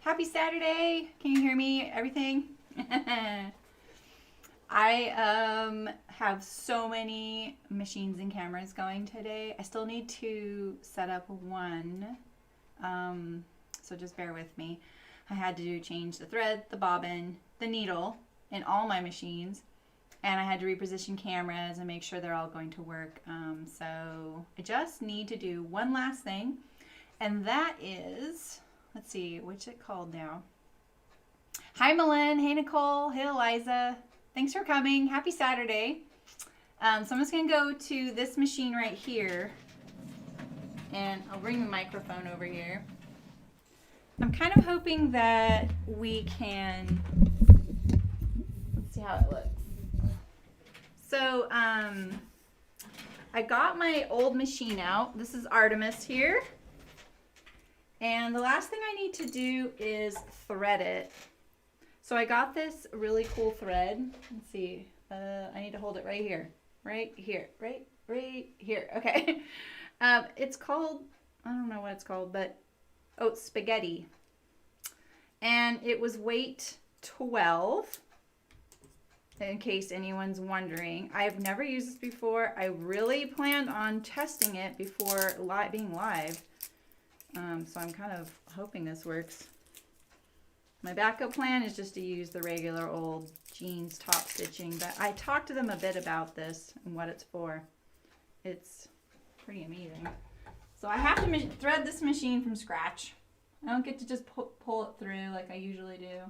Happy Saturday. Can you hear me? Everything? I have so many machines and cameras going today. I still need to set up one. So just bear with me. I had to change the thread, the bobbin, the needle in all my machines. And I had to reposition cameras and make sure they're all going to work. So I just need to do one last thing. And that is, let's see, what's it called now? Hi, Malin. Hey, Nicole. Hey, Eliza. Thanks for coming. Happy Saturday. So I'm just going to go to this machine right here. And I'll bring the microphone over here. I'm kind of hoping that we can, let's see how it looks. So, I got my old machine out. This is Artemis here. And the last thing I need to do is thread it. So I got this really cool thread. Let's see. I need to hold it right here. Right here. Right here. Okay. It's called, I don't know what it's called, but, oh, it's spaghetti. And it was weight 12. In case anyone's wondering. I've never used this before. I really planned on testing it before being live. So I'm kind of hoping this works. My backup plan is just to use the regular old jeans top stitching, but I talked to them a bit about this and what it's for. It's pretty amazing. So I have to thread this machine from scratch. I don't get to just pull it through like I usually do.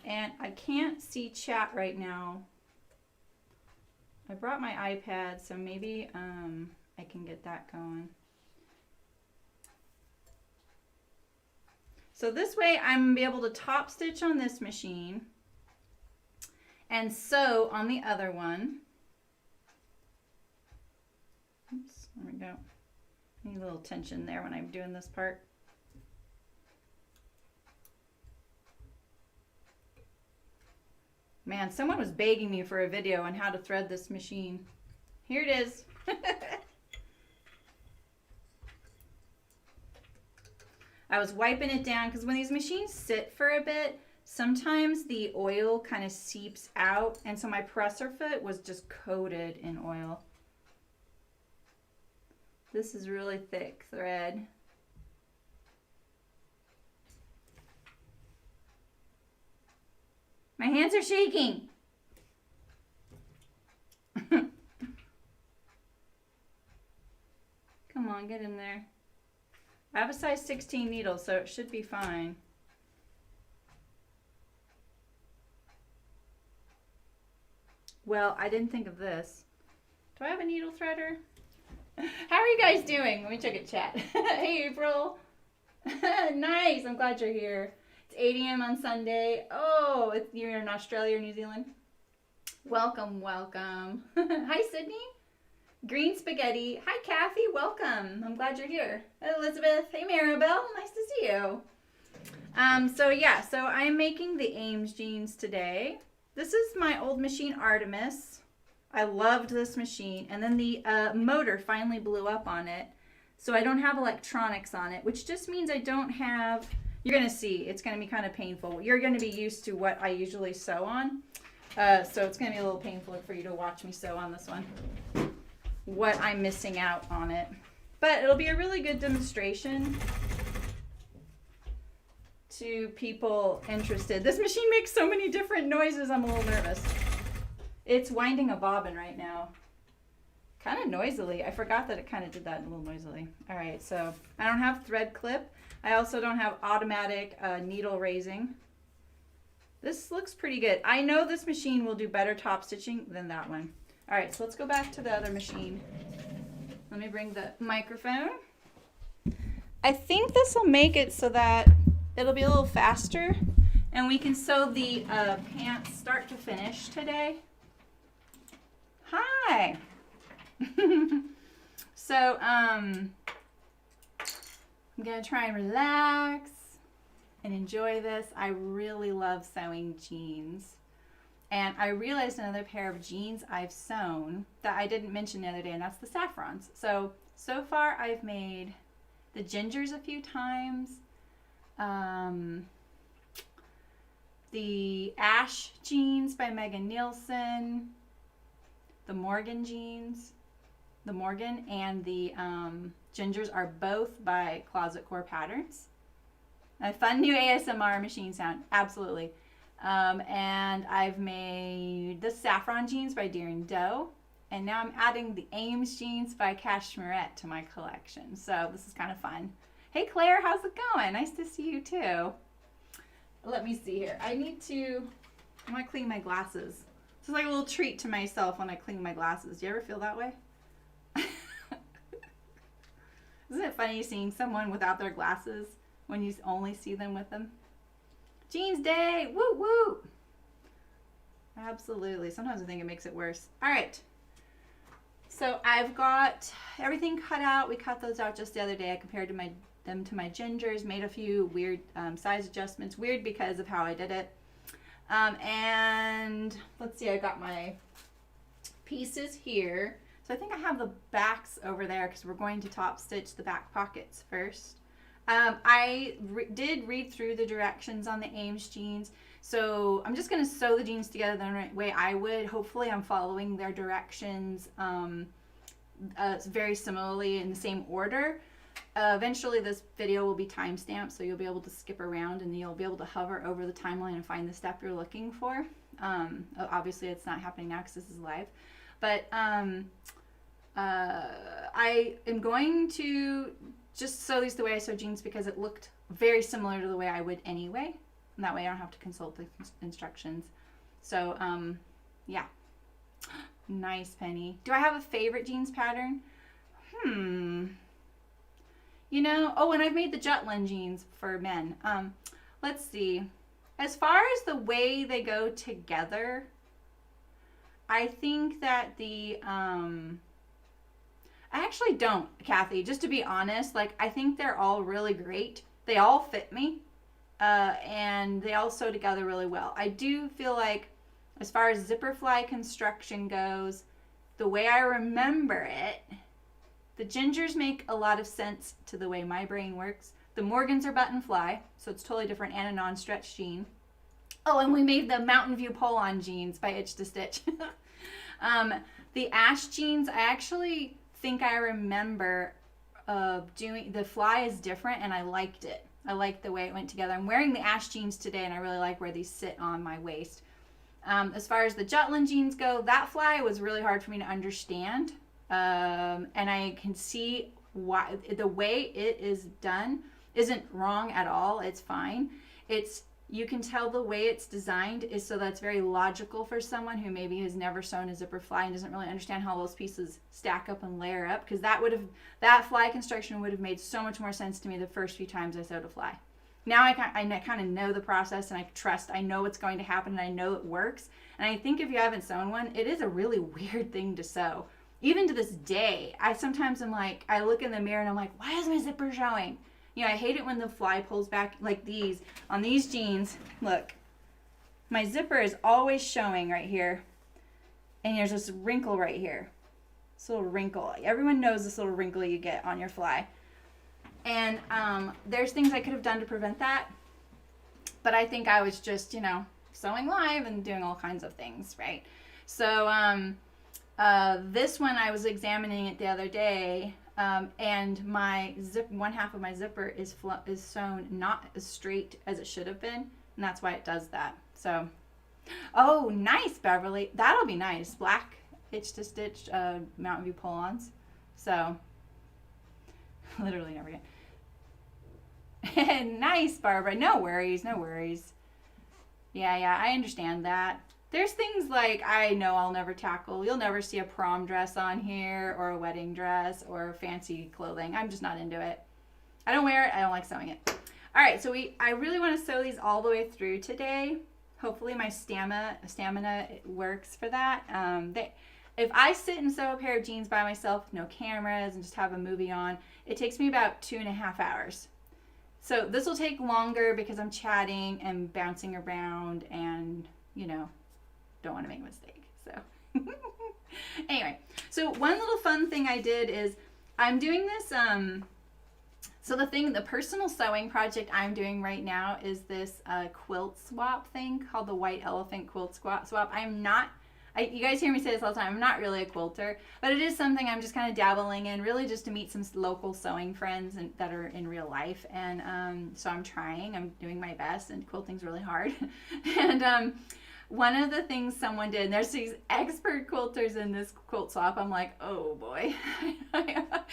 And I can't see chat right now. I brought my iPad, so maybe I can get that going. So this way I'm going to be able to top stitch on this machine and sew on the other one. Oops, there we go. Need a little tension there when I'm doing this part. Man, someone was begging me for a video on how to thread this machine. Here it is. I was wiping it down because when these machines sit for a bit, sometimes the oil kind of seeps out. And so my presser foot was just coated in oil. This is really thick thread. My hands are shaking. Come on, get in there. I have a size 16 needle, so it should be fine. Well, I didn't think of this. Do I have a needle threader? How are you guys doing? Let me check it, chat. Hey, April. Nice. I'm glad you're here. It's 8 a.m. on Sunday. Oh, you're in Australia or New Zealand? Welcome, welcome. Hi, Sydney. Green spaghetti. Hi, Kathy. Welcome. I'm glad you're here. Hi, Elizabeth. Hey, Maribel. Nice to see you. So I'm making the Ames jeans today. This is my old machine, Artemis. I loved this machine. And then the motor finally blew up on it. So I don't have electronics on it, which just means I don't have... You're going to see. It's going to be kind of painful. You're going to be used to what I usually sew on. So it's going to be a little painful for you to watch me sew on this one. What I'm missing out on it. But it'll be a really good demonstration to people interested. This machine makes so many different noises. I'm a little nervous. It's winding a bobbin right now. Kind of noisily. I forgot that it kind of did that a little noisily. All right, so I don't have thread clip. I also don't have automatic needle raising. This looks pretty good. I know this machine will do better top stitching than that one. All right, so let's go back to the other machine. Let me bring the microphone. I think this will make it so that it'll be a little faster and we can sew the pants start to finish today. Hi. So, I'm going to try and relax and enjoy this. I really love sewing jeans. And I realized another pair of jeans I've sewn that I didn't mention the other day, and that's the saffrons. So far I've made the Gingers a few times. The Ash jeans by Megan Nielsen. The Morgan jeans. The Morgan and the Gingers are both by Closet Core Patterns. A fun new ASMR machine sound. Absolutely. And I've made the Saffron jeans by Deering Doe. And now I'm adding the Ames jeans by Cashmerette to my collection. So this is kind of fun. Hey Claire, how's it going? Nice to see you too. Let me see here. I want to clean my glasses. This is like a little treat to myself when I clean my glasses. Do you ever feel that way? Isn't it funny seeing someone without their glasses when you only see them with them? Jeans day! Woo woo! Absolutely. Sometimes I think it makes it worse. All right. So I've got everything cut out. We cut those out just the other day. I compared them to my Gingers, made a few weird size adjustments. Weird because of how I did it. And let's see, I got my pieces here. So I think I have the backs over there because we're going to top stitch the back pockets first. I did read through the directions on the Ames jeans. So I'm just going to sew the jeans together the right way I would. Hopefully I'm following their directions very similarly in the same order. Eventually this video will be timestamped, so you'll be able to skip around and you'll be able to hover over the timeline and find the step you're looking for. Obviously it's not happening now because this is live. But I am going to just sew these the way I sew jeans because it looked very similar to the way I would anyway. And that way I don't have to consult the instructions. So, yeah. Nice, Penny. Do I have a favorite jeans pattern? You know, oh, and I've made the Jutland jeans for men. Let's see. As far as the way they go together, I think that I actually don't, Kathy, just to be honest. Like, I think they're all really great. They all fit me. And they all sew together really well. I do feel like, as far as zipper fly construction goes, the way I remember it, the Gingers make a lot of sense to the way my brain works. The Morgans are button fly, so it's totally different, and a non-stretch jean. Oh, and we made the Mountain View pull-on jeans by Itch to Stitch. The Ash jeans, I actually think I remember doing, the fly is different, and I liked it. I liked the way it went together. I'm wearing the Ash jeans today, and I really like where these sit on my waist. As far as the Jutland jeans go, that fly was really hard for me to understand. And I can see why the way it is done isn't wrong at all. It's fine. You can tell the way it's designed is so that's very logical for someone who maybe has never sewn a zipper fly and doesn't really understand how those pieces stack up and layer up, because that fly construction would have made so much more sense to me the first few times I sewed a fly. Now I kind of know the process, and I know what's going to happen, and I know it works. And I think if you haven't sewn one, it is a really weird thing to sew. Even to this day, I sometimes am like, I look in the mirror and I'm like, why is my zipper showing? You know, I hate it when the fly pulls back like these. On these jeans, look, my zipper is always showing right here. And there's this wrinkle right here. This little wrinkle. Everyone knows this little wrinkle you get on your fly. And there's things I could have done to prevent that. But I think I was just, sewing live and doing all kinds of things, right? So this one, I was examining it the other day. And my one half of my zipper is sewn not as straight as it should have been, and that's why it does that. So, oh, nice, Beverly. That'll be nice. Black Itch to Stitch Mountain View pull-ons. So, literally never again. Nice, Barbara. No worries, no worries. Yeah, I understand that. There's things like I know I'll never tackle. You'll never see a prom dress on here, or a wedding dress, or fancy clothing. I'm just not into it. I don't wear it. I don't like sewing it. All right, so I really want to sew these all the way through today. Hopefully my stamina works for that. If I sit and sew a pair of jeans by myself, no cameras, and just have a movie on, it takes me about 2.5 hours. So this will take longer because I'm chatting and bouncing around and, don't want to make a mistake. So anyway, so one little fun thing I did is I'm doing this So the personal sewing project I'm doing right now is this quilt swap thing called the White Elephant Quilt Swap. You guys hear me say this all the time, I'm not really a quilter, but it is something I'm just kind of dabbling in, really just to meet some local sewing friends that are in real life. And so I'm doing my best, and quilting's really hard. And one of the things someone did, and there's these expert quilters in this quilt swap, I'm like, oh boy.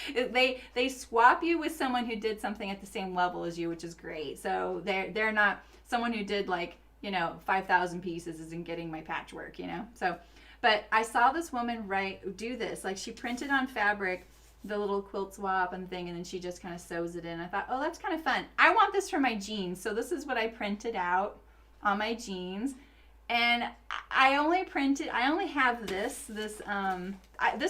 They swap you with someone who did something at the same level as you, which is great. So they're not someone who did 5,000 pieces isn't getting my patchwork, So, but I saw this woman do this. Like, she printed on fabric the little quilt swap and thing, and then she just kind of sews it in. I thought, oh, that's kind of fun. I want this for my jeans. So this is what I printed out on my jeans. And I only have this. This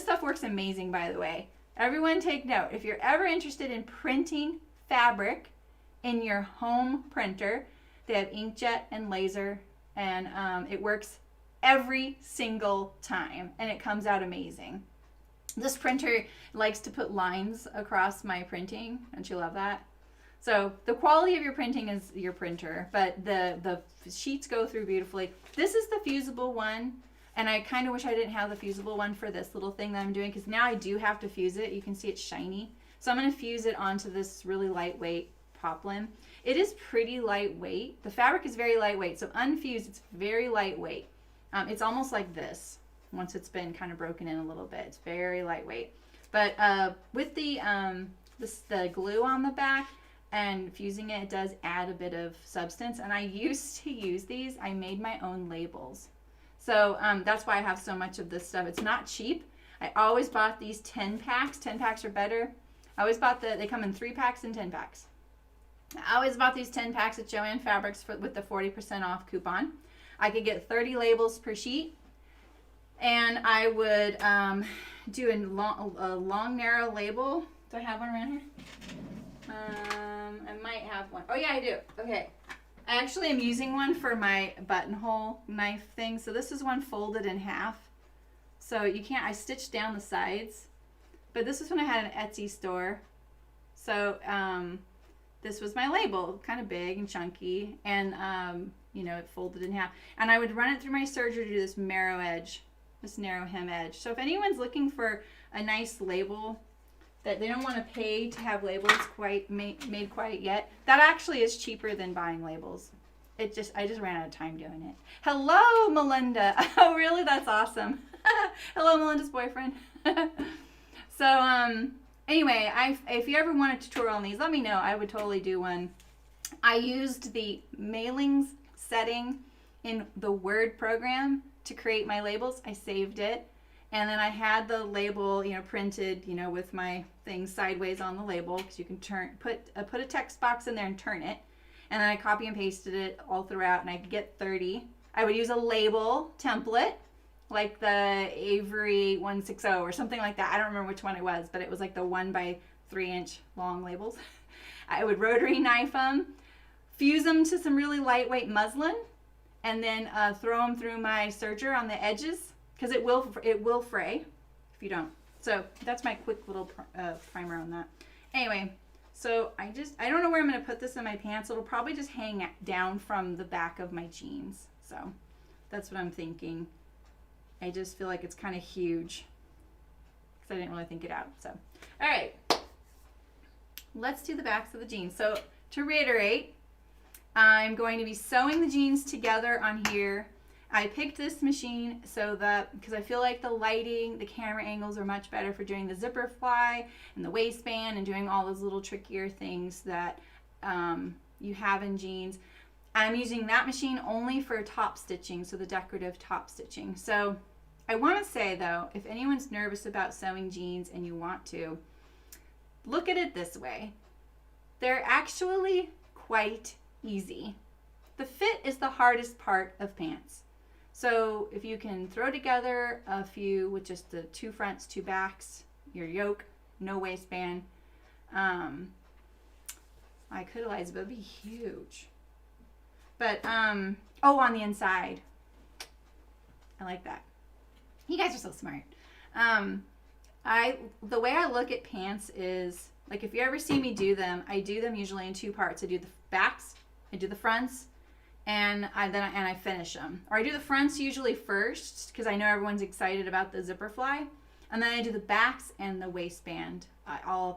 stuff works amazing, by the way. Everyone take note. If you're ever interested in printing fabric in your home printer, they have inkjet and laser, and it works every single time, and it comes out amazing. This printer likes to put lines across my printing. Don't you love that? So the quality of your printing is your printer, but the sheets go through beautifully. This is the fusible one, and I kind of wish I didn't have the fusible one for this little thing that I'm doing, because now I do have to fuse it. You can see it's shiny. So I'm going to fuse it onto this really lightweight poplin. It is pretty lightweight. The fabric is very lightweight, so unfused, it's very lightweight. It's almost like this once it's been kind of broken in a little bit. It's very lightweight. But with the glue on the back and fusing it does add a bit of substance. And I used to use these. I made my own labels. So that's why I have so much of this stuff. It's not cheap. I always bought these 10 packs. 10 packs are better. I always bought they come in 3 packs and 10 packs. I always bought these 10 packs at Joann Fabrics with the 40% off coupon. I could get 30 labels per sheet, and I would do a long, narrow label. Do I have one around here? I might have one. Oh yeah, I do. Okay. I actually am using one for my buttonhole knife thing. So this is one folded in half. So I stitched down the sides, but this is when I had an Etsy store. So this was my label, kind of big and chunky, and it folded in half. And I would run it through my serger to do this narrow hem edge. So if anyone's looking for a nice label that they don't want to pay to have labels made quite yet, that actually is cheaper than buying labels. I just ran out of time doing it. Hello, Melinda. Oh, really? That's awesome. Hello, Melinda's boyfriend. So, anyway, if you ever want a tutorial on these, let me know. I would totally do one. I used the mailings setting in the Word program to create my labels. I saved it. And then I had the label, printed, with my thing sideways on the label, because you can put a text box in there and turn it. And then I copy and pasted it all throughout, and I could get 30. I would use a label template, like the Avery 160 or something like that. I don't remember which one it was, but it was like the 1 by 3 inch long labels. I would rotary knife them, fuse them to some really lightweight muslin, and then throw them through my serger on the edges, because it will fray if you don't. So that's my quick little primer on that. Anyway, so I don't know where I'm going to put this in my pants. It'll probably just hang down from the back of my jeans. So that's what I'm thinking. I just feel like it's kind of huge, because I didn't really think it out. So, all right, let's do the backs of the jeans. So to reiterate, I'm going to be sewing the jeans together on here. I picked this machine because I feel like the lighting, the camera angles are much better for doing the zipper fly and the waistband and doing all those little trickier things that you have in jeans. I'm using that machine only for top stitching, so the decorative top stitching. So I want to say, though, if anyone's nervous about sewing jeans and you want to, look at it this way. They're actually quite easy. The fit is the hardest part of pants. So if you can throw together a few with just the 2 fronts, 2 backs, your yoke, no waistband, I could have lied, but it'd be huge. But, on the inside. I like that. You guys are so smart. The way I look at pants is Like if you ever see me do them, I do them usually in two parts. I do the backs, I do the fronts, and I finish them. Or I do the fronts usually first because I know everyone's excited about the zipper fly, and then I do the backs and the waistband,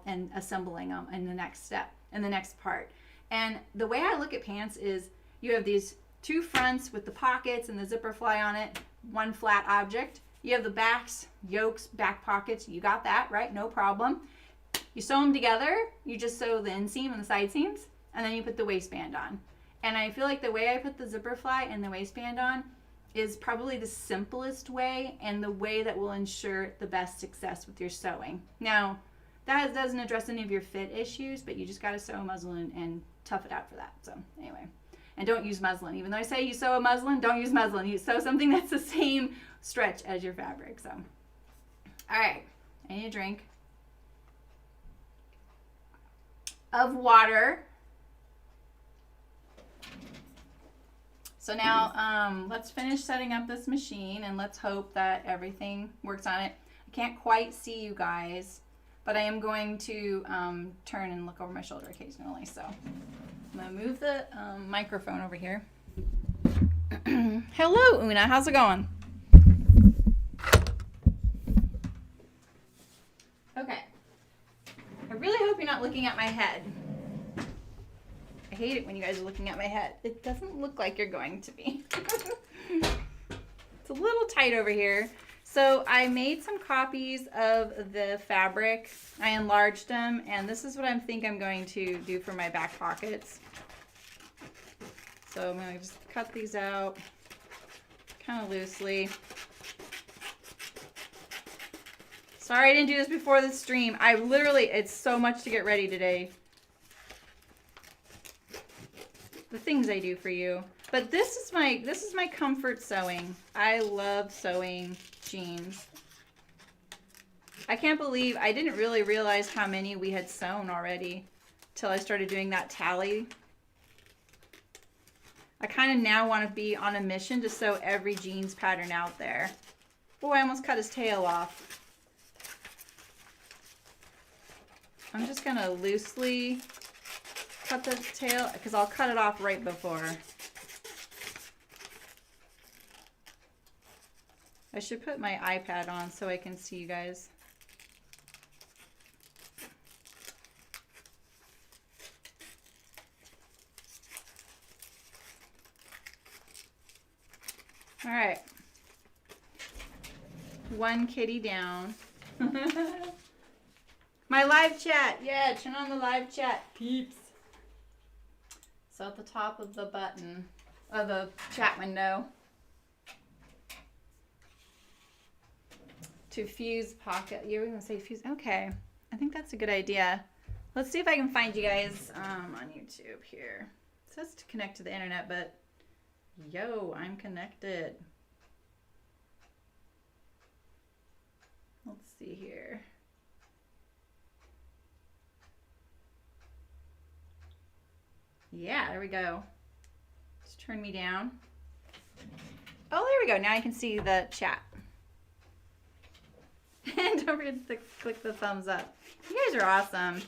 and assembling them in the next step, in the next part. And the way I look at pants is you have these two fronts with the pockets and the zipper fly on it, one flat object. You have the backs, yokes, back pockets. You got that, right? No problem. You sew them together. You just sew the inseam and the side seams, and then you put the waistband on. And I feel like the way I put the zipper fly and the waistband on is probably the simplest way and the way that will ensure the best success with your sewing. Now, that doesn't address any of your fit issues, but you just got to sew muslin and tough it out for that. So anyway. And don't use muslin. Even though I say you sew a muslin, don't use muslin. You sew something that's the same stretch as your fabric. So, all right, I need a drink of water. So now let's finish setting up this machine and let's hope that everything works on it. I can't quite see you guys, but I am going to turn and look over my shoulder occasionally. So I'm going to move the microphone over here. Hello, Una. How's it going? Okay. I really hope you're not looking at my head. I hate it when you guys are looking at my head. It doesn't look like you're going to be. It's a little tight over here. So I made some copies of the fabric. I enlarged them, and this is what I think I'm going to do for my back pockets. So I'm going to just cut these out kind of loosely. Sorry I didn't do this before the stream. It's so much to get ready today. The things I do for you. But this is my comfort sewing. I love sewing jeans. I can't believe I didn't really realize how many we had sewn already till I started doing that tally. I kind of now want to be on a mission to sew every jeans pattern out there. Oh, I almost cut his tail off. I'm just going to loosely cut the tail because I'll cut it off right before. I should put my iPad on so I can see you guys. All right. One kitty down. My live chat. Yeah, turn on the live chat, peeps. So at the top of the button of the chat window. To fuse pocket. You were going to say fuse. Okay. I think that's a good idea. Let's see if I can find you guys on YouTube here. It says to connect to the internet, but yo, I'm connected. Let's see here. Yeah, there we go. Just turn me down. Oh, there we go. Now I can see the chat. And don't forget to click the thumbs up. You guys are awesome.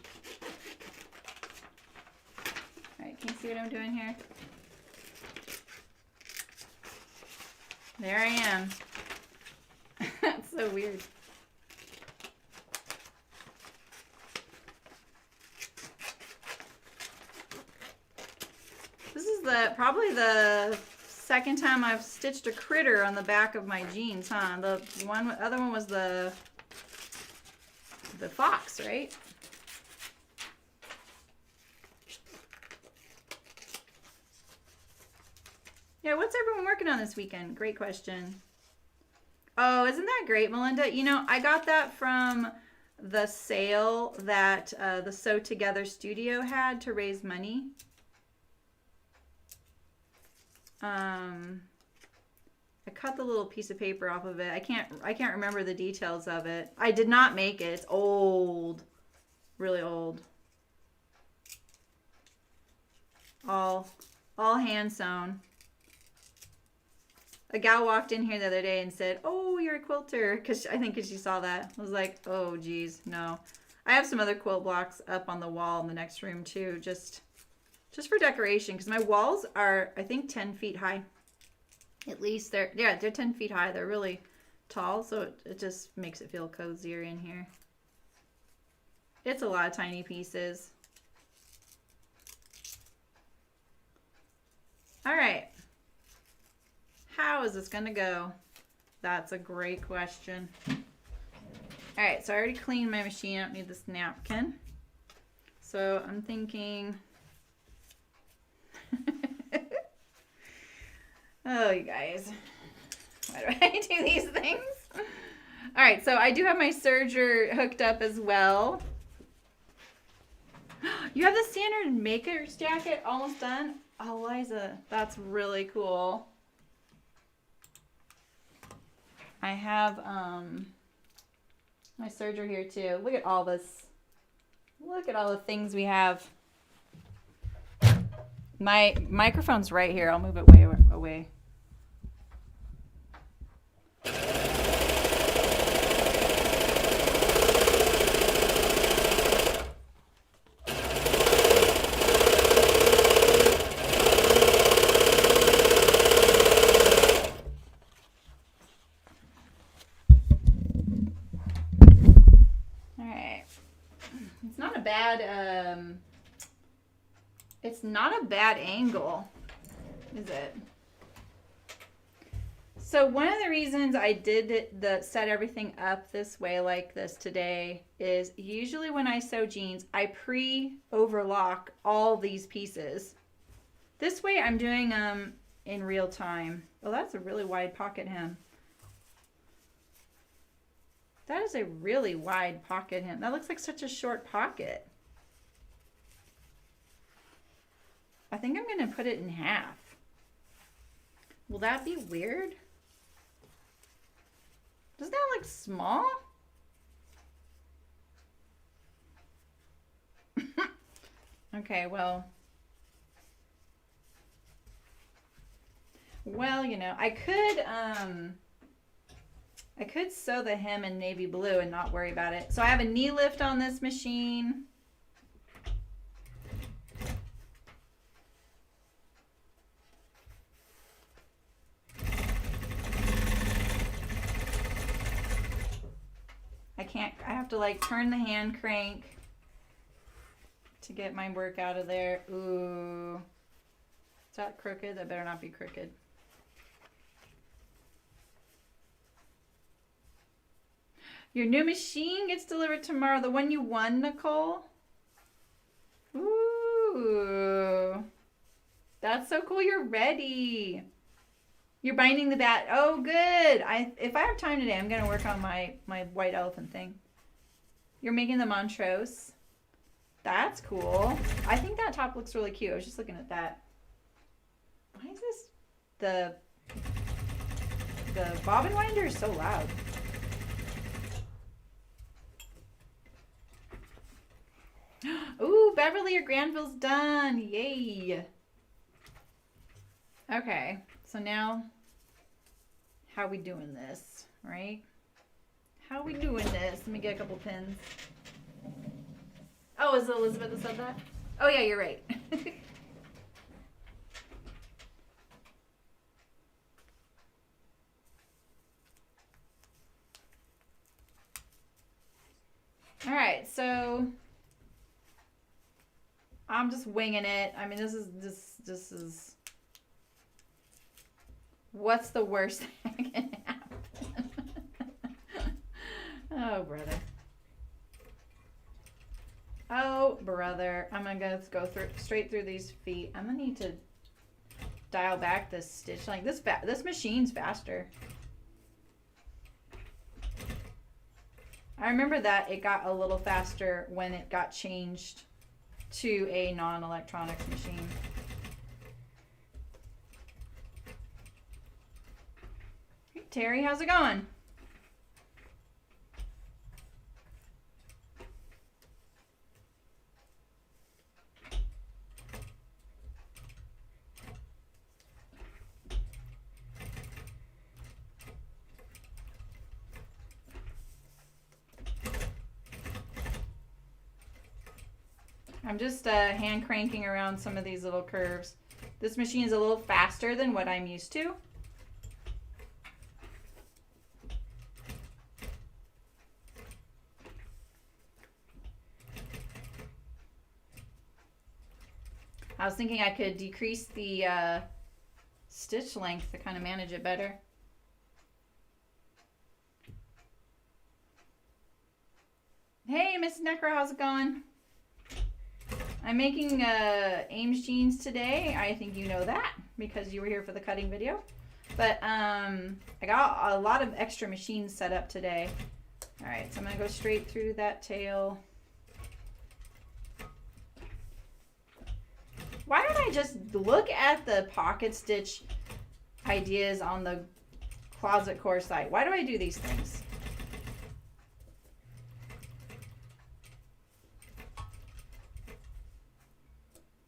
All right, can you see what I'm doing here? There I am. That's so weird. This is probably the second time I've stitched a critter on the back of my jeans, huh? The other one was the fox, right? Yeah, what's everyone working on this weekend? Great question. Oh, isn't that great, Melinda? You know, I got that from the sale that the Sew Together studio had to raise money. I cut the little piece of paper off of it. I can't remember the details of it. I did not make it. It's old. Really old. All hand sewn. A gal walked in here the other day and said, "Oh, you're a quilter," because I think she saw that. I was like, "Oh, geez, no." I have some other quilt blocks up on the wall in the next room too, just for decoration, because my walls are, I think, 10 feet high. At least they're 10 feet high. They're really tall, so it just makes it feel cozier in here. It's a lot of tiny pieces. All right. How is this gonna go? That's a great question. All right, so I already cleaned my machine. I don't need this napkin. So I'm thinking, oh, you guys, why do I do these things? All right, so I do have my serger hooked up as well. You have the standard maker's jacket almost done? Oh, Liza, that's really cool. I have my serger here too. Look at all this. Look at all the things we have. My microphone's right here. I'll move it way away. It's not a bad angle, is it? So one of the reasons I did set everything up this way like this today is usually when I sew jeans, I pre-overlock all these pieces. This way I'm doing them in real time. Oh, that's a really wide pocket hem. That is a really wide pocket hem. That looks like such a short pocket. I think I'm going to put it in half. Will that be weird? Doesn't that look small? Okay, well, you know, I could sew the hem in navy blue and not worry about it. So I have a knee lift on this machine. I have to like turn the hand crank to get my work out of there. Ooh. Is that crooked? That better not be crooked. Your new machine gets delivered tomorrow. The one you won, Nicole? Ooh. That's so cool. You're ready. You're binding the bat. Oh, good. If I have time today, I'm going to work on my white elephant thing. You're making the Montrose. That's cool. I think that top looks really cute. I was just looking at that. Why is this? The bobbin winder is so loud. Ooh, Beverly, your Granville's done. Yay. Okay, so now, how we doing this, right? How we doing this? Let me get a couple pins. Oh, is it Elizabeth that said that? Oh, yeah, you're right. All right, so I'm just winging it. I mean, this is what's the worst that can happen? Oh, brother. Oh, brother. I'm going to go straight through these feet. I'm going to need to dial back this stitch. Like this machine's faster. I remember that it got a little faster when it got changed to a non-electronics machine. Hey, Terry, how's it going? I'm just hand cranking around some of these little curves. This machine is a little faster than what I'm used to. I was thinking I could decrease the stitch length to kind of manage it better. Hey, Miss Necker, how's it going? I'm making Ames jeans today. I think you know that because you were here for the cutting video. But I got a lot of extra machines set up today. All right, so I'm gonna go straight through that tail. Why don't I just look at the pocket stitch ideas on the Closet Core site? Why do I do these things?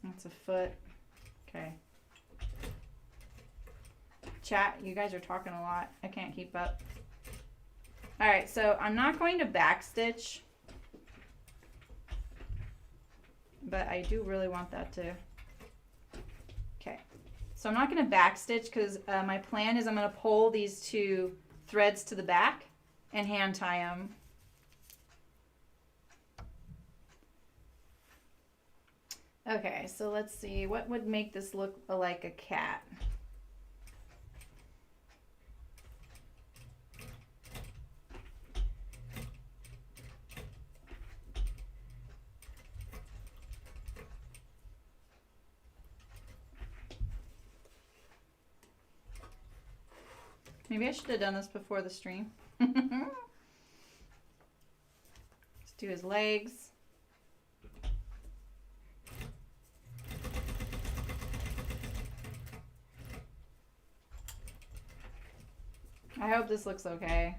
That's a foot. Okay. Chat, you guys are talking a lot. I can't keep up. All right, so I'm not going to backstitch, but I do really want that to. Okay, so I'm not going to backstitch because my plan is I'm going to pull these two threads to the back and hand tie them. Okay, so let's see. What would make this look like a cat? Maybe I should have done this before the stream. Let's do his legs. I hope this looks okay.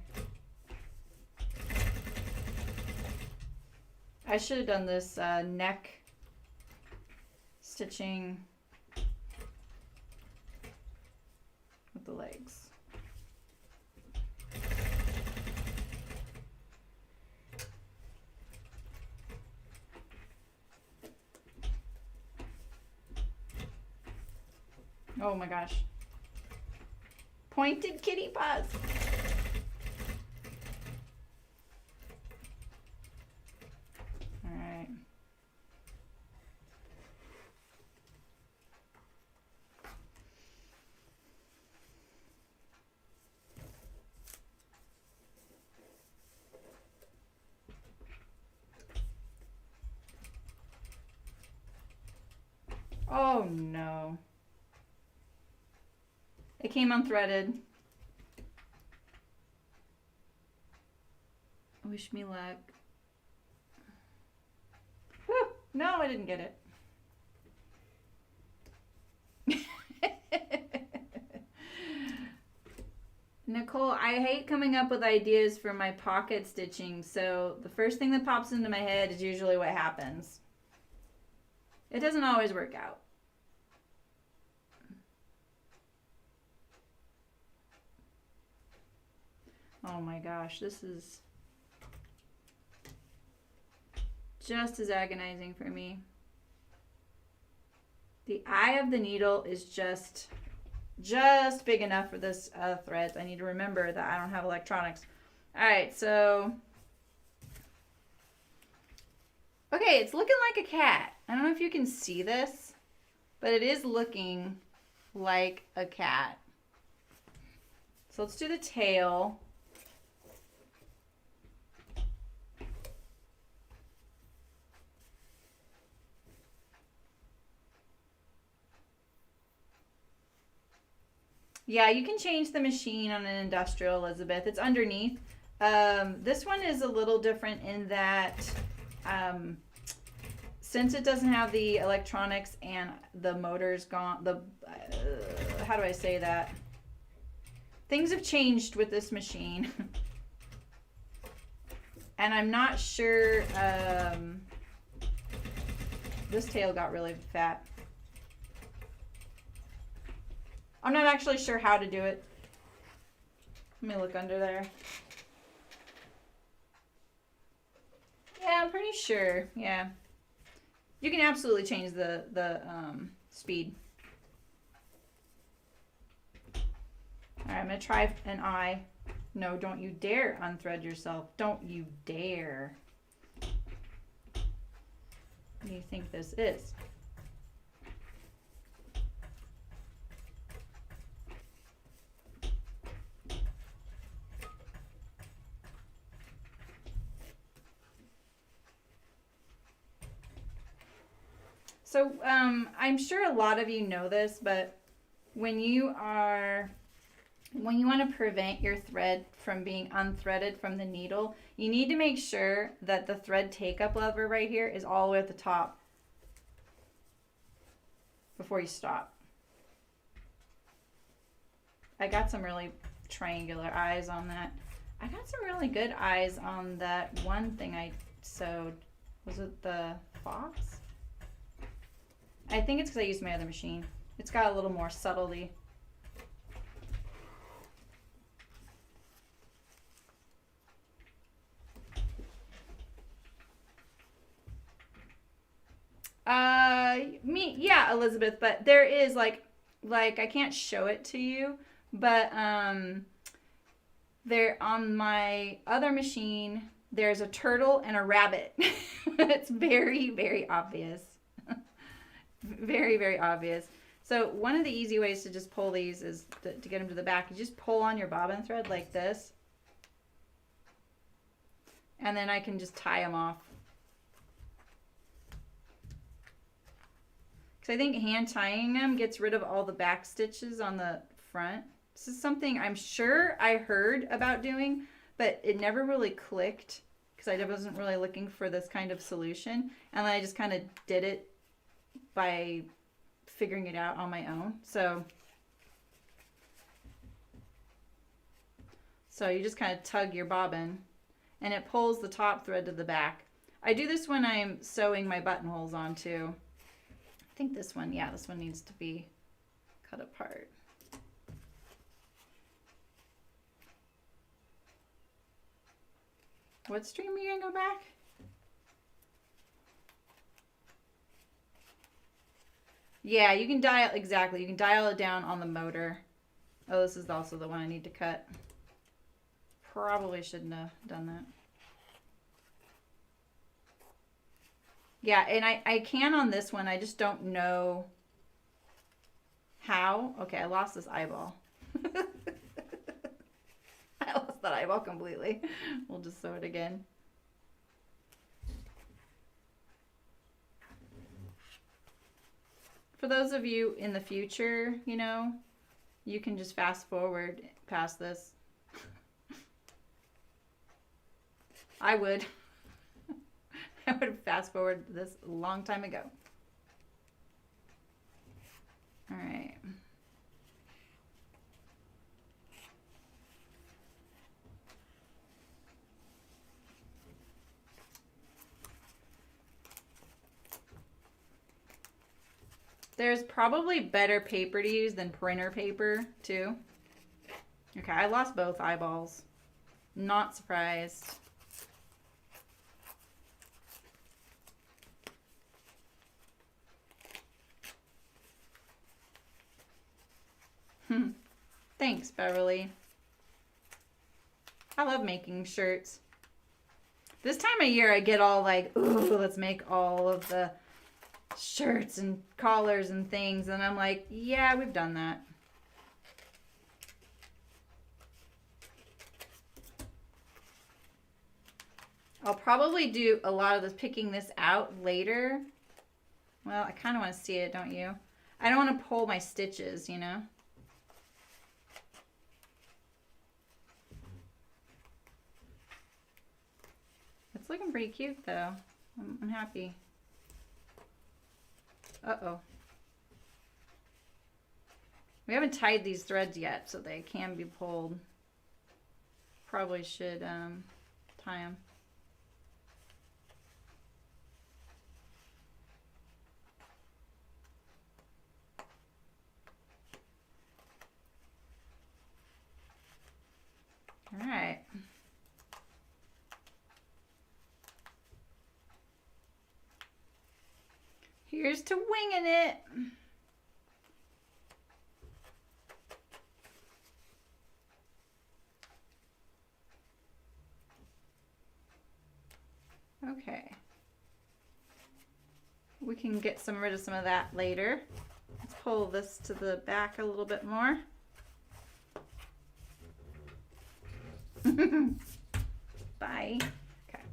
I should have done this neck stitching with the legs. Oh my gosh. Pointed kitty paws. All right. Oh no. It came unthreaded. Wish me luck. Whew. No, I didn't get it. Nicole, I hate coming up with ideas for my pocket stitching, so the first thing that pops into my head is usually what happens. It doesn't always work out. Oh my gosh, this is just as agonizing for me. The eye of the needle is just big enough for this threads. I need to remember that I don't have electronics. All right, so okay, it's looking like a cat. I don't know if you can see this, but it is looking like a cat. So let's do the tail. Yeah, you can change the machine on an industrial, Elizabeth. It's underneath. This one is a little different in that since it doesn't have the electronics and the motor's gone, how do I say that? Things have changed with this machine. And I'm not sure, this tail got really fat. I'm not actually sure how to do it. Let me look under there. Yeah, I'm pretty sure. Yeah. You can absolutely change the speed. All right, I'm gonna try an eye. No, don't you dare unthread yourself. Don't you dare. What do you think this is? So I'm sure a lot of you know this, but when you want to prevent your thread from being unthreaded from the needle, you need to make sure that the thread take-up lever right here is all the way at the top before you stop. I got some really triangular eyes on that. I got some really good eyes on that one thing I sewed. Was it the fox? I think it's because I used my other machine. It's got a little more subtlety. Yeah, Elizabeth, but there is like I can't show it to you, but there on my other machine there's a turtle and a rabbit. It's very, very obvious. Very, very obvious. So one of the easy ways to just pull these is to get them to the back. You just pull on your bobbin thread like this. And then I can just tie them off. Because I think hand tying them gets rid of all the back stitches on the front. This is something I'm sure I heard about doing, but it never really clicked because I wasn't really looking for this kind of solution. And then I just kind of did it by figuring it out on my own. So you just kind of tug your bobbin and it pulls the top thread to the back. I do this when I'm sewing my buttonholes on too. I think this one, yeah, this one needs to be cut apart. What stream are you gonna go back? Yeah, you can dial, exactly. You can dial it down on the motor. Oh, this is also the one I need to cut. Probably shouldn't have done that. Yeah, and I can on this one. I just don't know how. Okay, I lost this eyeball. I lost that eyeball completely. We'll just sew it again. For those of you in the future, you know, you can just fast forward past this. I would. I would have fast forwarded this a long time ago. All right. There's probably better paper to use than printer paper, too. Okay, I lost both eyeballs. Not surprised. Thanks, Beverly. I love making shirts. This time of year, I get all like, ooh, let's make all of the shirts and collars and things. And I'm like, yeah, we've done that. I'll probably do a lot of this, picking this out later. Well, I kind of want to see it, don't you? I don't want to pull my stitches, you know? It's looking pretty cute, though. I'm happy. Uh-oh. We haven't tied these threads yet, so they can be pulled. Probably should tie them. All right. Here's to winging it. Okay. We can get rid of some of that later. Let's pull this to the back a little bit more. Bye. Okay.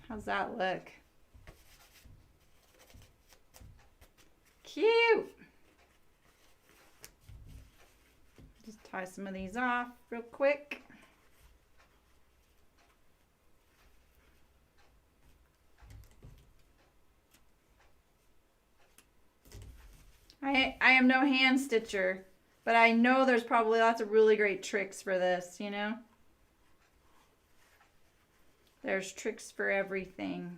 How's that look? Cute. Just tie some of these off real quick. I am no hand stitcher, but I know there's probably lots of really great tricks for this, you know? There's tricks for everything.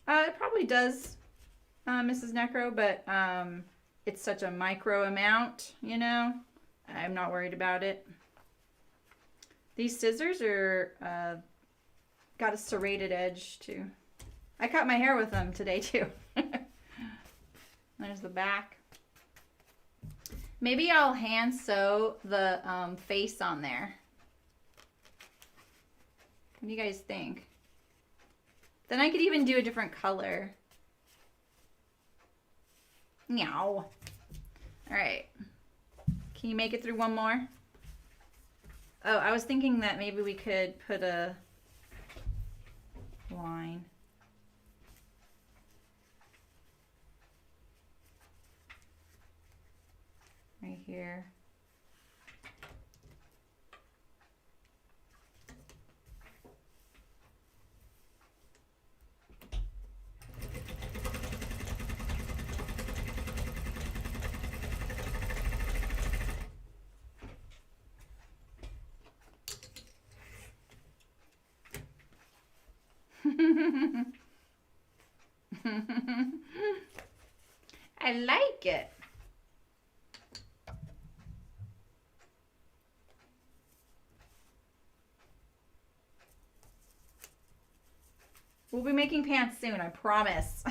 It probably does, Mrs. Necro, but it's such a micro amount, you know? I'm not worried about it. These scissors are got a serrated edge too. I cut my hair with them today too. There's the back. Maybe I'll hand sew the face on there. What do you guys think? Then I could even do a different color. Meow. All right. Can you make it through one more? Oh, I was thinking that maybe we could put a line. Right here. I like it. We'll be making pants soon, I promise.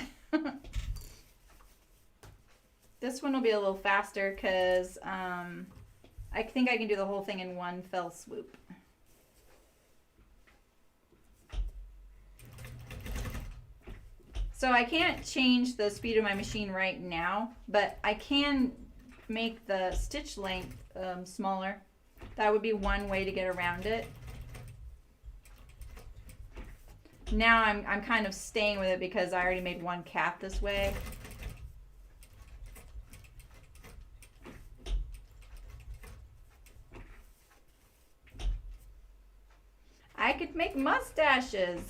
This one will be a little faster because I think I can do the whole thing in one fell swoop. So I can't change the speed of my machine right now, but I can make the stitch length smaller. That would be one way to get around it. Now I'm kind of staying with it because I already made one cap this way. I could make mustaches.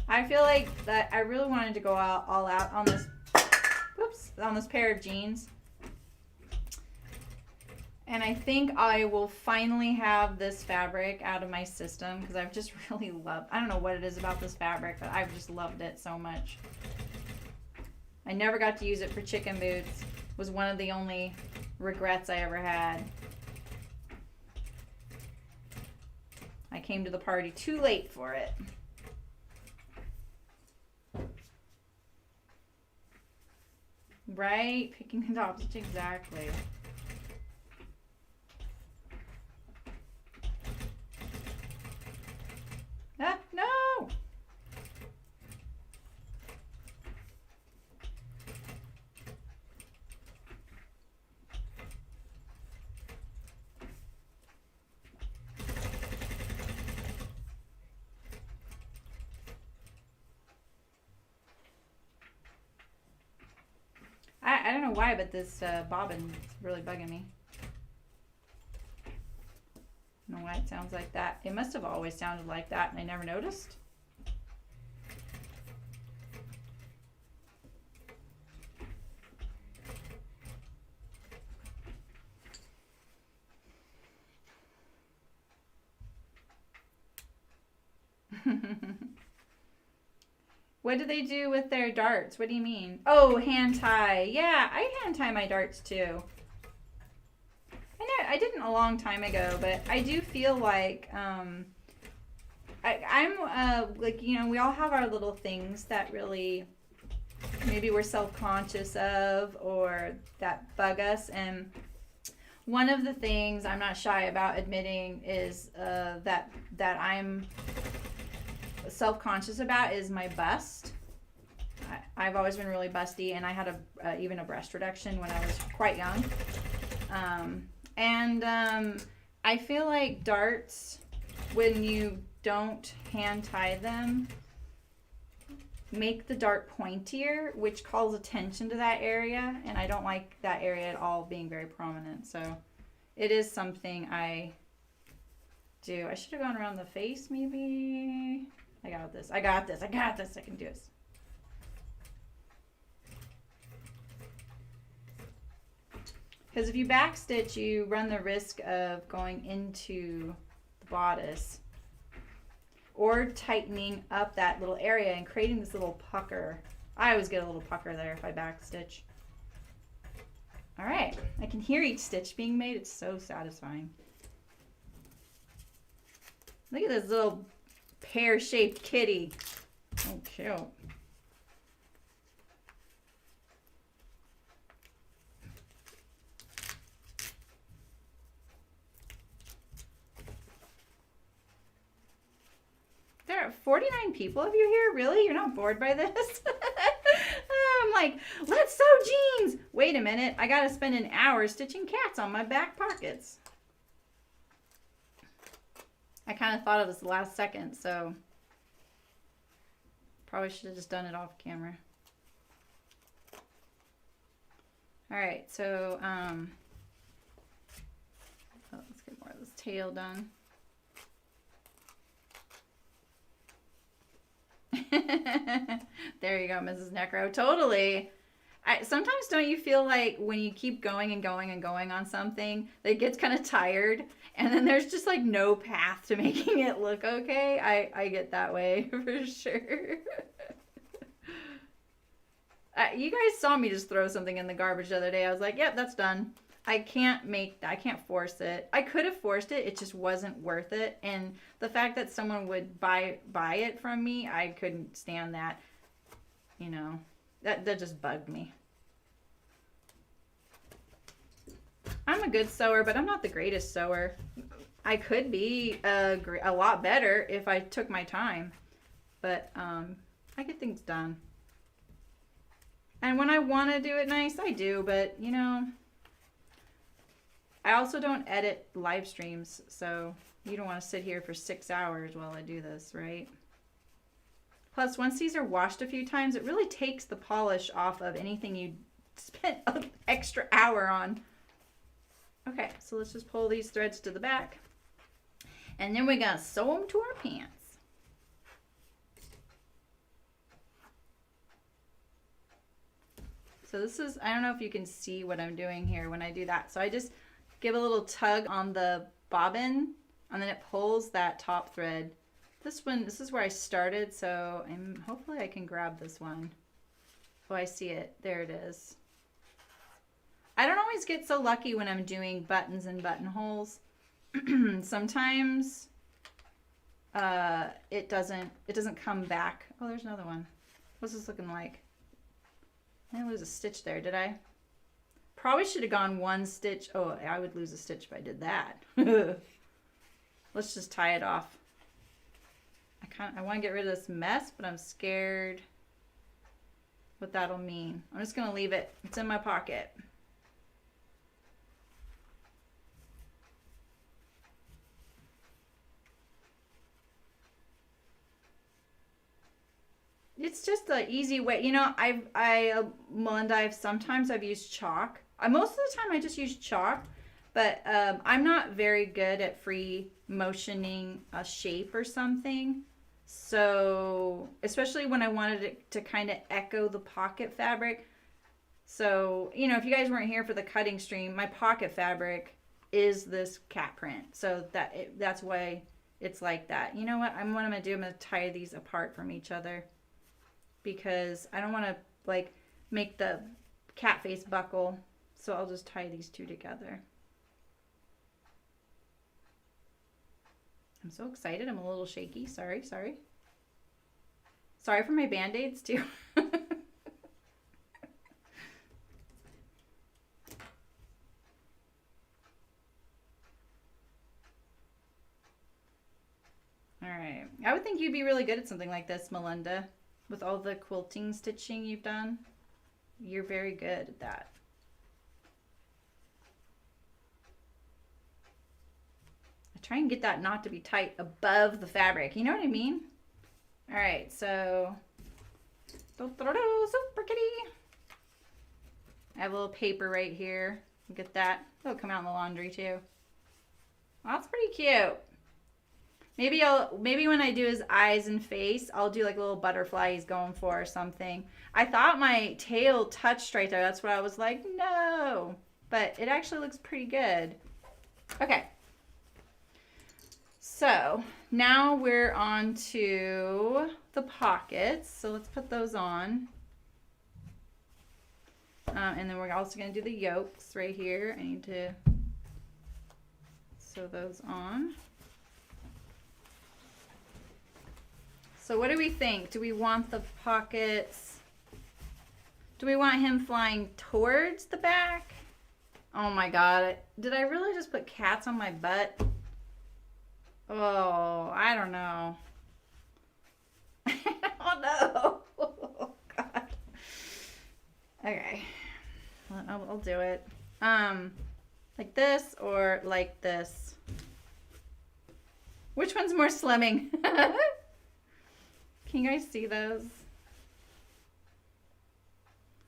I feel like that I really wanted to go all out on this, on this pair of jeans. And I think I will finally have this fabric out of my system because I've just really loved, I don't know what it is about this fabric, but I've just loved it so much. I never got to use it for chicken boots. It was one of the only regrets I ever had. I came to the party too late for it. Right? Picking the top stitch, exactly. Ah, no! I don't know why, but this bobbin is really bugging me. I don't know why it sounds like that. It must have always sounded like that and I never noticed. What do they do with their darts? What do you mean? Oh, hand tie. Yeah, I hand tie my darts too. I didn't a long time ago, but I do feel like I'm like, you know, we all have our little things that really maybe we're self-conscious of or that bug us. And one of the things I'm not shy about admitting is that I'm self-conscious about is my bust. I've always been really busty, and I had even a breast reduction when I was quite young. I feel like darts, when you don't hand tie them, make the dart pointier, which calls attention to that area, and I don't like that area at all being very prominent. So it is something I do. I should have gone around the face maybe. I got this. I got this. I got this. I can do this. Because if you backstitch, you run the risk of going into the bodice or tightening up that little area and creating this little pucker. I always get a little pucker there if I backstitch. All right, I can hear each stitch being made. It's so satisfying. Look at this little pear-shaped kitty. Oh, cute. There are 49 people of you here? Really? You're not bored by this? I'm like, let's sew jeans. Wait a minute. I got to spend an hour stitching cats on my back pockets. I kind of thought of this last second, so probably should have just done it off camera. All right, so let's get more of this tail done. There you go, Mrs. Necro. Totally. Sometimes don't you feel like when you keep going and going and going on something, that it gets kind of tired, and then there's just like no path to making it look okay? I get that way for sure. You guys saw me just throw something in the garbage the other day. I was like, yep, that's done. I can't force it. I could have forced it. It just wasn't worth it. And the fact that someone would buy it from me, I couldn't stand that. You know, that just bugged me. I'm a good sewer, but I'm not the greatest sewer. I could be a lot better if I took my time. But I get things done. And when I want to do it nice, I do. But, you know, I also don't edit live streams, so you don't want to sit here for 6 hours while I do this, right? Plus, once these are washed a few times, it really takes the polish off of anything you spent an extra hour on. Okay, so let's just pull these threads to the back. And then we're going to sew them to our pants. So this is, I don't know if you can see what I'm doing here when I do that. So I just give a little tug on the bobbin, and then it pulls that top thread. This is where I started, so hopefully I can grab this one. Oh, I see it. There it is. I don't always get so lucky when I'm doing buttons and buttonholes. Sometimes it doesn't come back. Oh, there's another one. What's this looking like? I didn't lose a stitch there, did I? Probably should have gone one stitch. Oh, I would lose a stitch if I did that. Let's just tie it off. I want to get rid of this mess, but I'm scared what that'll mean. I'm just going to leave it. It's in my pocket. It's just an easy way. You know, Melinda, sometimes I've used chalk. Most of the time I just use chalk, but I'm not very good at free motioning a shape or something. So, especially when I wanted it to kind of echo the pocket fabric. So, you know, if you guys weren't here for the cutting stream, my pocket fabric is this cat print. So that's why it's like that. You know what I'm going to do? I'm going to tie these apart from each other. because I don't want to like make the cat face buckle. So I'll just tie these two together. I'm so excited. I'm a little shaky. Sorry. Sorry for my Band-Aids too. All right. I would think you'd be really good at something like this, Melinda, with all the quilting stitching you've done. You're very good at that. I try and get that knot to be tight above the fabric. You know what I mean? All right, so super kitty. I have a little paper right here. Look at that. It'll come out in the laundry too. Well, that's pretty cute. Maybe when I do his eyes and face, I'll do like a little butterfly he's going for or something. I thought my tail touched right there. That's what I was like, no. But it actually looks pretty good. Okay. So now we're on to the pockets. So let's put those on. And then we're also going to do the yolks right here. I need to sew those on. So what do we think? Do we want the pockets? Do we want him flying towards the back? Oh my God. Did I really just put cats on my butt? Oh, I don't know. Oh no. Oh God. Okay. I'll do it. Like this or like this? Which one's more slimming? Can you guys see those?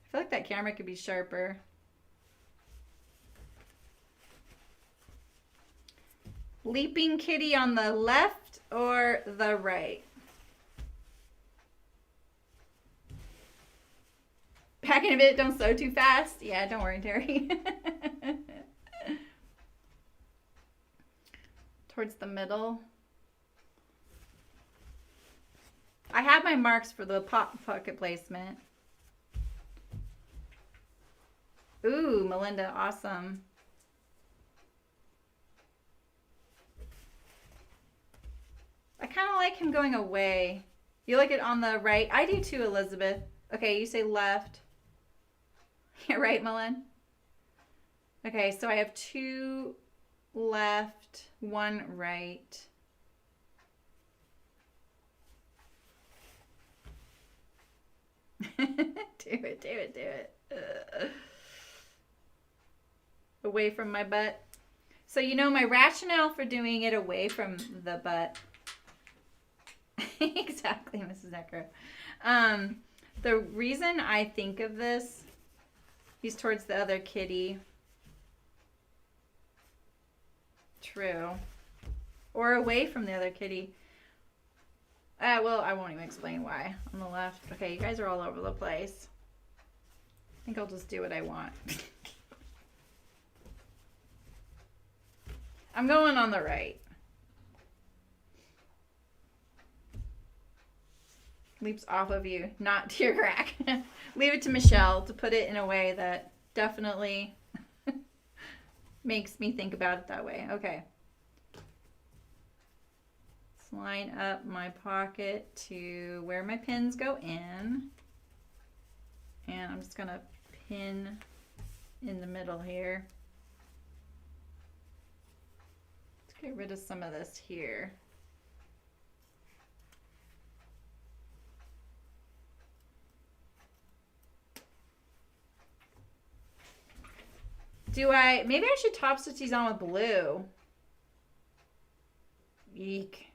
I feel like that camera could be sharper. Leaping kitty on the left or the right? Back in a bit, don't sew too fast. Yeah, don't worry, Terry. Towards the middle. I have my marks for the pocket placement. Ooh, Melinda, awesome. I kind of like him going away. You like it on the right? I do too, Elizabeth. Okay, you say left. Yeah, right, Melin? Okay, so I have 2 left, 1 right. Do it. Away from my butt. So you know my rationale for doing it away from the butt. Exactly, Mrs. Ecker. The reason I think of this, he's towards the other kitty. True. Or away from the other kitty. Well, I won't even explain why. On the left. Okay, you guys are all over the place. I think I'll just do what I want. I'm going on the right. Leaps off of you, not to your rack. Leave it to Michelle to put it in a way that definitely makes me think about it that way. Okay. Let's line up my pocket to where my pins go in. And I'm just going to pin in the middle here. Let's get rid of some of this here. Maybe I should top stitch these on with blue. Eek.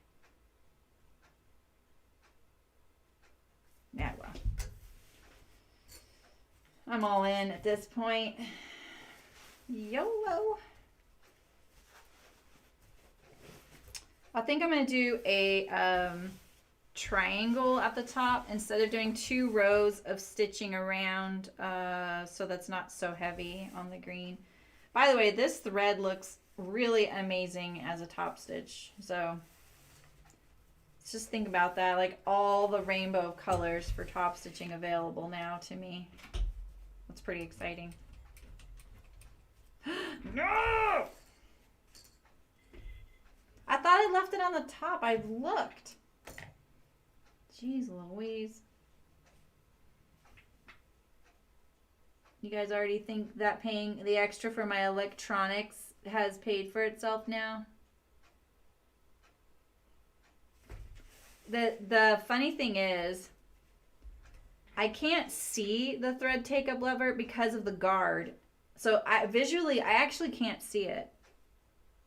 Yeah, well. I'm all in at this point. YOLO. I think I'm going to do a triangle at the top instead of doing 2 rows of stitching around, so that's not so heavy on the green. By the way, this thread looks really amazing as a top stitch. So Just think about that, like all the rainbow of colors for top stitching available now to me. That's pretty exciting. No! I thought I left it on the top. I looked. Jeez Louise. You guys already think that paying the extra for my electronics has paid for itself now? The funny thing is, I can't see the thread take-up lever because of the guard. So visually, I actually can't see it.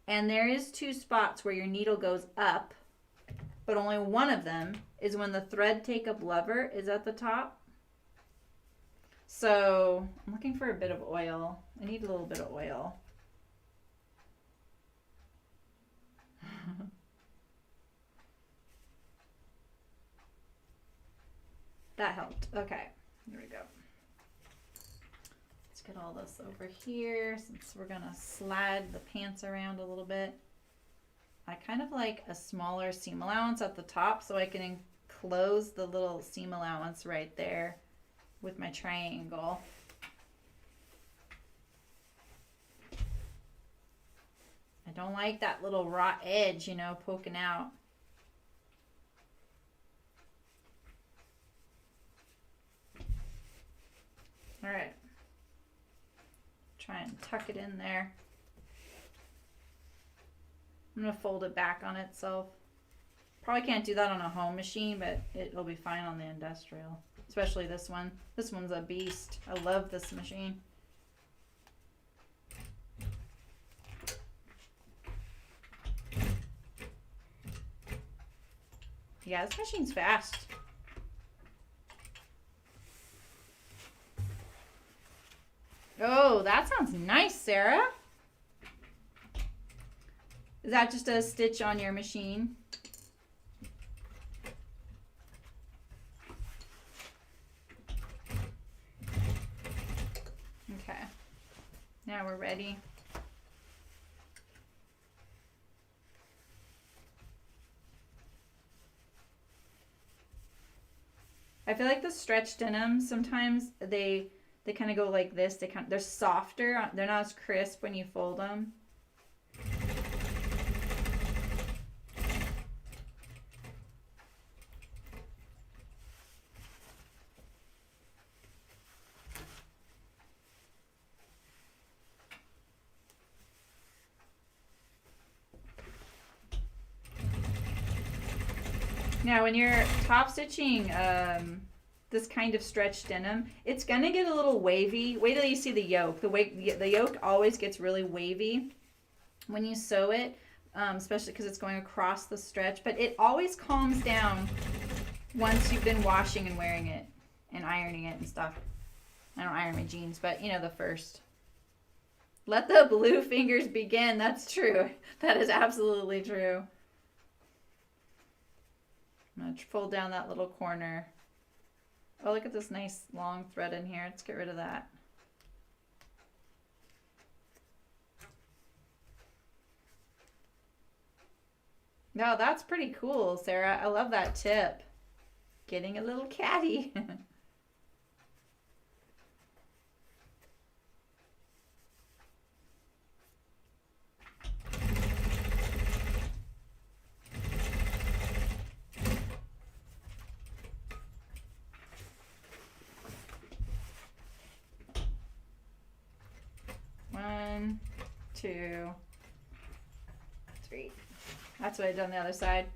And there is 2 spots where your needle goes up, but only one of them is when the thread take-up lever is at the top. So I'm looking for a bit of oil. I need a little bit of oil. That helped. Okay, here we go. Let's get all this over here since we're gonna slide the pants around a little bit. I kind of like a smaller seam allowance at the top so I can enclose the little seam allowance right there with my triangle. I don't like that little raw edge, you know, poking out. All right. Try and tuck it in there. I'm going to fold it back on itself. Probably can't do that on a home machine, but it'll be fine on the industrial. Especially this one. This one's a beast. I love this machine. Yeah, this machine's fast. Oh, that sounds nice, Sarah. Is that just a stitch on your machine? Okay. Now we're ready. I feel like the stretch denim, sometimes they kind of go like this. They're softer. They're not as crisp when you fold them. Now, when you're top stitching this kind of stretch denim, it's gonna get a little wavy. Wait till you see the yoke. The yoke always gets really wavy when you sew it, especially because it's going across the stretch. But it always calms down once you've been washing and wearing it and ironing it and stuff. I don't iron my jeans, but you know the first. Let the blue fingers begin. That's true. That is absolutely true. I'm going to fold down that little corner. Oh, look at this nice long thread in here. Let's get rid of that. No, that's pretty cool, Sarah. I love that tip. Getting a little catty. One, two, three. That's what I did on the other side.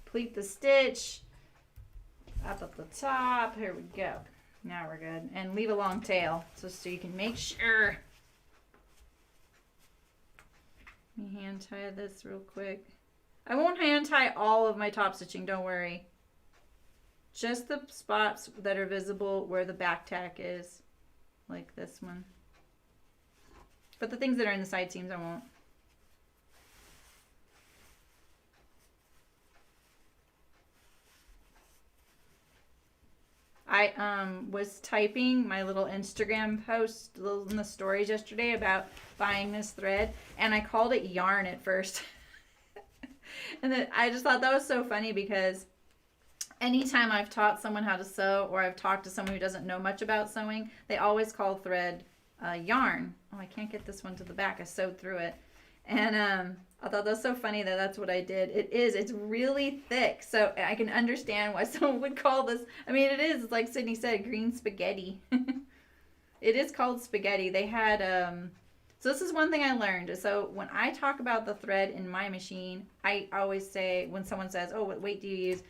Complete the stitch up at the top. Here we go. Now we're good. And leave a long tail so you can make sure. Let me hand tie this real quick. I won't hand tie all of my top stitching, don't worry. Just the spots that are visible where the back tack is, like this one. But the things that are in the side seams, I won't. I was typing my little Instagram post in the stories yesterday about buying this thread, and I called it yarn at first. And then I just thought that was so funny because anytime I've taught someone how to sew, or I've talked to someone who doesn't know much about sewing, they always call thread yarn. Oh, I can't get this one to the back. I sewed through it. And I thought that was so funny that that's what I did. It's really thick. So I can understand why someone would call this, I mean, it is, like Sydney said, green spaghetti. It is called spaghetti. They had, so this is one thing I learned. So when I talk about the thread in my machine, I always say, when someone says, oh, what weight do you use?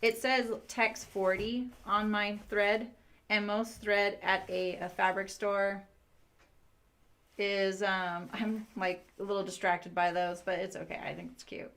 It says Tex 40 on my thread. And most thread at a fabric store is, I'm like a little distracted by those, but it's okay. I think it's cute.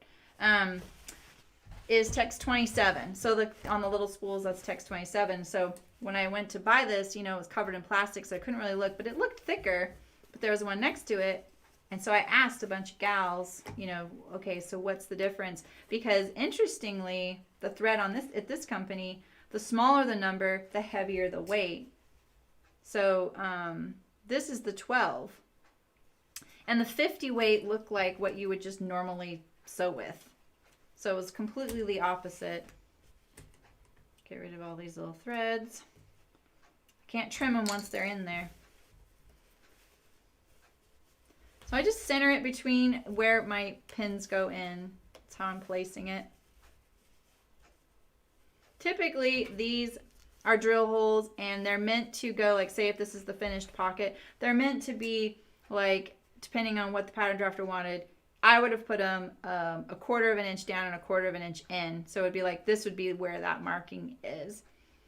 Is Tex 27. So on the little spools, that's Tex 27. So when I went to buy this, you know, it was covered in plastic, so I couldn't really look, but it looked thicker. But there was one next to it. And so I asked a bunch of gals, you know, okay, so what's the difference? Because interestingly, the thread on this, at this company, the smaller the number, the heavier the weight. So this is the 12. And the 50 weight looked like what you would just normally sew with. So it was completely the opposite. Get rid of all these little threads. Can't trim them once they're in there. So I just center it between where my pins go in. That's how I'm placing it. Typically, these are drill holes, and they're meant to go, like, say if this is the finished pocket, they're meant to be, like, depending on what the pattern drafter wanted, I would have put them a 1/4 of an inch down and a 1/4 of an inch in. So it would be like, this would be where that marking is.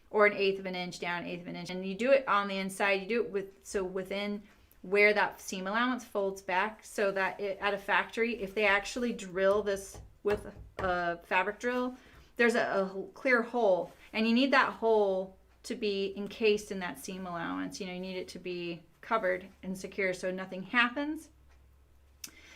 Or an 1/8 of an inch down, 1/8 of an inch. And you do it on the inside. You do it within where that seam allowance folds back, so that at a factory, if they actually drill this with a fabric drill, there's a clear hole. And you need that hole to be encased in that seam allowance. You know, you need it to be covered and secure so nothing happens.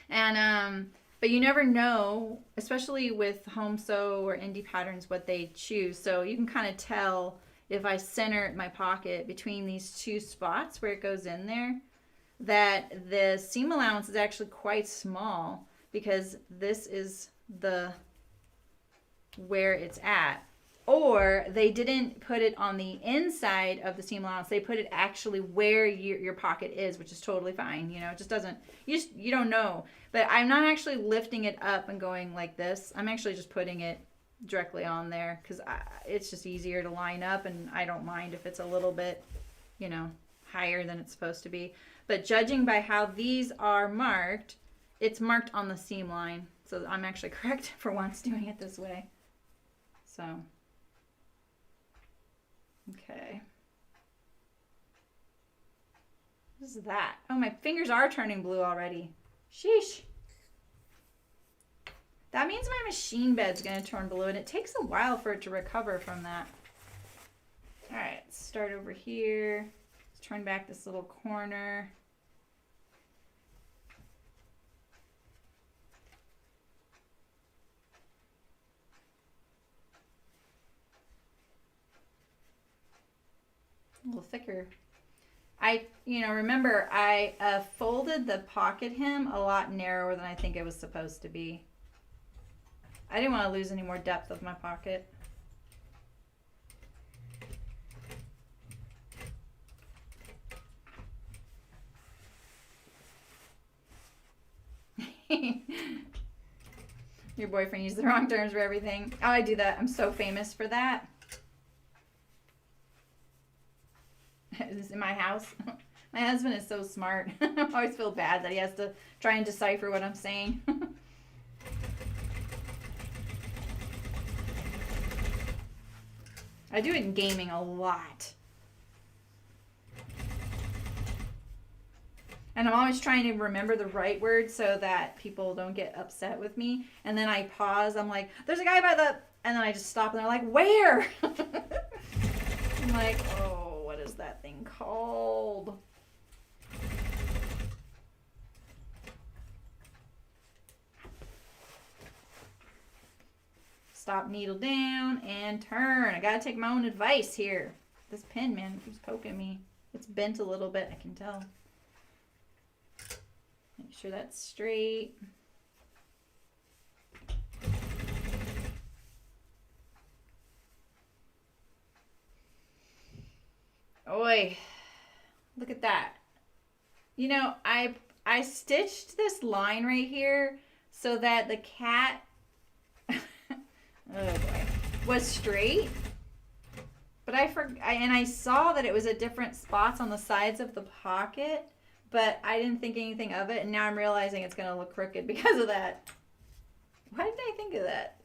And but you never know, especially with home sew or indie patterns, what they choose. So you can kind of tell if I center my pocket between these two spots where it goes in there, that the seam allowance is actually quite small, because this is where it's at. Or they didn't put it on the inside of the seam allowance. They put it actually where your pocket is, which is totally fine. You know, it just doesn't, you don't know. But I'm not actually lifting it up and going like this. I'm actually just putting it directly on there, because it's just easier to line up, and I don't mind if it's a little bit, you know, higher than it's supposed to be. But judging by how these are marked, it's marked on the seam line. So I'm actually correct for once doing it this way. So, okay. What is that? Oh, my fingers are turning blue already. Sheesh. That means my machine bed's going to turn blue, and it takes a while for it to recover from that. All right, let's start over here. Let's turn back this little corner. A little thicker. Remember, I folded the pocket hem a lot narrower than I think it was supposed to be. I didn't want to lose any more depth of my pocket. Your boyfriend used the wrong terms for everything. Oh, I do that. I'm so famous for that. Is this in my house? My husband is so smart. I always feel bad that he has to try and decipher what I'm saying. I do it in gaming a lot. And I'm always trying to remember the right words so that people don't get upset with me. And then I pause. I'm like, there's a guy by the... And then I just stop and they're like, where? I'm like, oh, what is that thing called? Stop, needle down, and turn. I gotta take my own advice here. This pin, man, keeps poking me. It's bent a little bit, I can tell. Make sure that's straight. Oi, look at that. You know, I stitched this line right here so that the cat oh boy, was straight. But I saw that it was at different spots on the sides of the pocket, but I didn't think anything of it, and now I'm realizing it's going to look crooked because of that. Why didn't I think of that?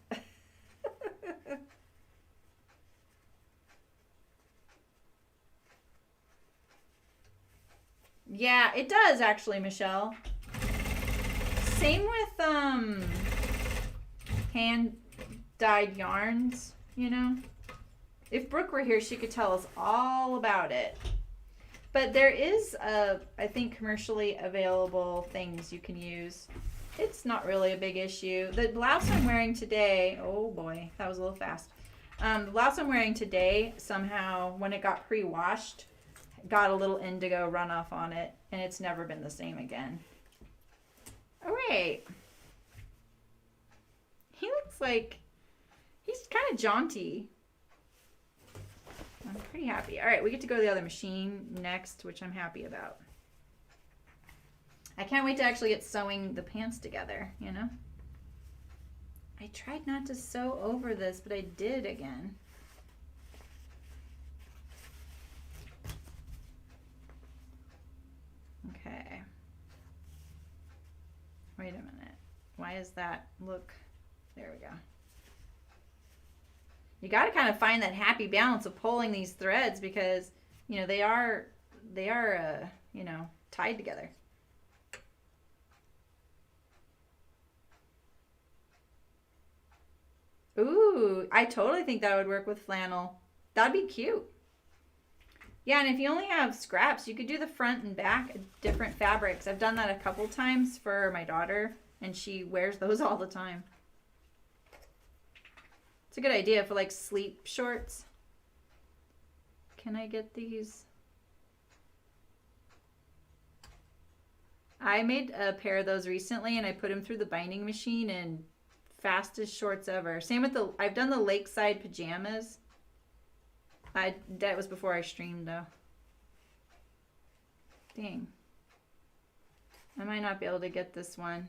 Yeah, it does actually, Michelle. Same with hand-dyed yarns, you know. If Brooke were here, she could tell us all about it. But there is, I think, commercially available things you can use. It's not really a big issue. The blouse I'm wearing today, oh boy, that was a little fast. The blouse I'm wearing today, somehow, when it got pre-washed, got a little indigo runoff on it, and it's never been the same again. All right. He looks like he's kind of jaunty. I'm pretty happy. All right, we get to go to the other machine next, which I'm happy about. I can't wait to actually get sewing the pants together, you know? I tried not to sew over this, but I did again. Okay. Wait a minute. Why is that? Look. There we go. You got to kind of find that happy balance of pulling these threads because, you know, they are you know, tied together. Ooh, I totally think that would work with flannel. That'd be cute. Yeah, and if you only have scraps, you could do the front and back different fabrics. I've done that a couple times for my daughter, and she wears those all the time. It's a good idea for like sleep shorts. Can I get these? I made a pair of those recently, and I put them through the binding machine, and fastest shorts ever. Same with I've done the lakeside pajamas. That was before I streamed though. Dang. I might not be able to get this one.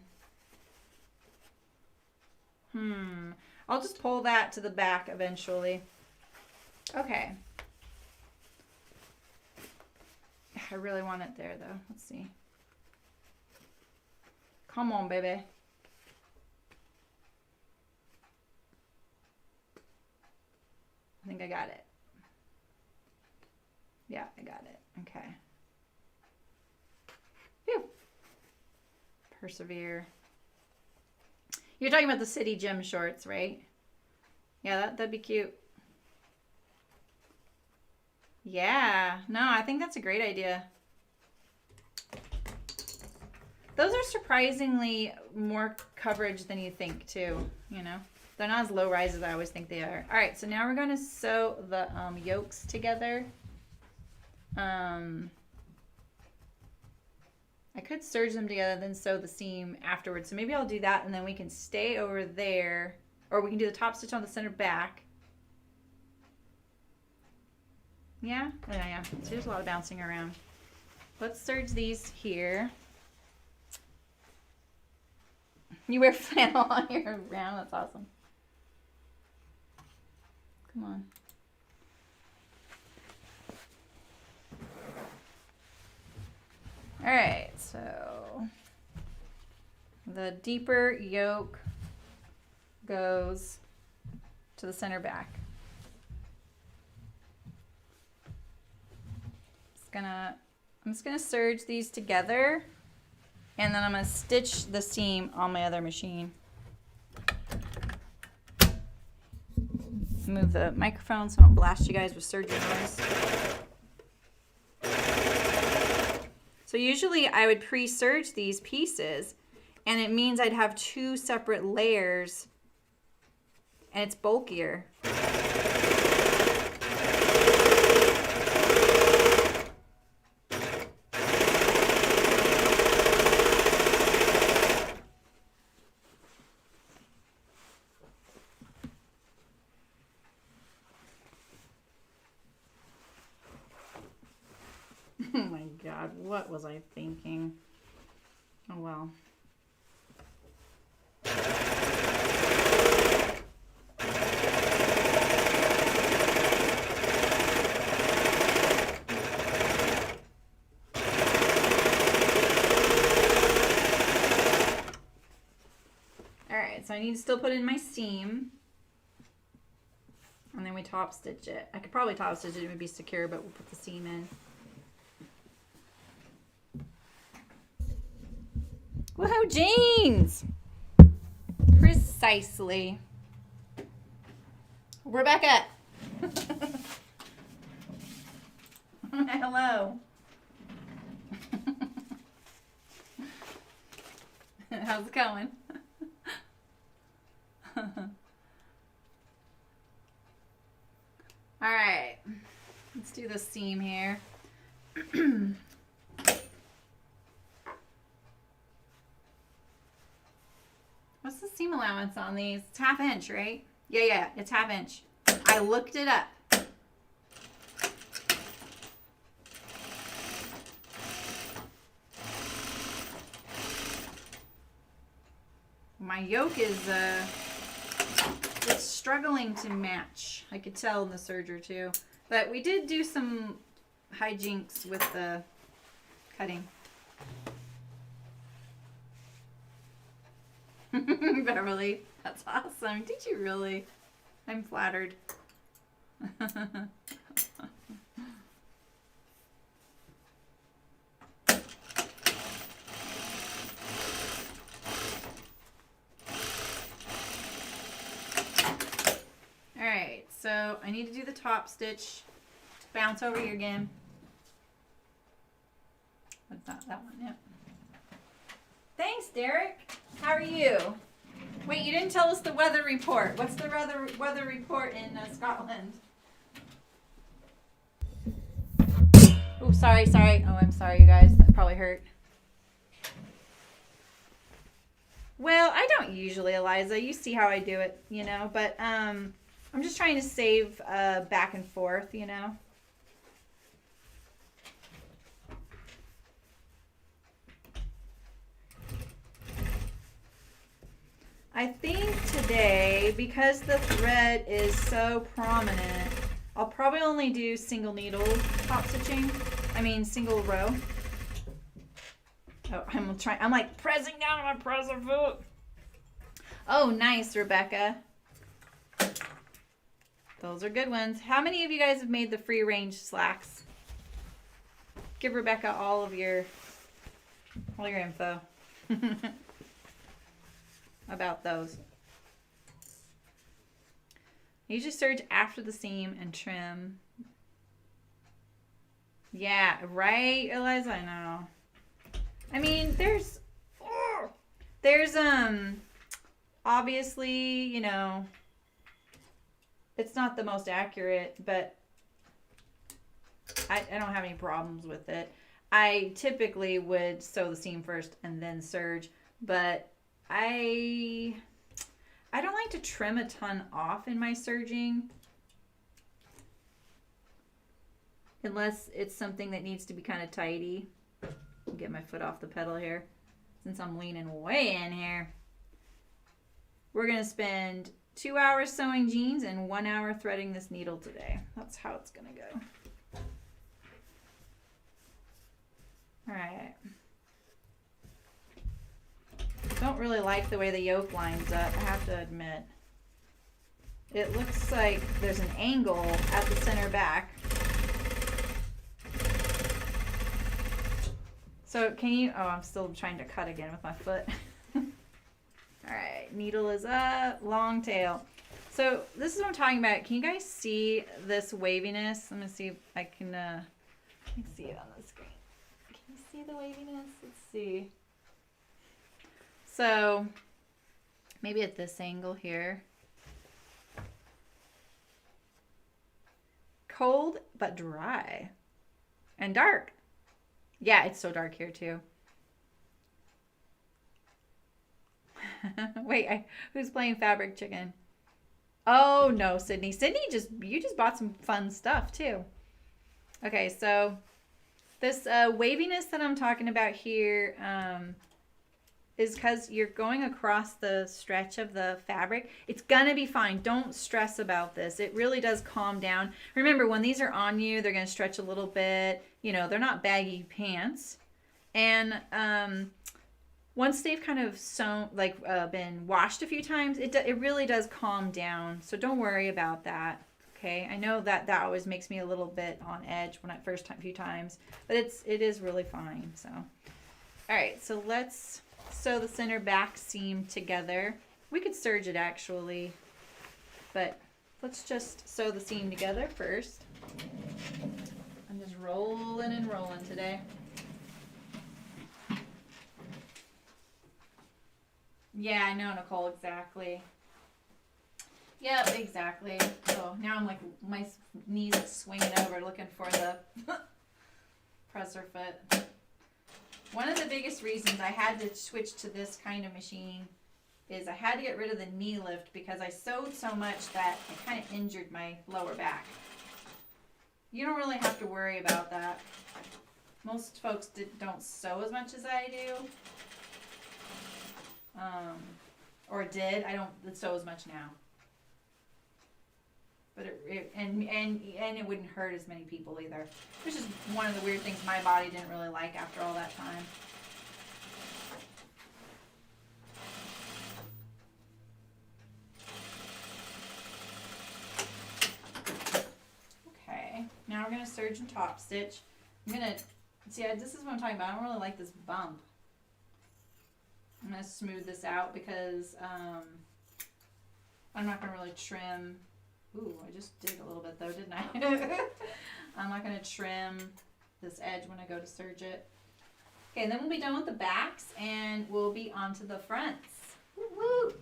I'll just pull that to the back eventually. Okay. I really want it there though. Let's see. Come on, baby. I think I got it. Yeah, I got it. Okay. Phew. Persevere. You're talking about the City Gym shorts, right? Yeah, that'd be cute. Yeah. No, I think that's a great idea. Those are surprisingly more coverage than you think, too, you know? They're not as low rise as I always think they are. All right, so now we're going to sew the yolks together. I could serge them together, then sew the seam afterwards. So maybe I'll do that, and then we can stay over there, or we can do the top stitch on the center back. Yeah? Oh, yeah. So there's a lot of bouncing around. Let's serge these here. You wear flannel on your round. That's awesome. Come on. All right, so the deeper yoke goes to the center back. I'm just gonna serge these together, and then I'm gonna stitch the seam on my other machine. Move the microphone so I don't blast you guys with serging noise. So usually I would pre-serge these pieces, and it means I'd have two separate layers, and it's bulkier. God, what was I thinking? Oh well. Alright, so I need to still put in my seam. And then we top stitch it. I could probably top stitch it, it would be secure, but we'll put the seam in. Woohoo, jeans! Precisely. Rebecca! Hello. How's it going? All right, let's do the seam here. What's the seam allowance on these? It's 1/2 inch, right? Yeah, it's 1/2 inch. I looked it up. My yoke is it's struggling to match. I could tell in the serger too. But we did do some hijinks with the cutting. Beverly, that's awesome. Did you really? I'm flattered. Alright, so I need to do the top stitch. Bounce over here again. That's not that one, yep. Thanks, Derek. How are you? Wait, you didn't tell us the weather report. What's the weather report in Scotland? Oh, sorry. Oh, I'm sorry, you guys. That probably hurt. Well, I don't usually, Eliza. You see how I do it, you know. But I'm just trying to save back and forth, you know. I think today, because the thread is so prominent, I'll probably only do single needle top stitching. I mean, single row. Oh, I'm like pressing down on my presser foot. Oh, nice, Rebecca. Those are good ones. How many of you guys have made the free range slacks? Give Rebecca all your info. About those. Usually serge after the seam and trim. Yeah, right, Eliza? I know. I mean, there's obviously, you know, it's not the most accurate, but I don't have any problems with it. I typically would sew the seam first and then serge, but I don't like to trim a ton off in my serging unless it's something that needs to be kind of tidy. I'll get my foot off the pedal here since I'm leaning way in here. We're going to spend 2 hours sewing jeans and 1 hour threading this needle today. That's how it's going to go. All right. Don't really like the way the yoke lines up, I have to admit. It looks like there's an angle at the center back. So can you, oh, I'm still trying to cut again with my foot. All right, needle is up, long tail. So this is what I'm talking about. Can you guys see this waviness? Let me see if I can see it on the screen. Can you see the waviness? Let's see. So maybe at this angle here. Cold but dry and dark. Yeah, it's so dark here too. Wait, who's playing Fabric Chicken? Oh no, Sydney. Sydney, you just bought some fun stuff too. Okay, so This waviness that I'm talking about here is because you're going across the stretch of the fabric. It's gonna be fine. Don't stress about this. It really does calm down. Remember, when these are on you, they're gonna stretch a little bit. You know, they're not baggy pants. And once they've kind of been washed a few times, it really does calm down. So don't worry about that. Okay, I know that always makes me a little bit on edge when few times, but it is really fine. So, all right, so let's sew the center back seam together. We could serge it actually, but let's just sew the seam together first. I'm just rolling and rolling today. Yeah, I know, Nicole, exactly. Yep, exactly. So now I'm like, my knees swinging over looking for the presser foot. One of the biggest reasons I had to switch to this kind of machine is I had to get rid of the knee lift because I sewed so much that it kind of injured my lower back. You don't really have to worry about that. Most folks don't sew as much as I do. Or did. I don't sew as much now. But it wouldn't hurt as many people either. Which is one of the weird things my body didn't really like after all that time. Okay, now we're gonna serge and top stitch. I'm gonna see. This is what I'm talking about. I don't really like this bump. I'm gonna smooth this out because I'm not gonna really trim. Ooh, I just did a little bit though, didn't I? I'm not gonna trim this edge when I go to serge it. Okay, and then we'll be done with the backs and we'll be on to the fronts. Woo woo!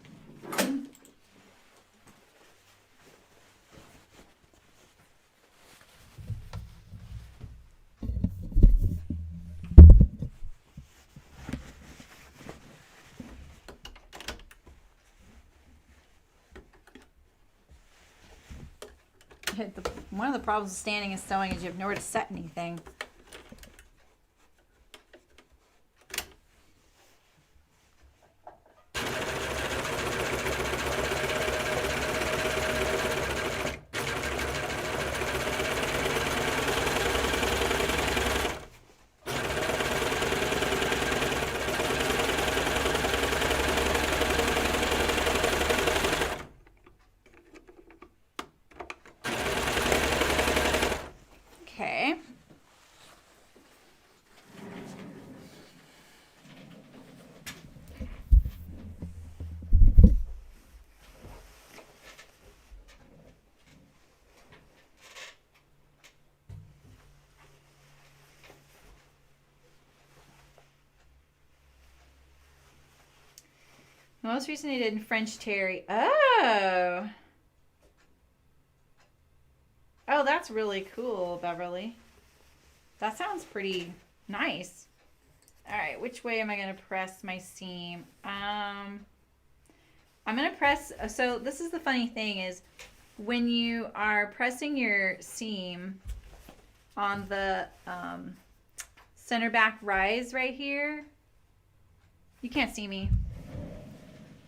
One of the problems with standing and sewing is you have nowhere to set anything. Most recently did in French terry. Oh. Oh, that's really cool, Beverly. That sounds pretty nice. All right, which way am I going to press my seam? I'm going to press, so this is the funny thing is when you are pressing your seam on the center back rise right here, you can't see me.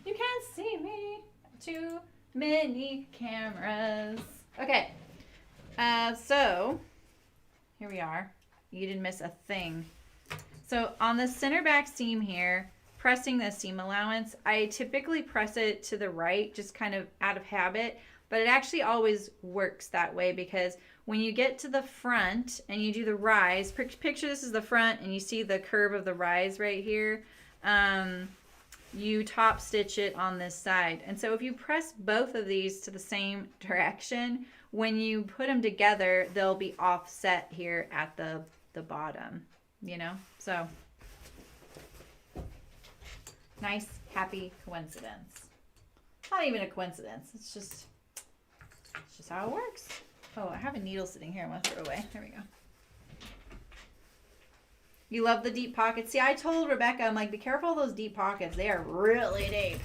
You can't see me. Too many cameras. Okay. So here we are. You didn't miss a thing. So on the center back seam here, pressing the seam allowance, I typically press it to the right, just kind of out of habit, but it actually always works that way because when you get to the front and you do the rise, picture this is the front and you see the curve of the rise right here. You top stitch it on this side. And so if you press both of these to the same direction, when you put them together, they'll be offset here at the bottom, you know? So nice, happy coincidence. Not even a coincidence. It's just how it works. Oh, I have a needle sitting here. I'm going to throw away. There we go. You love the deep pockets. See, I told Rebecca, I'm like, be careful of those deep pockets. They are really deep.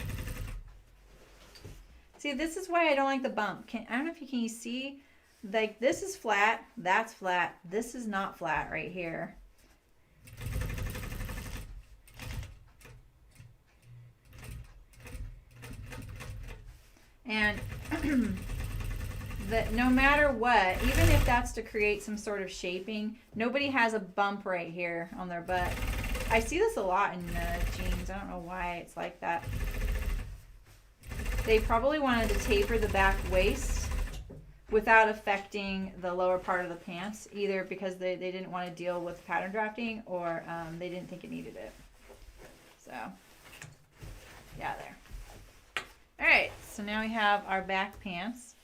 See, this is why I don't like the bump. I don't know if you can see like this is flat, that's flat, this is not flat right here. And that no matter what, even if that's to create some sort of shaping, nobody has a bump right here on their butt. I see this a lot in jeans. I don't know why it's like that. They probably wanted to taper the back waist without affecting the lower part of the pants, either because they didn't want to deal with pattern drafting, or they didn't think it needed it. So, yeah, there. All right, so now we have our back pants,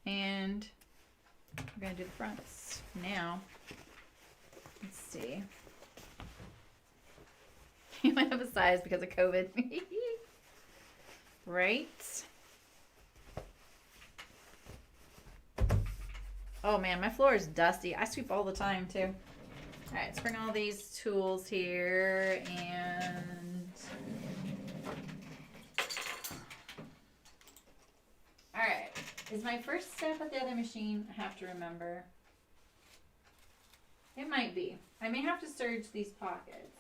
and we're gonna do the fronts now. Let's see. You went up a size because of COVID. Right. Oh man, my floor is dusty. I sweep all the time too. All right, let's bring all these tools here, and all right. Is my first step at the other machine? I have to remember. It might be. I may have to serge these pockets.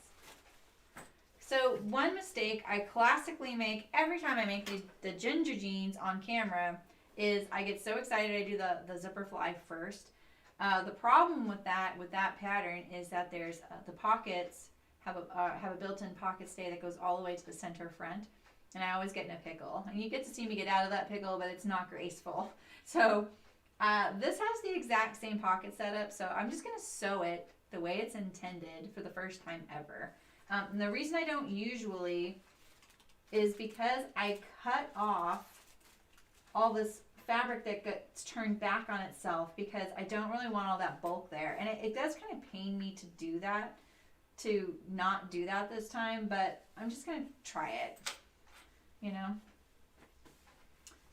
So one mistake I classically make every time I make the ginger jeans on camera is I get so excited I do the zipper fly first. The problem with that pattern is that there's the pockets have a built-in pocket stay that goes all the way to the center front, and I always get in a pickle. And you get to see me get out of that pickle, but it's not graceful. So this has the exact same pocket setup, so I'm just gonna sew it the way it's intended for the first time ever. And the reason I don't usually is because I cut off all this fabric that gets turned back on itself, because I don't really want all that bulk there. And it does kind of pain me to do that, to not do that this time, but I'm just going to try it, you know?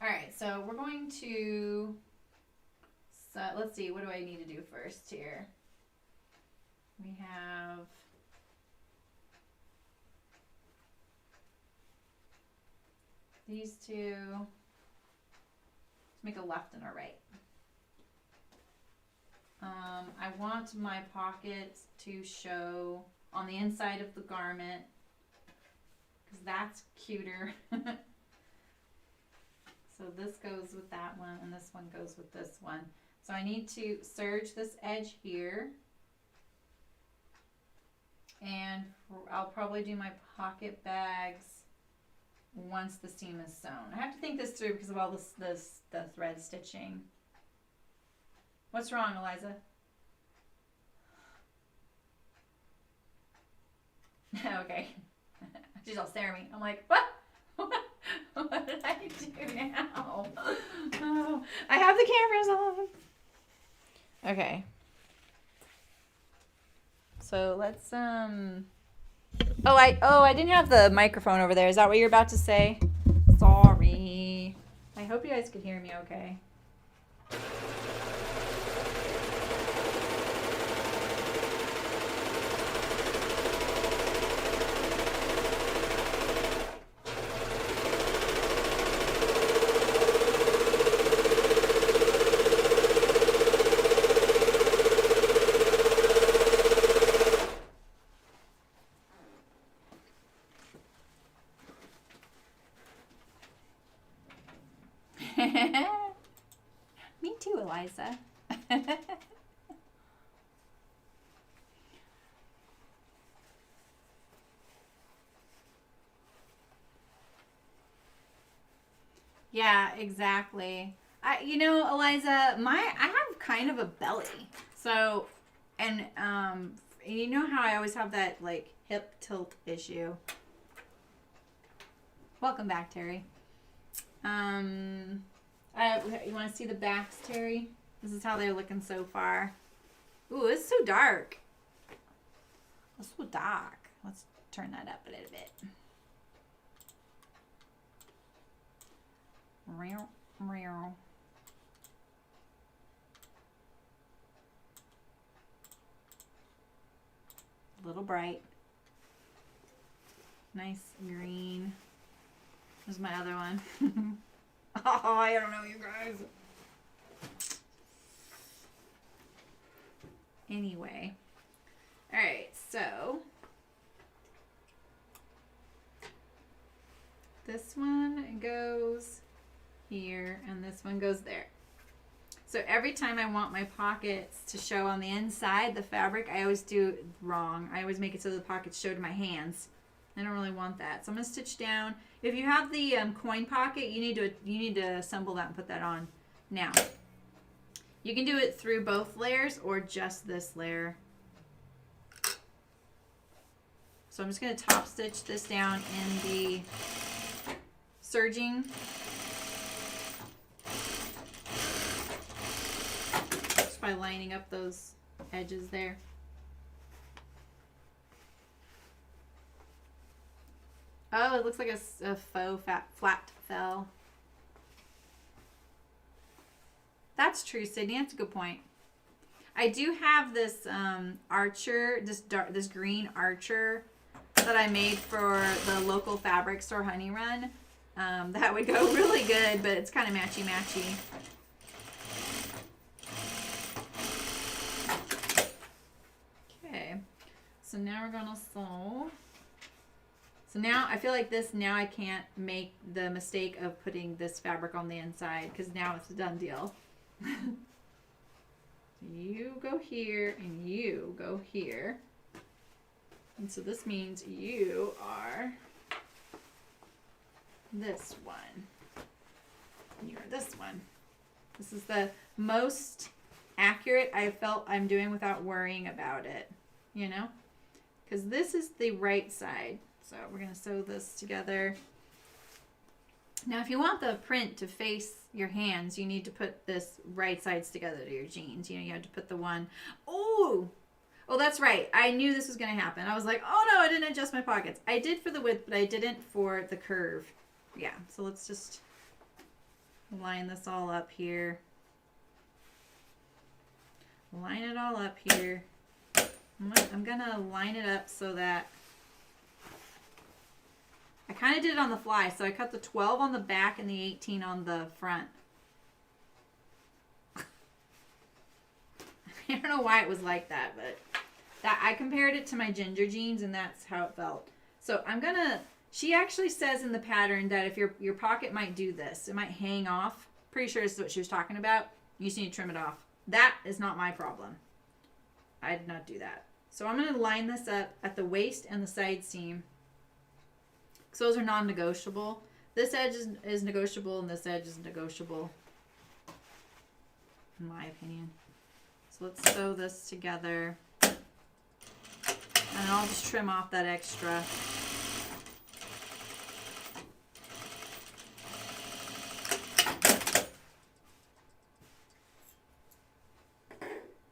All right, so we're going to, so let's see, what do I need to do first here? We have these two. Let's make a left and a right. I want my pockets to show on the inside of the garment, because that's cuter. So this goes with that one, and this one goes with this one. So I need to serge this edge here, and I'll probably do my pocket bags once the seam is sewn. I have to think this through because of all the thread stitching. What's wrong, Eliza? Okay. She's all staring at me. I'm like, what? What did I do now? Oh, I have the cameras on. Okay. So let's Oh, I didn't have the microphone over there. Is that what you're about to say? Sorry. I hope you guys could hear me okay. Me too, Eliza. Yeah, exactly. You know, Eliza, I have kind of a belly. So, and you know how I always have that like hip tilt issue. Welcome back, Terry. You want to see the backs, Terry? This is how they're looking so far. Ooh, it's so dark. It's so dark. Let's turn that up a little bit. A little bright. Nice green. There's my other one. Oh, I don't know, you guys. anyway. All right, so this one goes here and this one goes there. So every time I want my pockets to show on the inside, the fabric, I always do it wrong. I always make it so the pockets show to my hands. I don't really want that. So I'm going to stitch down. If you have the coin pocket, you need to assemble that and put that on. Now, you can do it through both layers or just this layer. So I'm just going to top stitch this down in the serging. Just by lining up those edges there. Oh, it looks like a faux flat fell. That's true, Sydney. That's a good point. I do have this Archer, this green Archer that I made for the local fabric store, Honey Run. That would go really good, but it's kind of matchy-matchy. Okay, so now we're gonna sew. So now I feel like now I can't make the mistake of putting this fabric on the inside because now it's a done deal. You go here and you go here. And so this means you are this one. And you're this one. This is the most accurate I felt I'm doing without worrying about it, you know? Because this is the right side. So we're going to sew this together. Now, if you want the print to face your hands, you need to put this right sides together to your jeans. You know, you have to put the one. Oh, that's right. I knew this was going to happen. I was like, oh no, I didn't adjust my pockets. I did for the width, but I didn't for the curve. Yeah, so let's just line this all up here. Line it all up here. I'm going to line it up so that I kind of did it on the fly, so I cut the 12 on the back and the 18 on the front. I don't know why it was like that, but I compared it to my ginger jeans, and that's how it felt. So I'm gonna. She actually says in the pattern that if your pocket might do this, it might hang off. Pretty sure this is what she was talking about. You just need to trim it off. That is not my problem. I did not do that. So I'm gonna line this up at the waist and the side seam. So those are non-negotiable. This edge is negotiable and this edge is negotiable, in my opinion. So let's sew this together. And I'll just trim off that extra.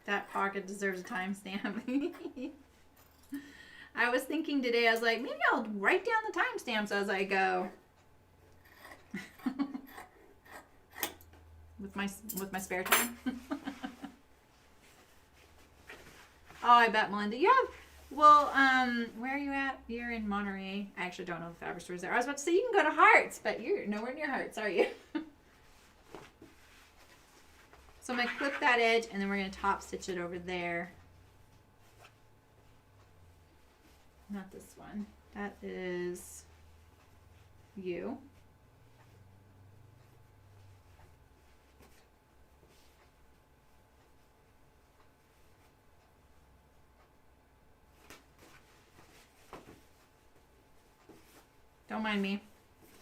That pocket deserves a timestamp. I was thinking today, I was like, maybe I'll write down the timestamps as I go. with my spare time. Oh, I bet, Melinda. You have, well, where are you at? You're in Monterey. I actually don't know the fabric stores there. I was about to say you can go to Hearts, but you're nowhere near Hearts, are you? So I'm going to clip that edge, and then we're going to top stitch it over there. Not this one. That is you. Don't mind me.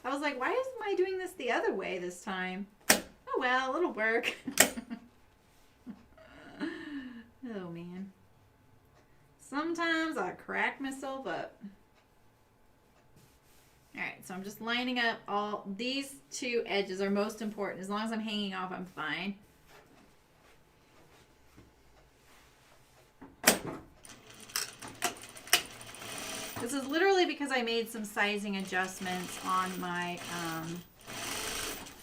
I was like, why isn't I doing this the other way this time? Oh well, it'll work. Oh man. Sometimes I crack myself up. Alright, so I'm just lining up all these two edges are most important. As long as I'm hanging off, I'm fine. This is literally because I made some sizing adjustments on my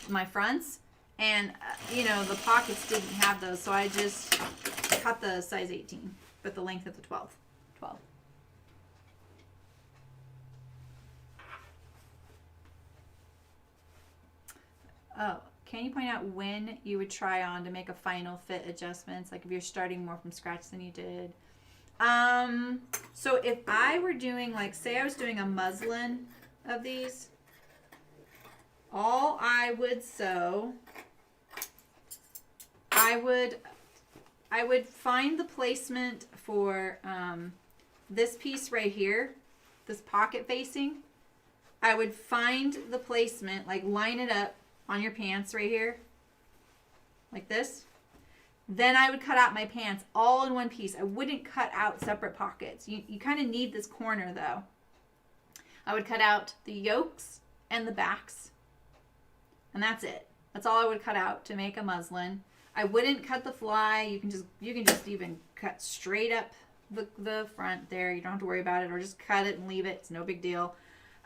my fronts, and you know, the pockets didn't have those, so I just cut the size 18, but the length of the 12. Oh, can you point out when you would try on to make a final fit adjustments? Like if you're starting more from scratch than you did. So if I were doing, like, say I was doing a muslin of these, all I would sew, I would find the placement for this piece right here, this pocket facing. I would find the placement, like line it up on your pants right here, like this. Then I would cut out my pants all in one piece. I wouldn't cut out separate pockets. You kind of need this corner though. I would cut out the yokes and the backs. And that's it. That's all I would cut out to make a muslin. I wouldn't cut the fly. You can just even cut straight up the front there. You don't have to worry about it, or just cut it and leave it. It's no big deal.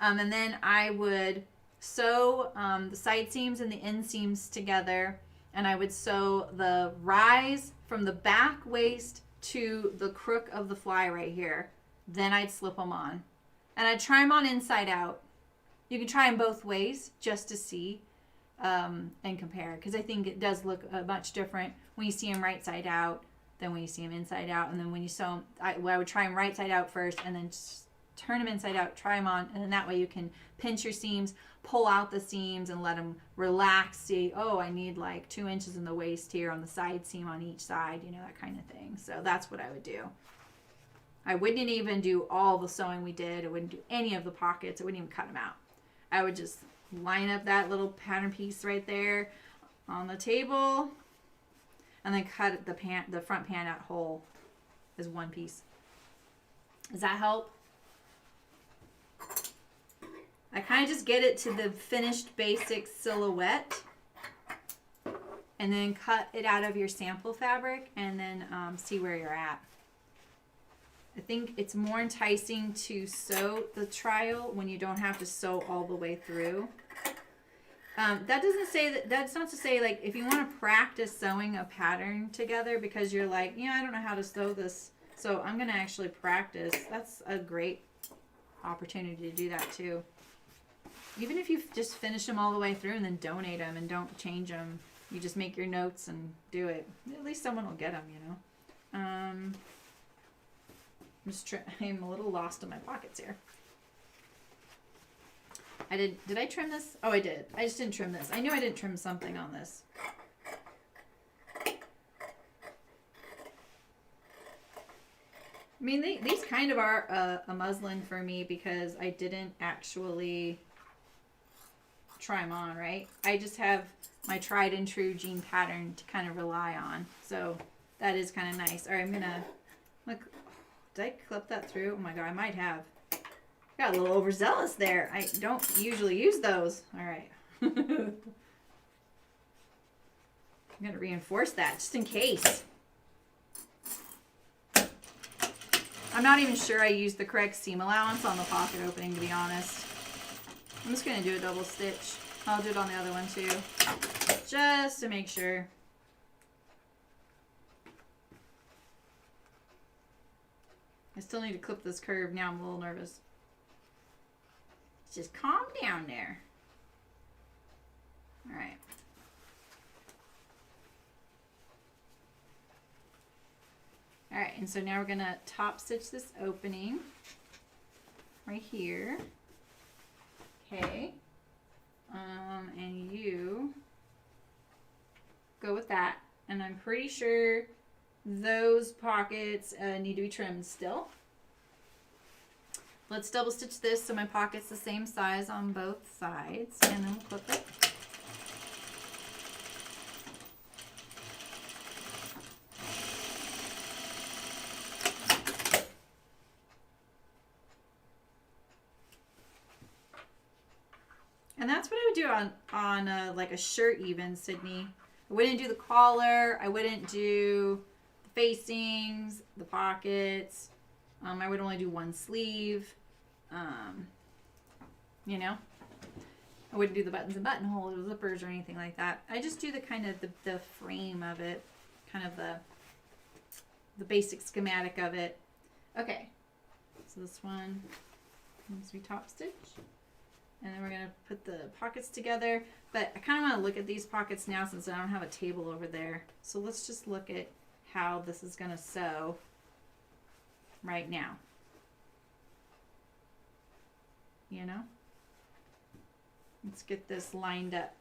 And then I would sew the side seams and the inseams together. And I would sew the rise from the back waist to the crook of the fly right here. Then I'd slip them on. And I'd try them on inside out. You can try them both ways just to see and compare. Because I think it does look much different when you see them right side out than when you see them inside out. And then when you sew them, I would try them right side out first and then just turn them inside out, try them on. And then that way you can pinch your seams, pull out the seams and let them relax. See, oh, I need like 2 inches in the waist here on the side seam on each side, you know, that kind of thing. So that's what I would do. I wouldn't even do all the sewing we did. I wouldn't do any of the pockets. I wouldn't even cut them out. I would just line up that little pattern piece right there on the table and then cut the front pan out whole as one piece. Does that help? I kind of just get it to the finished basic silhouette and then cut it out of your sample fabric and then see where you're at. I think it's more enticing to sew the trial when you don't have to sew all the way through. That doesn't say that's not to say, like, if you want to practice sewing a pattern together because you're like, yeah, I don't know how to sew this, so I'm going to actually practice. That's a great opportunity to do that too. Even if you just finish them all the way through and then donate them and don't change them, you just make your notes and do it. At least someone will get them, you know. I'm a little lost in my pockets here. Did I trim this? Oh, I did. I just didn't trim this. I knew I didn't trim something on this. I mean, these kind of are a muslin for me because I didn't actually try them on, right? I just have my tried and true jean pattern to kind of rely on. So that is kind of nice. All right, I'm going to look. Did I clip that through? Oh my God, I might have. Got a little overzealous there. I don't usually use those. All right. I'm going to reinforce that just in case. I'm not even sure I used the correct seam allowance on the pocket opening, to be honest. I'm just going to do a double stitch. I'll do it on the other one too, just to make sure. I still need to clip this curve. Now I'm a little nervous. Just calm down there. All right. All right, and so now we're gonna top stitch this opening right here. Okay. And you go with that. And I'm pretty sure those pockets need to be trimmed still. Let's double stitch this so my pocket's the same size on both sides, and then we'll clip it. And that's what I would do on like a shirt even, Sydney. I wouldn't do the collar. I wouldn't do the facings, the pockets. I would only do one sleeve. You know, I wouldn't do the buttons and buttonholes or zippers or anything like that. I just do the kind of the frame of it, kind of the basic schematic of it. Okay, so this one needs to be top stitch. And then we're going to put the pockets together. But I kind of want to look at these pockets now since I don't have a table over there. So let's just look at how this is going to sew right now. You know? Let's get this lined up.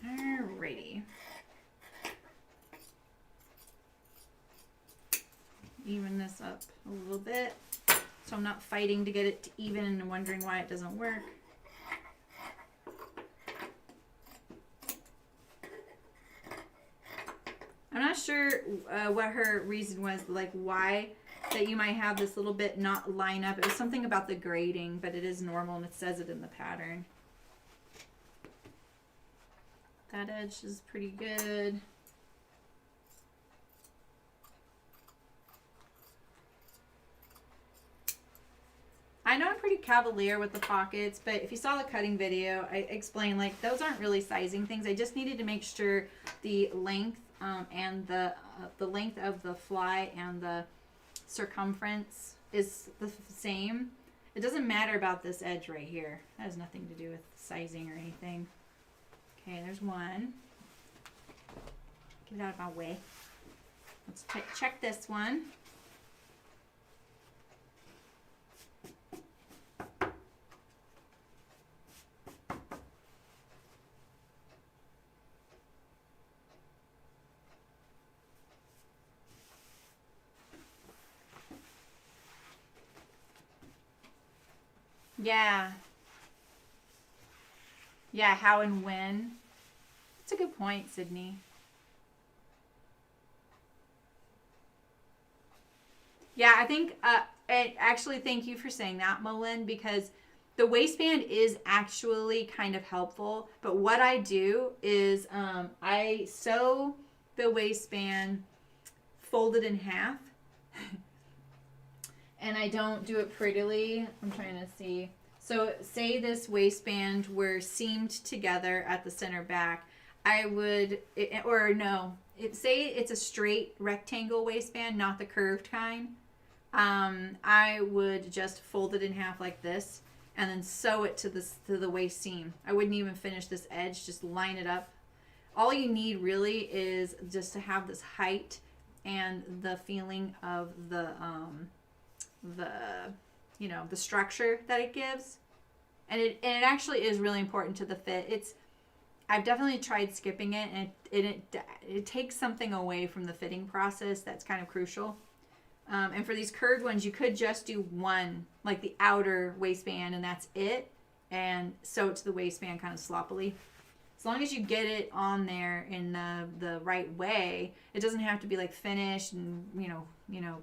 Alrighty. Even this up a little bit so I'm not fighting to get it to even and wondering why it doesn't work. I'm not sure what her reason was, like why that you might have this little bit not line up. It was something about the grading, but it is normal and it says it in the pattern. That edge is pretty good. I know I'm pretty cavalier with the pockets, but if you saw the cutting video, I explained like those aren't really sizing things. I just needed to make sure the length and the length of the fly and the circumference is the same. It doesn't matter about this edge right here. That has nothing to do with sizing or anything. Okay, there's one. Get it out of my way. Let's check this one. Yeah. Yeah, how and when. That's a good point, Sydney. Yeah, I think, actually, thank you for saying that, Malin, because the waistband is actually kind of helpful. But what I do is I sew the waistband folded in half. And I don't do it prettily. I'm trying to see. So say this waistband were seamed together at the center back. I would, say it's a straight rectangle waistband, not the curved kind. I would just fold it in half like this and then sew it to the waist seam. I wouldn't even finish this edge, just line it up. All you need really is just to have this height and the feeling of the structure that it gives. And it actually is really important to the fit. I've definitely tried skipping it, and it takes something away from the fitting process that's kind of crucial. And for these curved ones, you could just do one, like the outer waistband, and that's it, and sew it to the waistband kind of sloppily. As long as you get it on there in the right way, it doesn't have to be like finished and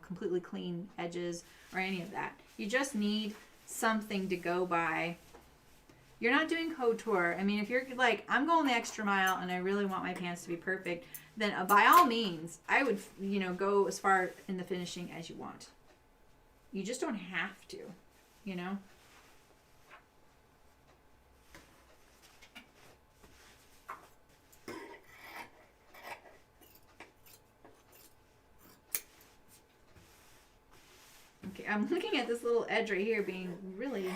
completely clean edges or any of that. You just need something to go by. You're not doing couture. I mean, if you're like, I'm going the extra mile and I really want my pants to be perfect, then by all means, I would, go as far in the finishing as you want. You just don't have to, Okay, I'm looking at this little edge right here being really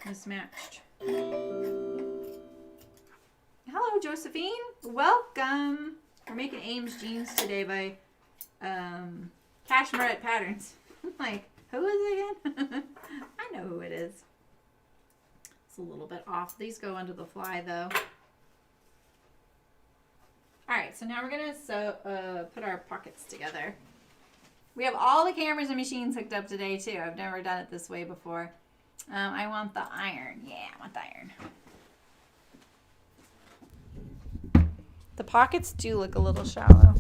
mismatched. Hello, Josephine. Welcome. We're making Ames jeans today by Cashmerette Patterns. I'm like, who is it again? I know who it is. It's a little bit off. These go under the fly, though. All right, so now we're going to put our pockets together. We have all the cameras and machines hooked up today, too. I've never done it this way before. I want the iron. Yeah, I want the iron. The pockets do look a little shallow.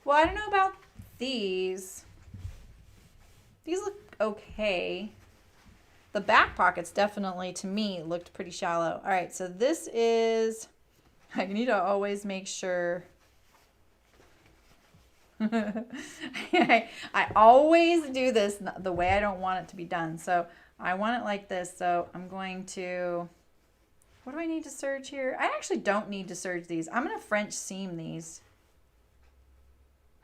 Well, I don't know about these. These look okay. The back pockets definitely, to me, looked pretty shallow. All right, so this is... I need to always make sure... I always do this the way I don't want it to be done. So I want it like this. So I'm going to, what do I need to serge here? I actually don't need to serge these. I'm going to French seam these.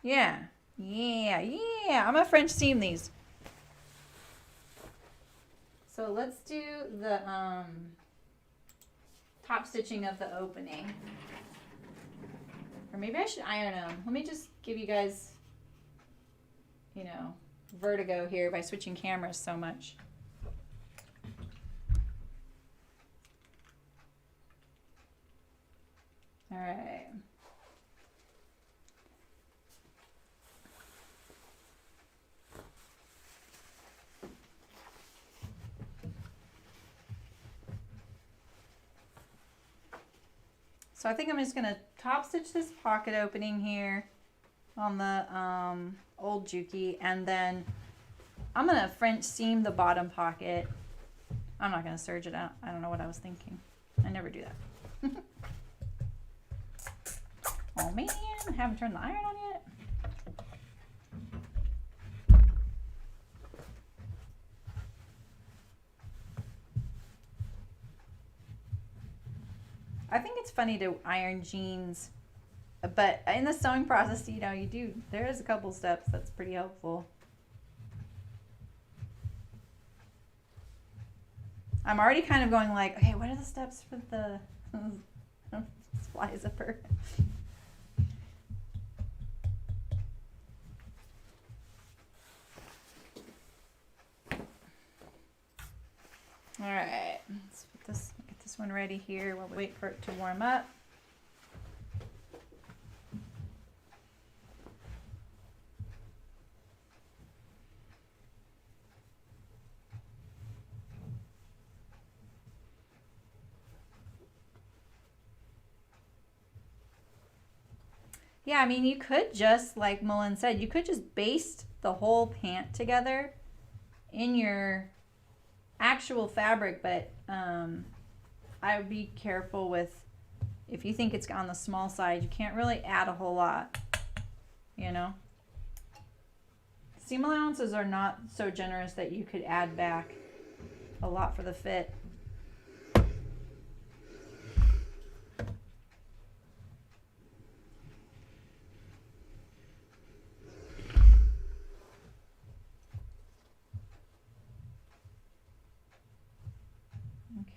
Yeah. Yeah, yeah. I'm gonna French seam these. So let's do the top stitching of the opening. Or maybe I should iron them. Let me just give you guys, you know, vertigo here by switching cameras so much. All right. So I think I'm just gonna top stitch this pocket opening here on the old Juki, and then I'm gonna French seam the bottom pocket. I'm not gonna serge it out. I don't know what I was thinking. I never do that. Oh man, I haven't turned the iron on yet. I think it's funny to iron jeans, but in the sewing process, you know, there is a couple steps that's pretty helpful. I'm already kind of going like, okay, what are the steps for the fly zipper? All right, let's get this one ready here while we wait for it to warm up. Yeah, I mean, you could just, like Mullen said, you could just baste the whole pant together in your actual fabric, but I would be careful with, if you think it's on the small side, you can't really add a whole lot, you know. Seam allowances are not so generous that you could add back a lot for the fit.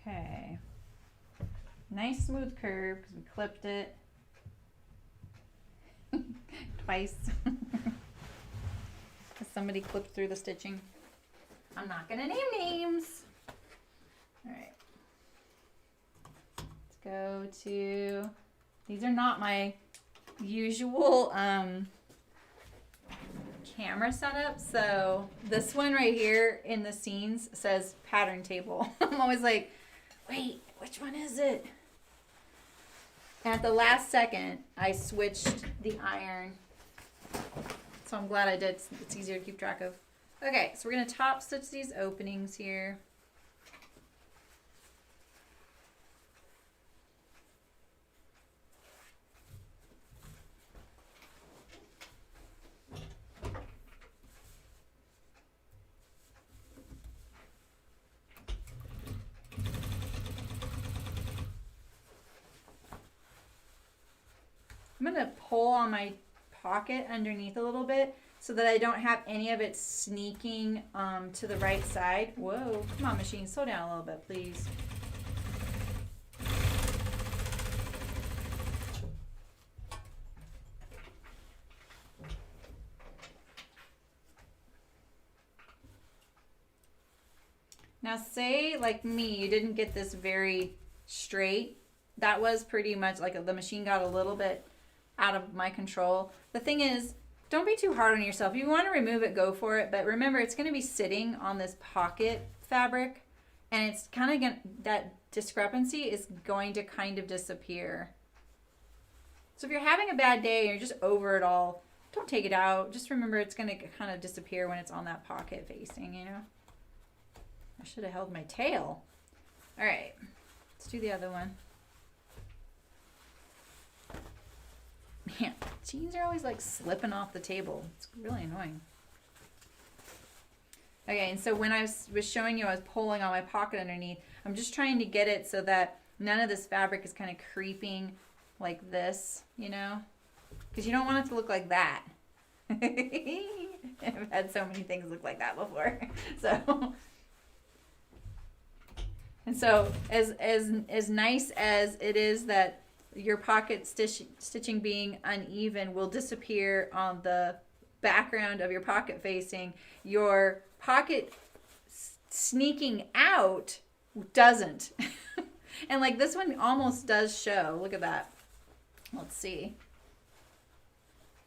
Okay, nice smooth curve because we clipped it twice. Because somebody clipped through the stitching. I'm not gonna name names. All right, let's go to, these are not my usual camera setup. So this one right here in the scenes says pattern table. I'm always like, wait, which one is it? And at the last second, I switched the iron. So I'm glad I did. It's easier to keep track of. Okay, so we're gonna top stitch these openings here. I'm going to pull on my pocket underneath a little bit so that I don't have any of it sneaking to the right side. Whoa, come on machine, slow down a little bit, please. Now say, like me, you didn't get this very straight. That was pretty much like the machine got a little bit out of my control. The thing is, don't be too hard on yourself. If you want to remove it, go for it. But remember, it's going to be sitting on this pocket fabric, and it's kind of going to, that discrepancy is going to kind of disappear. So if you're having a bad day, you're just over it all, don't take it out. Just remember it's going to kind of disappear when it's on that pocket facing, you know. I should have held my tail. All right, let's do the other one. Man, jeans are always like slipping off the table. It's really annoying. Okay, and so when I was showing you I was pulling on my pocket underneath, I'm just trying to get it so that none of this fabric is kind of creeping like this, you know? Because you don't want it to look like that. I've had so many things look like that before. So, and so as nice as it is that your pocket stitching being uneven will disappear on the background of your pocket facing, your pocket sneaking out doesn't. And like this one almost does show. Look at that. Let's see.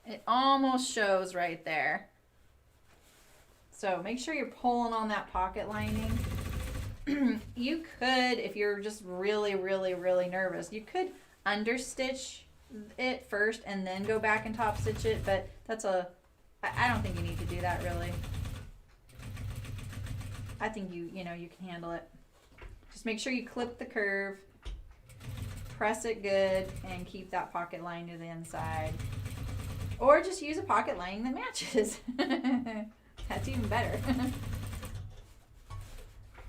It almost shows right there. So make sure you're pulling on that pocket lining. You could, if you're just really, really, really nervous, you could understitch it first and then go back and top stitch it, but I don't think you need to do that really. I think you can handle it. Just make sure you clip the curve, press it good, and keep that pocket line to the inside. Or just use a pocket lining that matches. That's even better.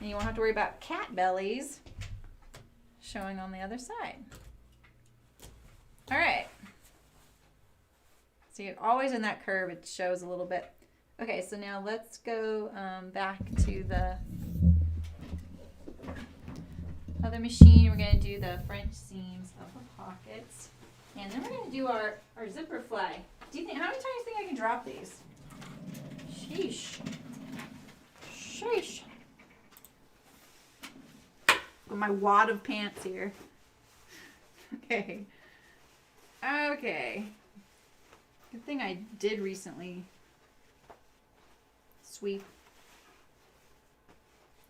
And you won't have to worry about cat bellies showing on the other side. All right. See, always in that curve, it shows a little bit. Okay, so now let's go back to the other machine. We're going to do the French seams of the pockets. And then we're going to do our zipper fly. How many times do you think I can drop these? Sheesh. Sheesh. With my wad of pants here. Okay. Okay. Good thing I did recently sweep.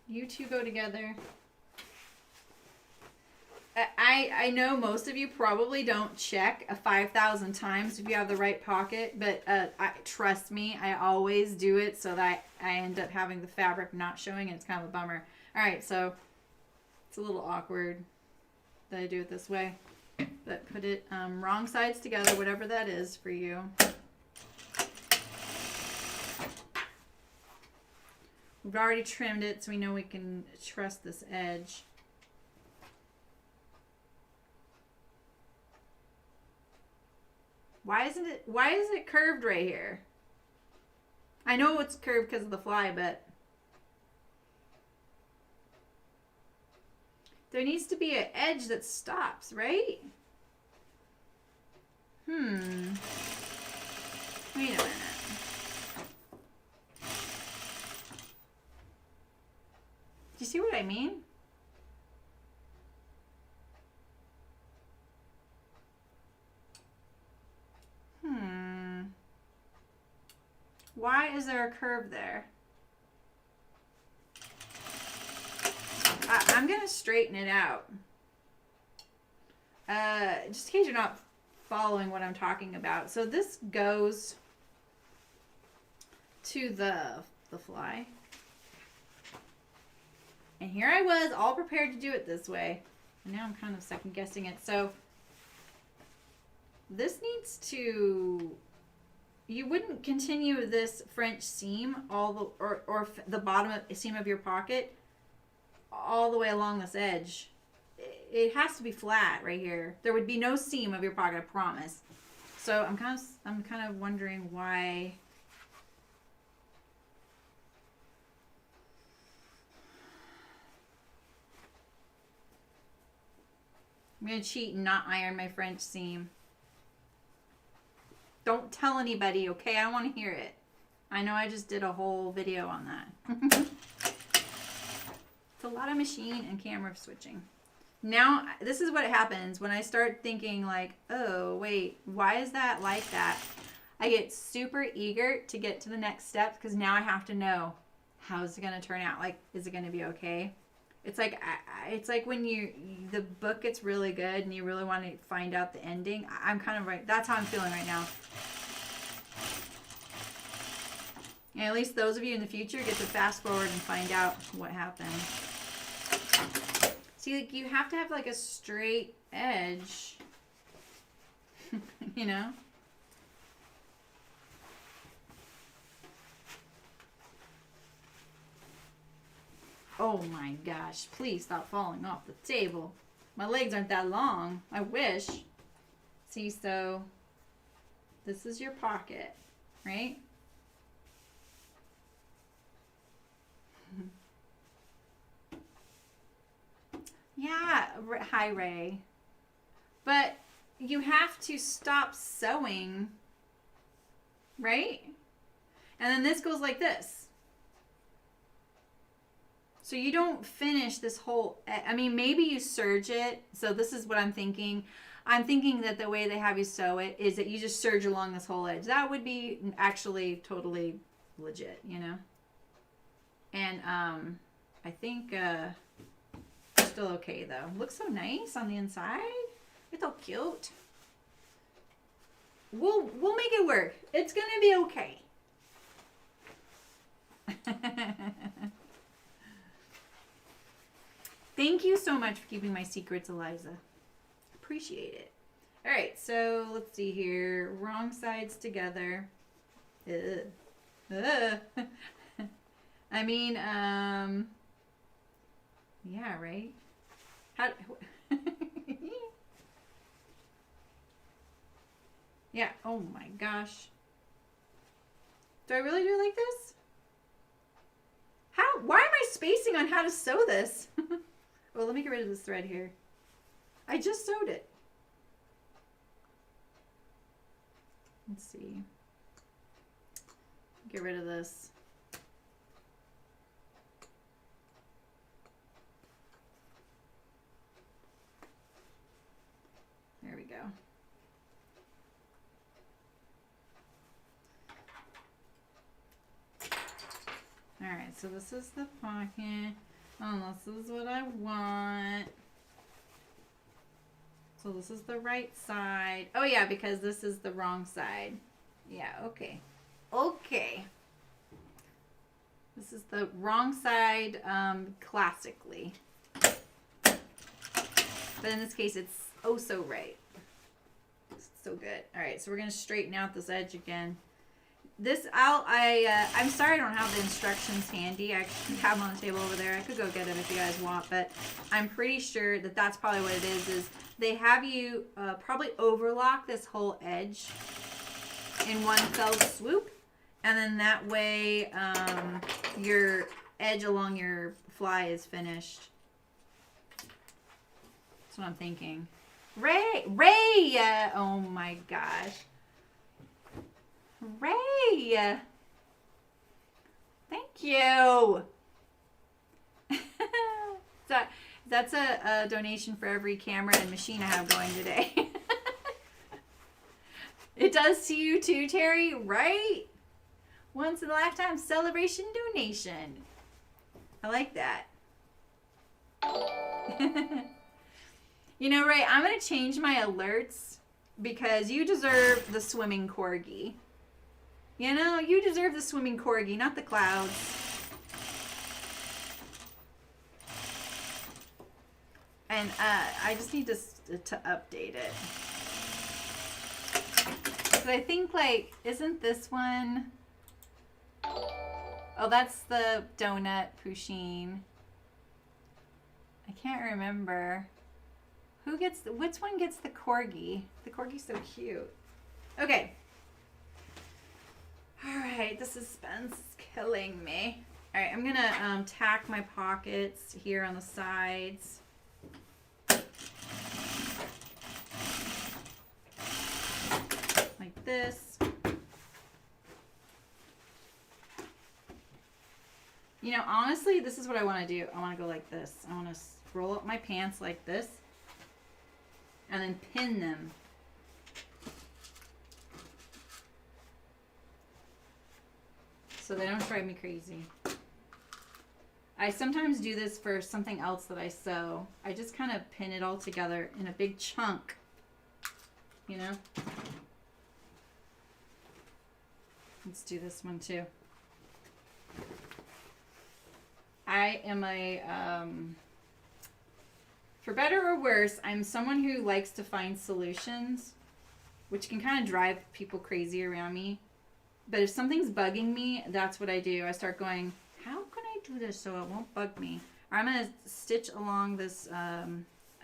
You two go together. I know most of you probably don't check 5,000 times if you have the right pocket, but trust me, I always do it so that I end up having the fabric not showing, and it's kind of a bummer. All right, so it's a little awkward that I do it this way, but put it wrong sides together, whatever that is for you. We've already trimmed it, so we know we can trust this edge. Why is it curved right here? I know it's curved because of the fly, but there needs to be an edge that stops, right? Wait a minute. Do you see what I mean? Why is there a curve there? I'm going to straighten it out. Just in case you're not following what I'm talking about. So this goes to the fly. And here I was all prepared to do it this way. And now I'm kind of second guessing it. So this needs to... You wouldn't continue this French seam or the bottom seam of your pocket all the way along this edge. It has to be flat right here. There would be no seam of your pocket, I promise. So I'm kind of wondering why. I'm gonna cheat and not iron my French seam. Don't tell anybody, okay? I want to hear it. I know I just did a whole video on that. It's a lot of machine and camera switching. Now, this is what happens when I start thinking like, oh, wait, why is that like that? I get super eager to get to the next steps because now I have to know how is it going to turn out? Like, is it going to be okay? It's like when the book gets really good and you really want to find out the ending. I'm kind of right. That's how I'm feeling right now. And at least those of you in the future get to fast forward and find out what happened. See, like you have to have like a straight edge, you know? Oh my gosh, please stop falling off the table. My legs aren't that long. I wish. See, so this is your pocket. right? Yeah, hi Ray. But you have to stop sewing, right? And then this goes like this. So you don't finish this whole, I mean, maybe you serge it. So this is what I'm thinking. I'm thinking that the way they have you sew it is that you just serge along this whole edge. That would be actually totally legit, you know? And I think still okay though. Looks so nice on the inside. It's so cute. We'll make it work. It's gonna be okay. Thank you so much for keeping my secrets, Eliza. Appreciate it. All right, so let's see here. Wrong sides together. I mean, yeah, right? How? Yeah, oh my gosh. Do I really do it like this? How? Why am I spacing on how to sew this? Well, let me get rid of this thread here. I just sewed it. Let's see. Get rid of this. There we go. All right, so this is the pocket. Oh, this is what I want. So this is the right side. Oh yeah, because this is the wrong side. Yeah, okay. Okay. This is the wrong side classically. But in this case, it's oh so right. It's so good. All right, so we're going to straighten out this edge again. This, I'm sorry I don't have the instructions handy. I have them on the table over there. I could go get them if you guys want, but I'm pretty sure that that's probably what it is they have you probably overlock this whole edge in one fell swoop, and then that way your edge along your fly is finished. That's what I'm thinking. Ray, oh my gosh. Ray! Thank you! That's a donation for every camera and machine I have going today. It does to you too, Terry, right? Once in a lifetime celebration donation. I like that. You know, Ray, I'm going to change my alerts because you deserve the swimming corgi. You know, you deserve the swimming corgi, not the clouds. And I just need to update it. Because I think, like, isn't this one... Oh, that's the donut Pusheen. I can't remember. Who gets... Which one gets the corgi? The corgi's so cute. Okay. Alright, the suspense is killing me. Alright, I'm gonna tack my pockets here on the sides. Like this. You know, honestly, this is what I want to do. I want to go like this. I want to roll up my pants like this. And then pin them. So they don't drive me crazy. I sometimes do this for something else that I sew. I just kind of pin it all together in a big chunk. You know? Let's do this one too. I am a, for better or worse, I'm someone who likes to find solutions, which can kind of drive people crazy around me. But if something's bugging me, that's what I do. I start going, how can I do this so it won't bug me? Or I'm going to stitch along this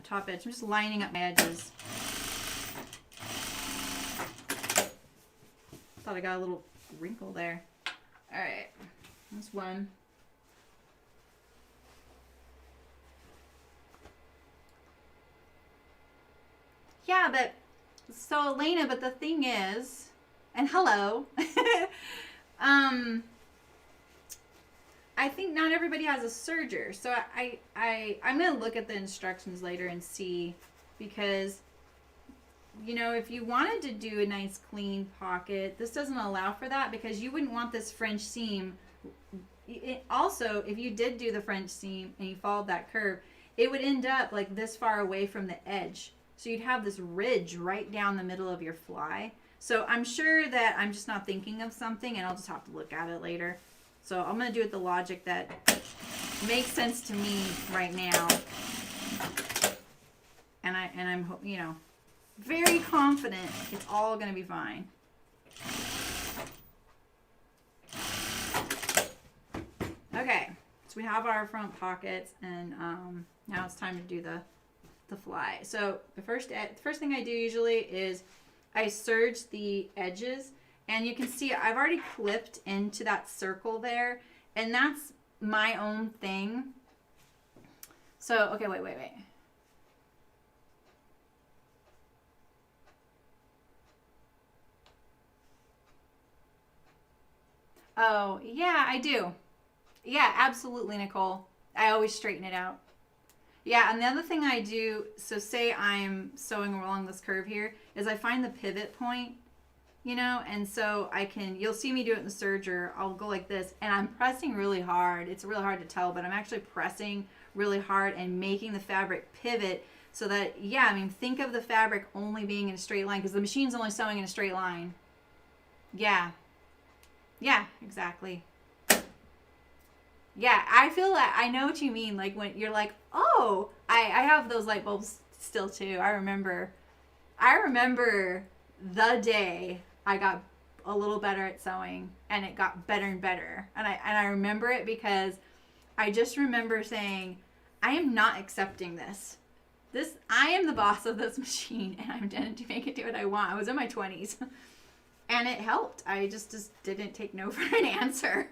top edge. I'm just lining up my edges. Thought I got a little wrinkle there. All right, that's one. Yeah, but so Elena, but the thing is, and hello, I think not everybody has a serger, so I'm gonna look at the instructions later and see, because if you wanted to do a nice clean pocket, this doesn't allow for that, because you wouldn't want this French seam. Also, if you did do the French seam and you followed that curve, it would end up like this far away from the edge. So you'd have this ridge right down the middle of your fly. So I'm sure that I'm just not thinking of something, and I'll just have to look at it later. So I'm going to do it the logic that makes sense to me right now. And I'm very confident it's all going to be fine. Okay, so we have our front pockets, and now it's time to do the fly. So the first thing I do usually is I serge the edges, and you can see I've already clipped into that circle there, and that's my own thing. So, okay, wait. Oh, yeah, I do. Yeah, absolutely, Nicole. I always straighten it out. Yeah, and the other thing I do, so say I'm sewing along this curve here, is I find the pivot point, and so you'll see me do it in the serger. I'll go like this, and I'm pressing really hard. It's really hard to tell, but I'm actually pressing really hard and making the fabric pivot so that, think of the fabric only being in a straight line, because the machine's only sewing in a straight line. Yeah, exactly. Yeah, I feel that. I know what you mean. Like when you're like, oh, I have those light bulbs still too. I remember the day I got a little better at sewing, and it got better and better. And I remember it because I just remember saying, I am not accepting this. I am the boss of this machine, and I'm going to make it do what I want. I was in my 20s. And it helped. I just didn't take no for an answer.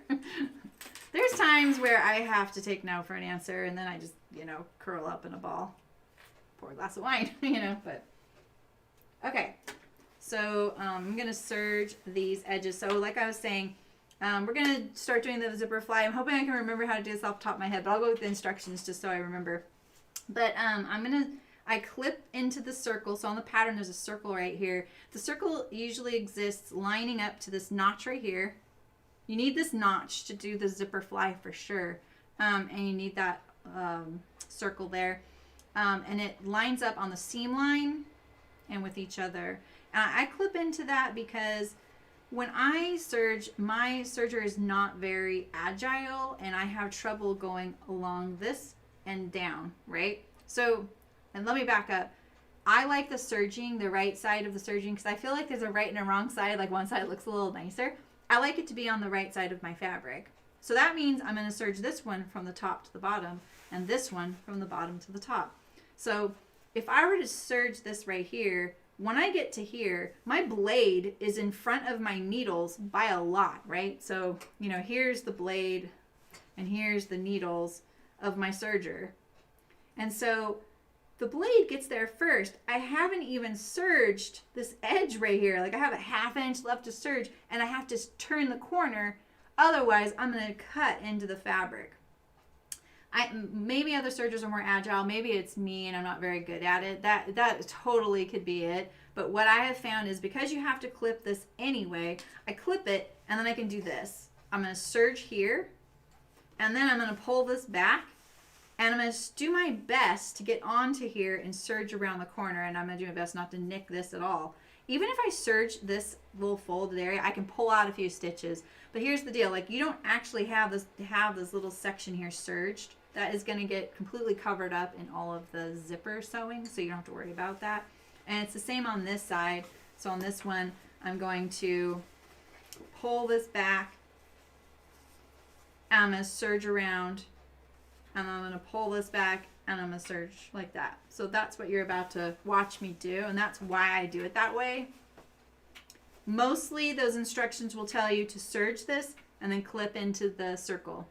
There's times where I have to take no for an answer, and then I just, curl up in a ball. Pour a glass of wine, but. Okay. So I'm going to serge these edges. So like I was saying, we're going to start doing the zipper fly. I'm hoping I can remember how to do this off the top of my head, but I'll go with the instructions just so I remember. But I clip into the circle. So on the pattern, there's a circle right here. The circle usually exists lining up to this notch right here. You need this notch to do the zipper fly for sure. And you need that circle there. And it lines up on the seam line and with each other. I clip into that because when I serge, my serger is not very agile, and I have trouble going along this and down, right? So, and let me back up. I like the serging, the right side of the serging, because I feel like there's a right and a wrong side. Like one side looks a little nicer. I like it to be on the right side of my fabric. So that means I'm going to serge this one from the top to the bottom, and this one from the bottom to the top. So if I were to serge this right here, when I get to here, my blade is in front of my needles by a lot, right? So, here's the blade and here's the needles of my serger. And so the blade gets there first. I haven't even serged this edge right here. Like I have a 1/2 inch left to serge, and I have to turn the corner. Otherwise, I'm going to cut into the fabric. Maybe other sergers are more agile. Maybe it's me and I'm not very good at it. That totally could be it. But what I have found is because you have to clip this anyway, I clip it and then I can do this. I'm going to serge here, and then I'm going to pull this back, and I'm going to do my best to get onto here and serge around the corner, and I'm going to do my best not to nick this at all. Even if I serge this little folded area, I can pull out a few stitches. But here's the deal. Like, you don't actually have this little section here serged. That is going to get completely covered up in all of the zipper sewing, so you don't have to worry about that. And it's the same on this side. So on this one, I'm going to pull this back, and I'm going to serge around, and I'm going to pull this back, and I'm going to serge like that. So that's what you're about to watch me do, and that's why I do it that way. Mostly those instructions will tell you to serge this and then clip into the circle.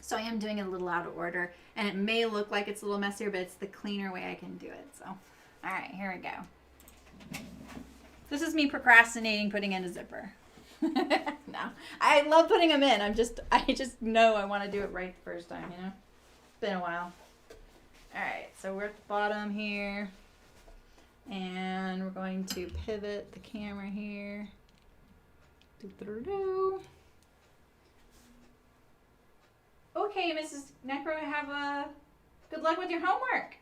So I am doing it a little out of order, and it may look like it's a little messier, but it's the cleaner way I can do it. So, all right, here we go. This is me procrastinating putting in a zipper. No, I love putting them in. I just know I want to do it right the first time, you know? It's been a while. All right, so we're at the bottom here, and we're going to pivot the camera here. Doo-doo-doo. Okay, Mrs. Necro, have a good luck with your homework.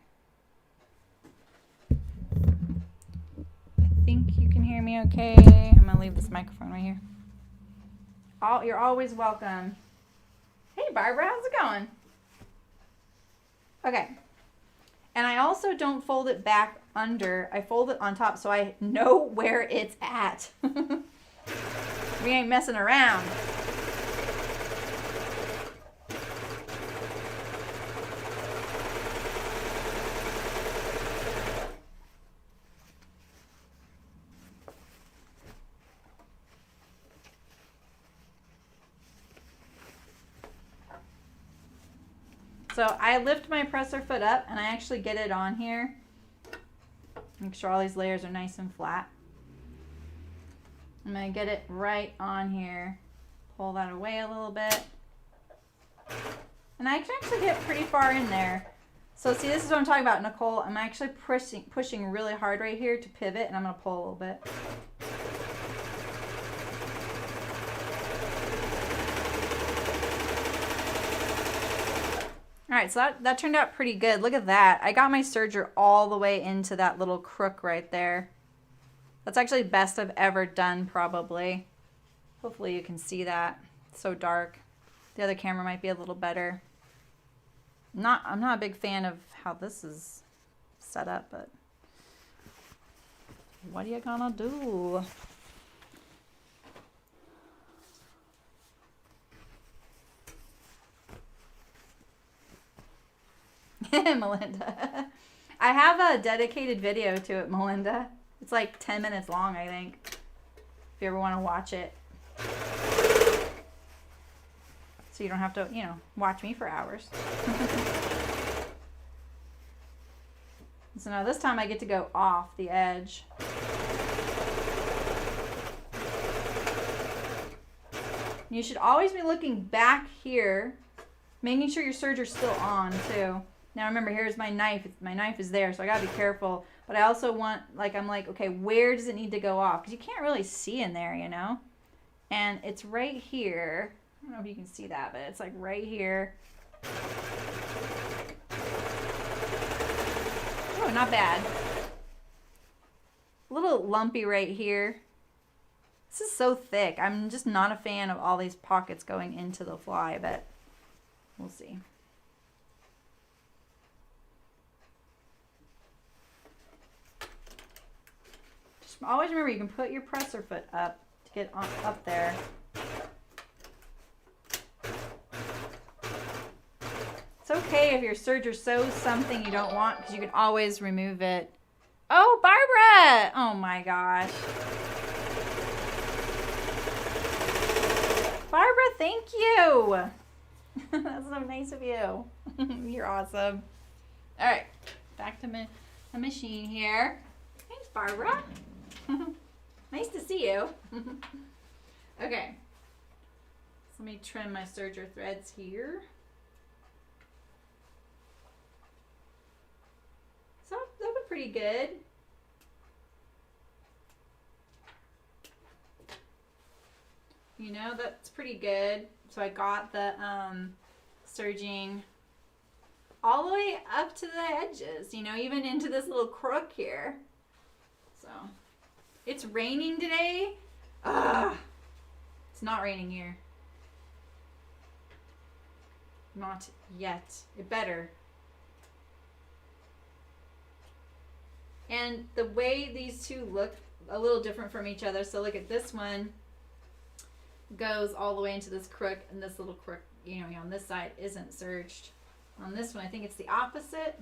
I think you can hear me okay. I'm gonna leave this microphone right here. You're always welcome. Hey, Barbara, how's it going? Okay. And I also don't fold it back under. I fold it on top so I know where it's at. We ain't messing around. So I lift my presser foot up and I actually get it on here. Make sure all these layers are nice and flat. I'm going to get it right on here. Pull that away a little bit. And I can actually get pretty far in there. So see, this is what I'm talking about, Nicole. I'm actually pushing really hard right here to pivot, and I'm going to pull a little bit. All right, so that turned out pretty good. Look at that. I got my serger all the way into that little crook right there. That's actually the best I've ever done, probably. Hopefully you can see that. It's so dark. The other camera might be a little better. I'm not a big fan of how this is set up, but what are you gonna do? Melinda. I have a dedicated video to it, Melinda. It's like 10 minutes long, I think. If you ever want to watch it. So you don't have to, watch me for hours. So now this time I get to go off the edge. You should always be looking back here, making sure your serger's still on too. Now remember, here's my knife. My knife is there, so I gotta be careful. But I also want, I'm like, okay, where does it need to go off? Because you can't really see in there, And it's right here. I don't know if you can see that, but it's like right here. Oh, not bad. A little lumpy right here. This is so thick. I'm just not a fan of all these pockets going into the fly, but we'll see. Just always remember, you can put your presser foot up to get up there. It's okay if your serger sews something you don't want, because you can always remove it. Oh, Barbara! Oh my gosh. Barbara, thank you. That's so nice of you. You're awesome. All right, back to the machine here. Thanks, Barbara. Nice to see you. Okay. So let me trim my serger threads here. So that looked pretty good. That's pretty good. So I got the serging all the way up to the edges, even into this little crook here. So it's raining today. It's not raining here. Not yet. It better. And the way these two look a little different from each other. So look at this one goes all the way into this crook, and this little crook, on this side isn't serged. On this one, I think it's the opposite.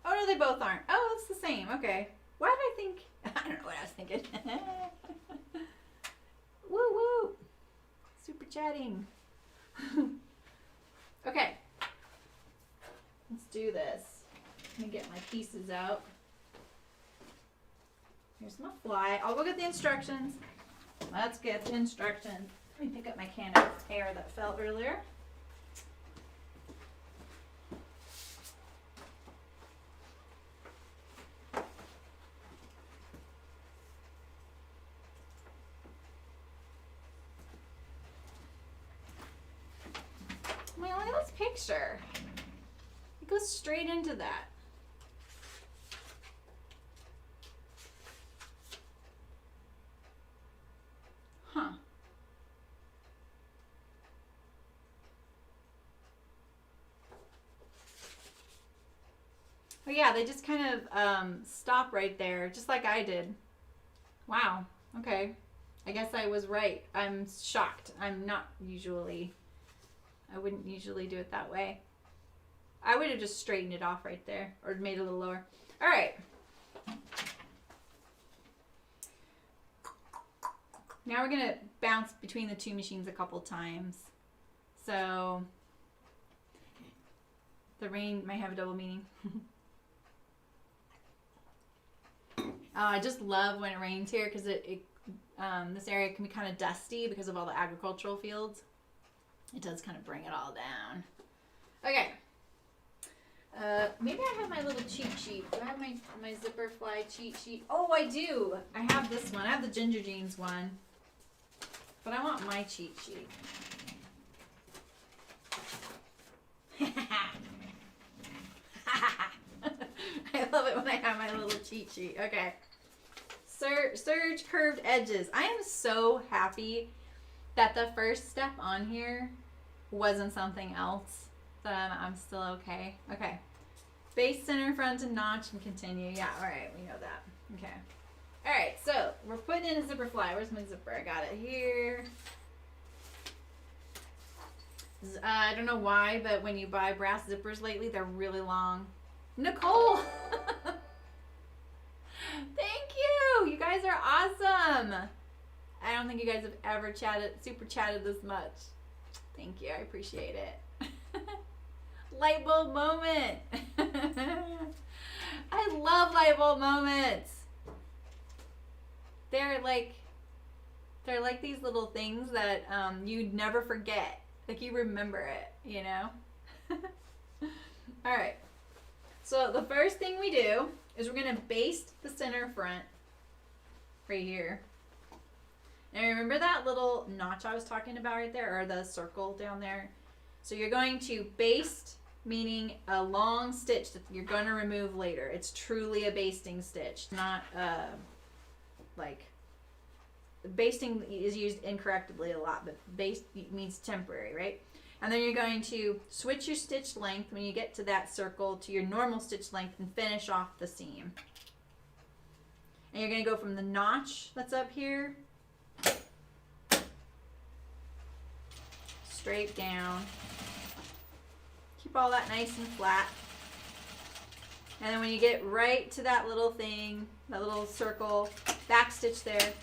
Oh, no, they both aren't. Oh, it's the same. Okay. Why did I think? I don't know what I was thinking. Woo woo. Super chatting. Okay. Let's do this. Let me get my pieces out. Here's my fly. I'll go get the instructions. Let's get the instructions. Let me pick up my can of air that fell earlier. Wait, look at this picture. It goes straight into that. Huh. Oh yeah, they just kind of stop right there, just like I did. Wow. Okay. I guess I was right. I'm shocked. I wouldn't usually do it that way. I would have just straightened it off right there or made it a little lower. All right. Now we're going to bounce between the two machines a couple times. So the rain might have a double meaning. I just love when it rains here because this area can be kind of dusty because of all the agricultural fields. It does kind of bring it all down. Okay. Maybe I have my little cheat sheet. Do I have my zipper fly cheat sheet? Oh, I do. I have this one. I have the Ginger Jeans one. But I want my cheat sheet. I love it when I have my little cheat sheet. Okay. Serge curved edges. I am so happy that the first step on here wasn't something else. That I'm still okay. Okay. Base, center, front, and notch, and continue. Yeah, all right. We know that. Okay. All right. So we're putting in a zipper fly. Where's my zipper? I got it here. I don't know why, but when you buy brass zippers lately, they're really long. Nicole! Thank you! You guys are awesome! I don't think you guys have ever super chatted this much. Thank you, I appreciate it. Light bulb moment! I love light bulb moments! They're like these little things that you'd never forget. Like you remember it, you know? Alright. So the first thing we do is we're going to baste the center front right here. Now remember that little notch I was talking about right there, or the circle down there? So you're going to baste, meaning a long stitch that you're going to remove later. It's truly a basting stitch, not like basting is used incorrectly a lot, but baste means temporary, right? And then you're going to switch your stitch length when you get to that circle to your normal stitch length and finish off the seam. And you're going to go from the notch that's up here straight down. Keep all that nice and flat. And then when you get right to that little thing, that little circle, back stitch there.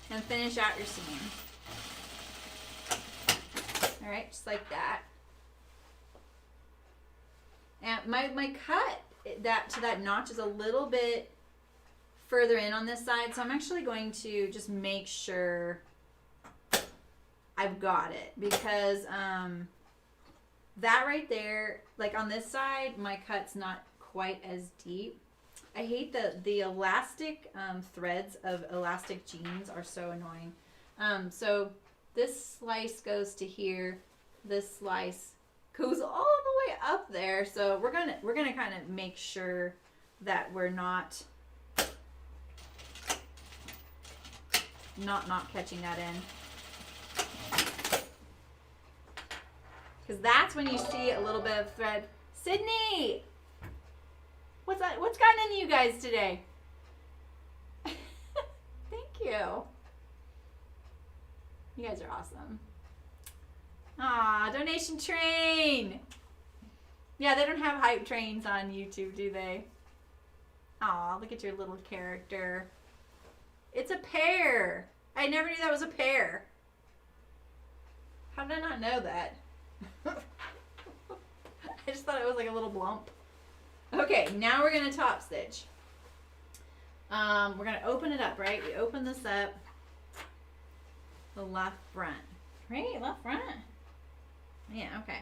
And finish out your seam. All right, just like that. And my cut to that notch is a little bit further in on this side, so I'm actually going to just make sure I've got it, because that right there, like on this side, my cut's not quite as deep. I hate the elastic threads of elastic jeans are so annoying. So this slice goes to here. This slice goes all the way up there. So we're gonna kind of make sure that we're not catching that in, because that's when you see a little bit of thread. Sydney. What's gotten into you guys today? Thank you. You guys are awesome. Aw, donation train. Yeah, they don't have hype trains on YouTube, do they? Aw, look at your little character. It's a pear. I never knew that was a pear. How did I not know that? I just thought it was like a little blump. Okay, now we're going to top stitch. We're going to open it up, right? We open this up. The left front. Right? Left front? Yeah, okay.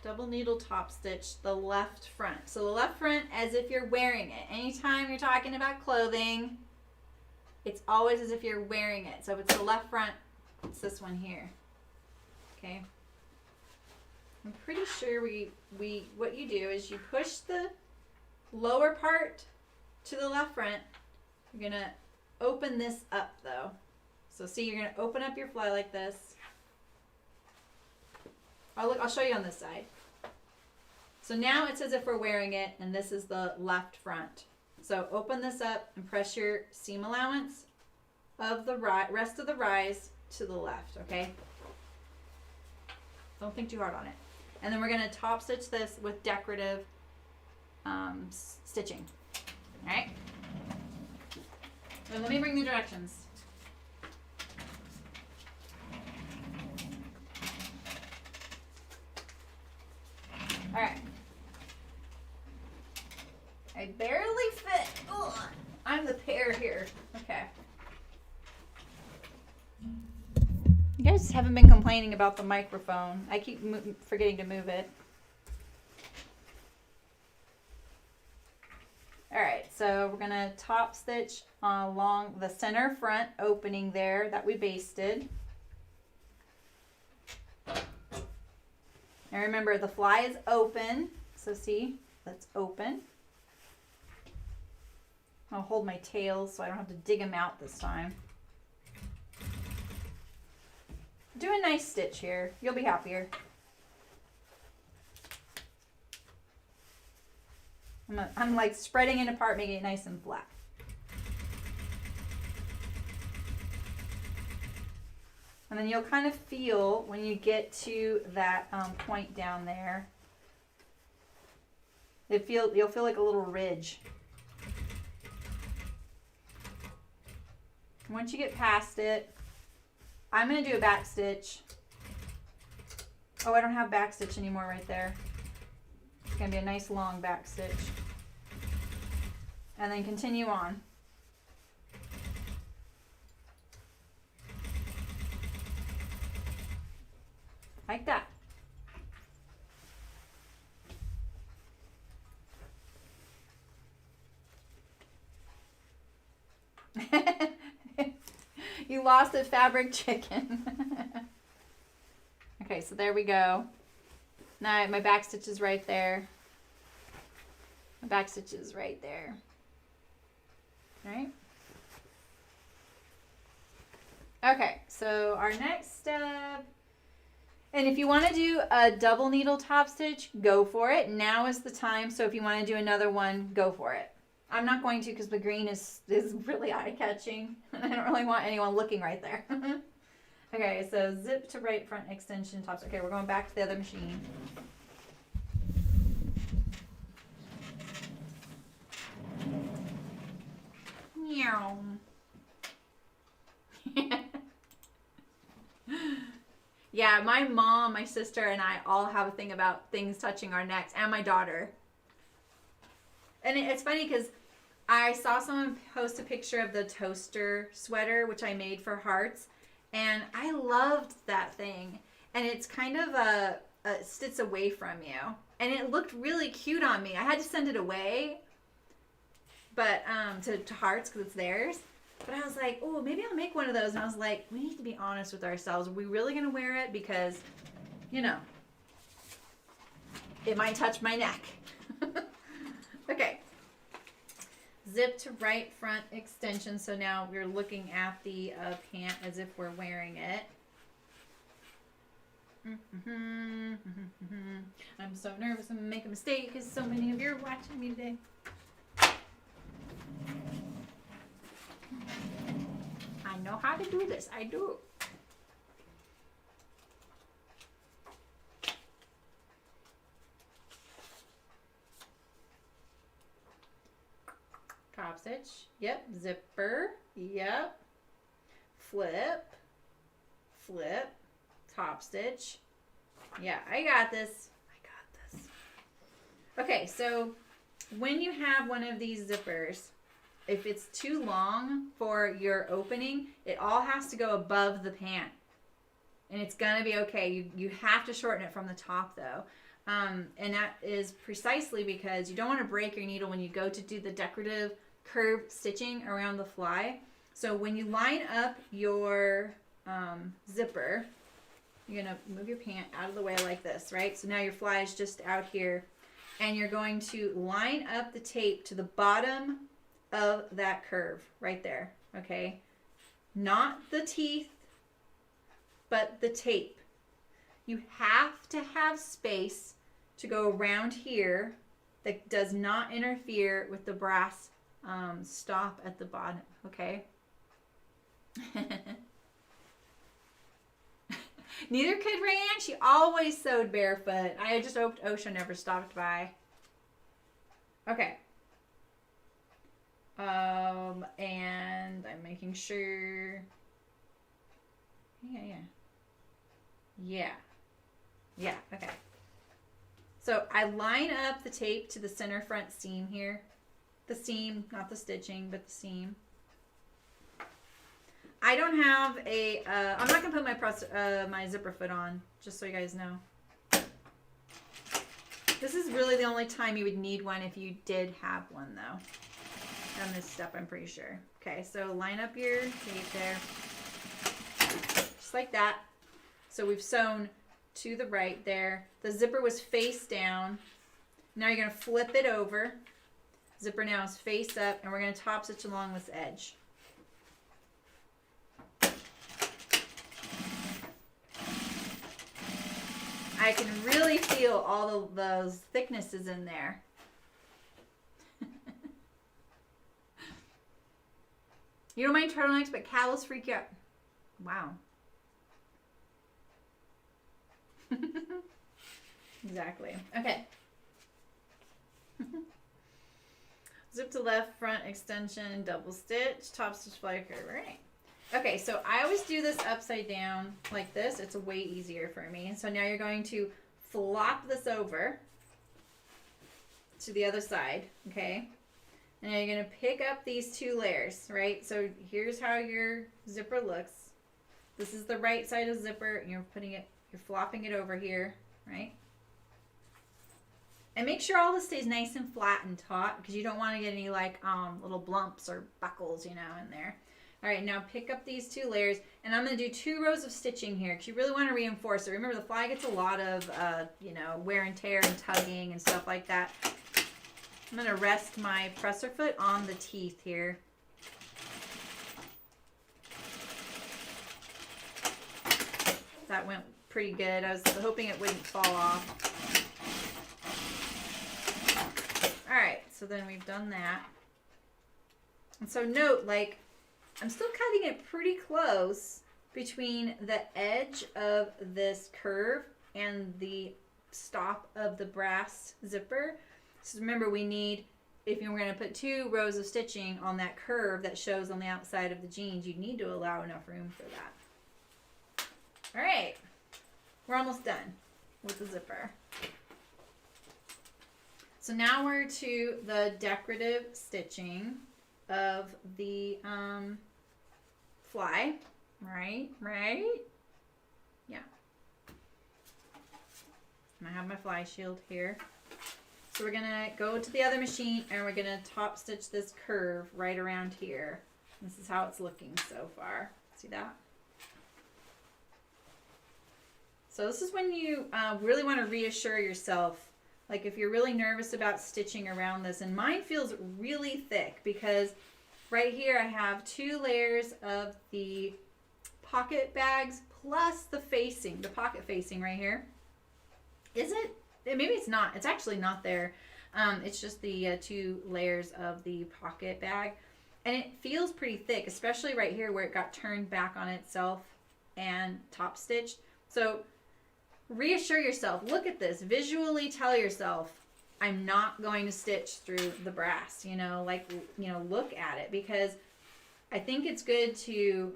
Double needle top stitch the left front. So the left front as if you're wearing it. Anytime you're talking about clothing, it's always as if you're wearing it. So if it's the left front, it's this one here. Okay. I'm pretty sure what you do is you push the lower part to the left front. You're going to open this up though. So see, you're going to open up your fly like this. I'll show you on this side. So now it's as if we're wearing it, and this is the left front. So open this up and press your seam allowance of the rest of the rise to the left, okay? Don't think too hard on it. And then we're going to top stitch this with decorative stitching. All right? So let me bring the directions. All right. I barely fit. Ugh. I'm the pear here. Okay. You guys haven't been complaining about the microphone. I keep forgetting to move it. All right, so we're gonna top stitch along the center front opening there that we basted. And remember, the fly is open. So see, that's open. I'll hold my tails so I don't have to dig them out this time. Do a nice stitch here. You'll be happier. I'm like spreading it apart, making it nice and flat. And then you'll kind of feel when you get to that point down there, you'll feel like a little ridge. Once you get past it, I'm going to do a back stitch. Oh, I don't have back stitch anymore right there. It's going to be a nice long back stitch. And then continue on. Like that. You lost the fabric chicken. Okay, so there we go. Now my back stitch is right there. My back stitch is right there. All right. Okay, so our next step, and if you want to do a double needle top stitch, go for it. Now is the time. So if you want to do another one, go for it. I'm not going to because the green is really eye-catching. And I don't really want anyone looking right there. Okay, so zip to right front extension tops. Okay, we're going back to the other machine. Meow. Yeah, my mom, my sister, and I all have a thing about things touching our necks, and my daughter. And it's funny because I saw someone post a picture of the toaster sweater, which I made for Hearts, and I loved that thing. And it's kind of sits away from you, and it looked really cute on me. I had to send it away, but to Hearts because it's theirs. But I was like, oh, maybe I'll make one of those. And I was like, we need to be honest with ourselves. Are we really going to wear it? Because, you know, it might touch my neck. Okay. Zip to right front extension. So now we're looking at the pant as if we're wearing it. I'm so nervous I'm going to make a mistake because so many of you are watching me today. I know how to do this. I do. Yep, zipper. Yep. Flip. Flip. Top stitch. Yeah, I got this. I got this. Okay, so when you have one of these zippers, if it's too long for your opening, it all has to go above the pant. And it's going to be okay. You have to shorten it from the top, though. And that is precisely because you don't want to break your needle when you go to do the decorative curve stitching around the fly. So when you line up your zipper, you're going to move your pant out of the way like this, right? So now your fly is just out here. And you're going to line up the tape to the bottom of that curve right there, okay? Not the teeth, but the tape. You have to have space to go around here that does not interfere with the brass stop at the bottom, okay? Neither could Rayanne. She always sewed barefoot. I just hoped OSHA never stopped by. Okay. And I'm making sure. Yeah, okay. So I line up the tape to the center front seam here. The seam, not the stitching, but the seam. I don't have a, I'm not going to put my zipper foot on, just so you guys know. This is really the only time you would need one if you did have one, though. On this step, I'm pretty sure. Okay, so line up your tape there. Just like that. So we've sewn to the right there. The zipper was face down. Now you're going to flip it over. Zipper now is face up, and we're going to top stitch along this edge. I can really feel all of those thicknesses in there. You don't mind turtlenecks, but cows freak you out. Wow. Exactly. Okay. Zip to left, front extension, double stitch, top stitch, fly curve. All right. Okay, so I always do this upside down like this. It's way easier for me. So now you're going to flop this over to the other side, okay? And now you're going to pick up these two layers, right? So here's how your zipper looks. This is the right side of the zipper, and you're flopping it over here, right? And make sure all this stays nice and flat and taut, because you don't want to get any like little blumps or buckles, you know, in there. All right, now pick up these two layers, and I'm going to do 2 rows of stitching here because you really want to reinforce it. Remember, the fly gets a lot of, wear and tear and tugging and stuff like that. I'm going to rest my presser foot on the teeth here. That went pretty good. I was hoping it wouldn't fall off. All right, so then we've done that. And so note, like, I'm still cutting it pretty close between the edge of this curve and the stop of the brass zipper. So remember, we need, if you were going to put 2 rows of stitching on that curve that shows on the outside of the jeans, you need to allow enough room for that. All right, we're almost done with the zipper. So now we're to the decorative stitching of the fly, right? Yeah. And I have my fly shield here. So we're gonna go to the other machine and we're gonna top stitch this curve right around here. This is how it's looking so far. See that? So this is when you really want to reassure yourself. Like if you're really nervous about stitching around this, and mine feels really thick because right here I have 2 layers of the pocket bags plus the facing, the pocket facing right here. Is it? Maybe it's not. It's actually not there. It's just the 2 layers of the pocket bag. And it feels pretty thick, especially right here where it got turned back on itself and top stitched. So reassure yourself. Look at this. Visually tell yourself, I'm not going to stitch through the brass, you know, like, you know, look at it, because I think it's good to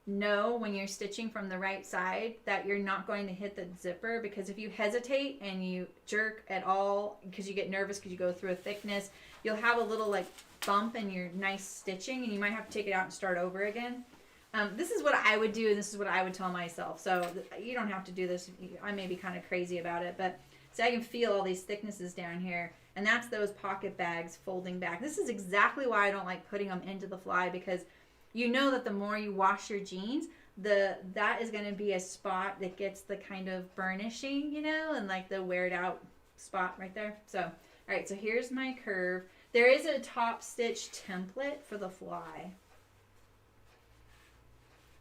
know when you're stitching from the right side that you're not going to hit the zipper, because if you hesitate and you jerk at all because you get nervous because you go through a thickness, you'll have a little like bump in your nice stitching and you might have to take it out and start over again. This is what I would do, and this is what I would tell myself. So you don't have to do this. I may be kind of crazy about it, but see, I can feel all these thicknesses down here, and that's those pocket bags folding back. This is exactly why I don't like putting them into the fly, because you know that the more you wash your jeans, that is going to be a spot that gets the kind of burnishing, you know, and like the weared out spot right there. So, all right, so here's my curve. There is a top stitch template for the fly.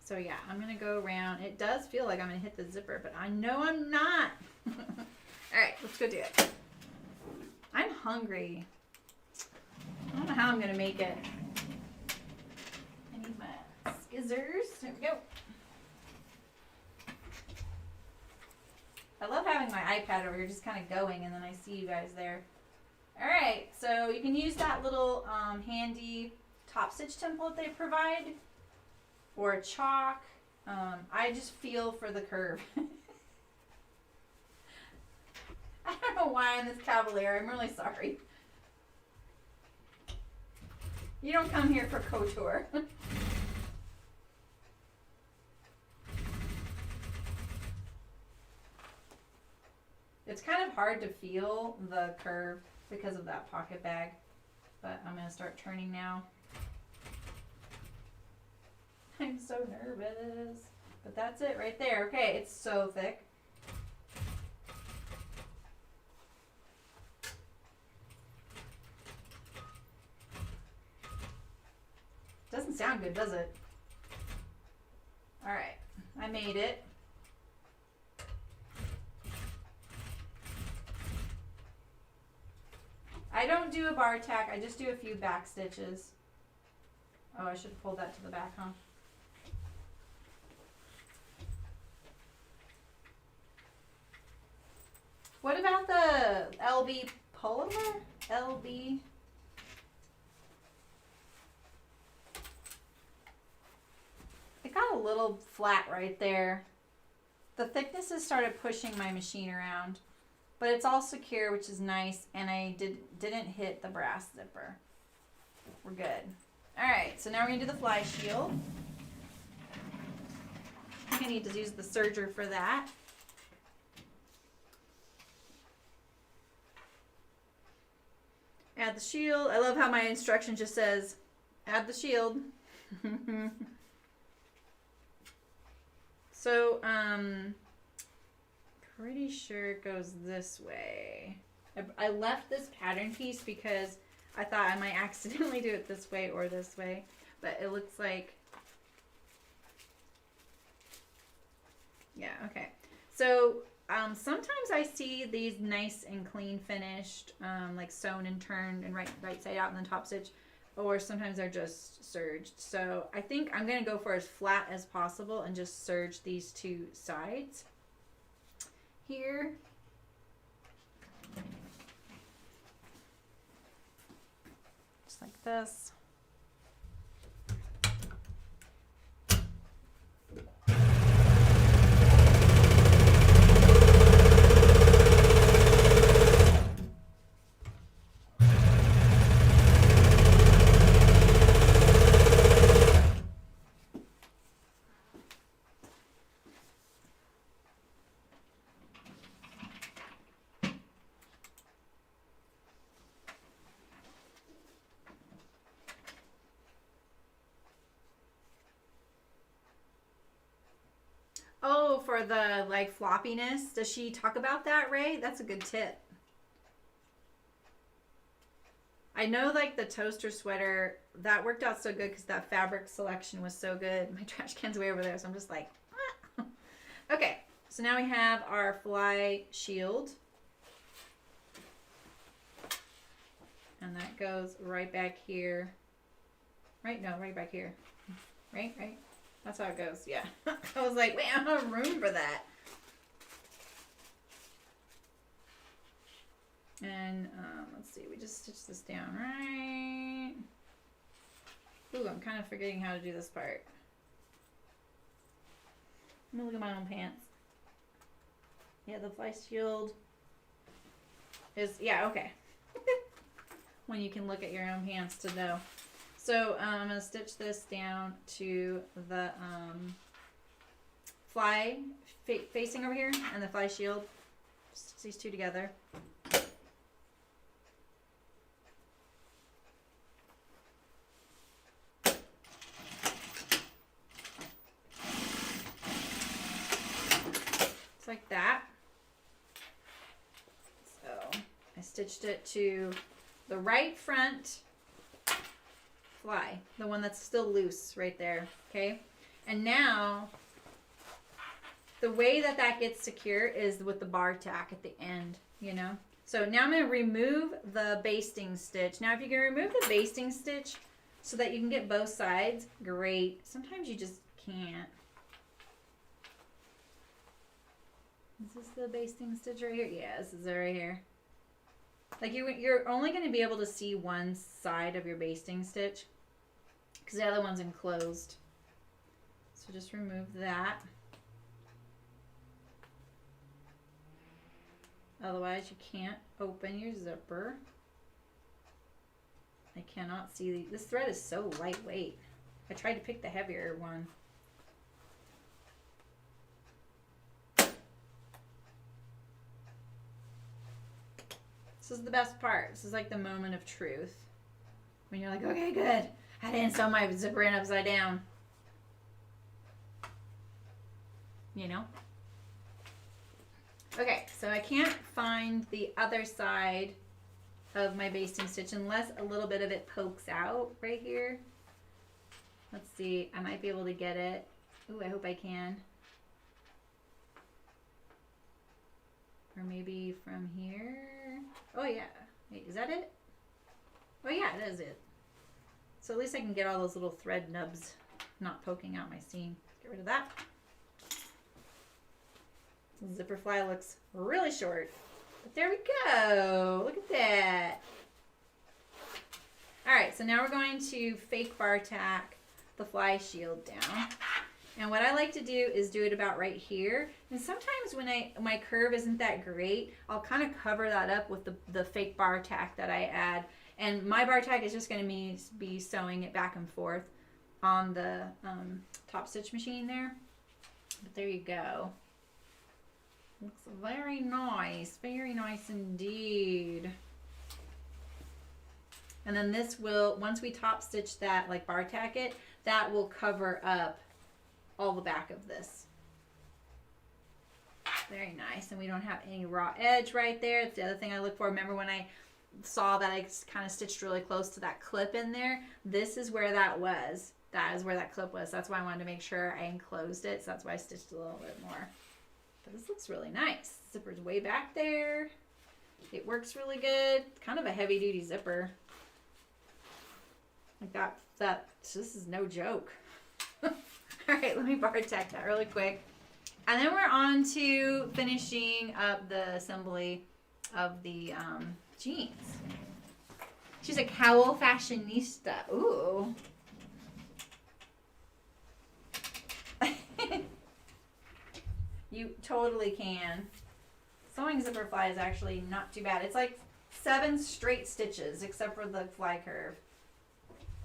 So yeah, I'm going to go around. It does feel like I'm going to hit the zipper, but I know I'm not. All right, let's go do it. I'm hungry. I don't know how I'm going to make it. I need my scissors. There we go. I love having my iPad over here just kind of going, and then I see you guys there. All right, so you can use that little handy top stitch template they provide, or a chalk. I just feel for the curve. I don't know why in this Cavalier. I'm really sorry. You don't come here for couture. It's kind of hard to feel the curve because of that pocket bag, but I'm going to start turning now. I'm so nervous, but that's it right there. Okay, it's so thick. Doesn't sound good, does it? All right, I made it. I don't do a bar tack, I just do a few back stitches. Oh, I should have pulled that to the back, huh? What about the LB polymer? LB. It got a little flat right there. The thicknesses started pushing my machine around, but it's all secure, which is nice, and I didn't hit the brass zipper. We're good. All right, so now we're gonna do the fly shield. I'm gonna need to use the serger for that. Add the shield. I love how my instruction just says, add the shield. So, pretty sure it goes this way. I left this pattern piece because I thought I might accidentally do it this way or this way, but it looks like, yeah, okay. So, sometimes I see these nice and clean finished, like sewn and turned and right side out and then top stitch, or sometimes they're just serged. So I think I'm going to go for as flat as possible and just serge these two sides here. Just like this. Oh, for the like floppiness. Does she talk about that, Ray? That's a good tip. I know like the toaster sweater, that worked out so good because that fabric selection was so good. My trash can's way over there, so I'm just like, ah. Okay, so now we have our fly shield. And that goes right back here. Right? No, right back here. Right? Right? That's how it goes, yeah. I was like, wait, I don't have room for that. And let's see, we just stitched this down right. Ooh, I'm kind of forgetting how to do this part. Let me look at my own pants. Yeah, the fly shield is, yeah, okay. When you can look at your own pants to know. So I'm going to stitch this down to the fly facing over here and the fly shield. Stitch these two together. It's like that. So I stitched it to the right front fly, the one that's still loose right there, okay? And now the way that that gets secure is with the bar tack at the end, you know? So now I'm going to remove the basting stitch. Now if you can remove the basting stitch so that you can get both sides, great. Sometimes you just can't. Is this the basting stitch right here? Yeah, this is it right here. Like you're only going to be able to see one side of your basting stitch because the other one's enclosed. So just remove that. Otherwise you can't open your zipper. I cannot see this thread is so lightweight. I tried to pick the heavier one. This is the best part. This is like the moment of truth. When you're like, okay, good. I didn't sew my zipper in upside down. You know? Okay, so I can't find the other side of my basting stitch unless a little bit of it pokes out right here. Let's see. I might be able to get it. Ooh, I hope I can. Or maybe from here. Oh yeah. Wait, is that it? Oh yeah, that is it. So at least I can get all those little thread nubs not poking out my seam. Get rid of that. The zipper fly looks really short. But there we go. Look at that. Alright, so now we're going to fake bar tack the fly shield down. And what I like to do is do it about right here. And sometimes when my curve isn't that great, I'll kind of cover that up with the fake bar tack that I add. And my bar tack is just going to be sewing it back and forth on the top stitch machine there. But there you go. Looks very nice indeed. And then this will, once we top stitch that, like bar tack it, that will cover up all the back of this. Very nice. And we don't have any raw edge right there. It's the other thing I look for. Remember when I saw that I kind of stitched really close to that clip in there? This is where that was. That is where that clip was. That's why I wanted to make sure I enclosed it. So that's why I stitched a little bit more. But this looks really nice. Zipper's way back there. It works really good. Kind of a heavy duty zipper. Like that, this is no joke. All right, let me bar tack that really quick. And then we're on to finishing up the assembly of the jeans. She's a cowl fashionista. Ooh. You totally can. Sewing zipper fly is actually not too bad. It's like 7 straight stitches except for the fly curve.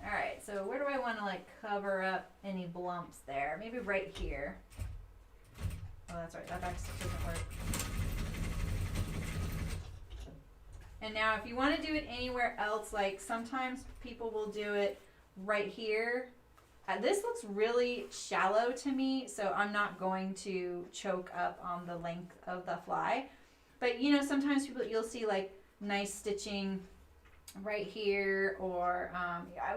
All right, so where do I want to like cover up any blumps there? Maybe right here. Oh, that's right. That back stitch doesn't work. And now if you want to do it anywhere else, like sometimes people will do it right here. This looks really shallow to me, so I'm not going to choke up on the length of the fly. But you know, sometimes you'll see like nice stitching right here, or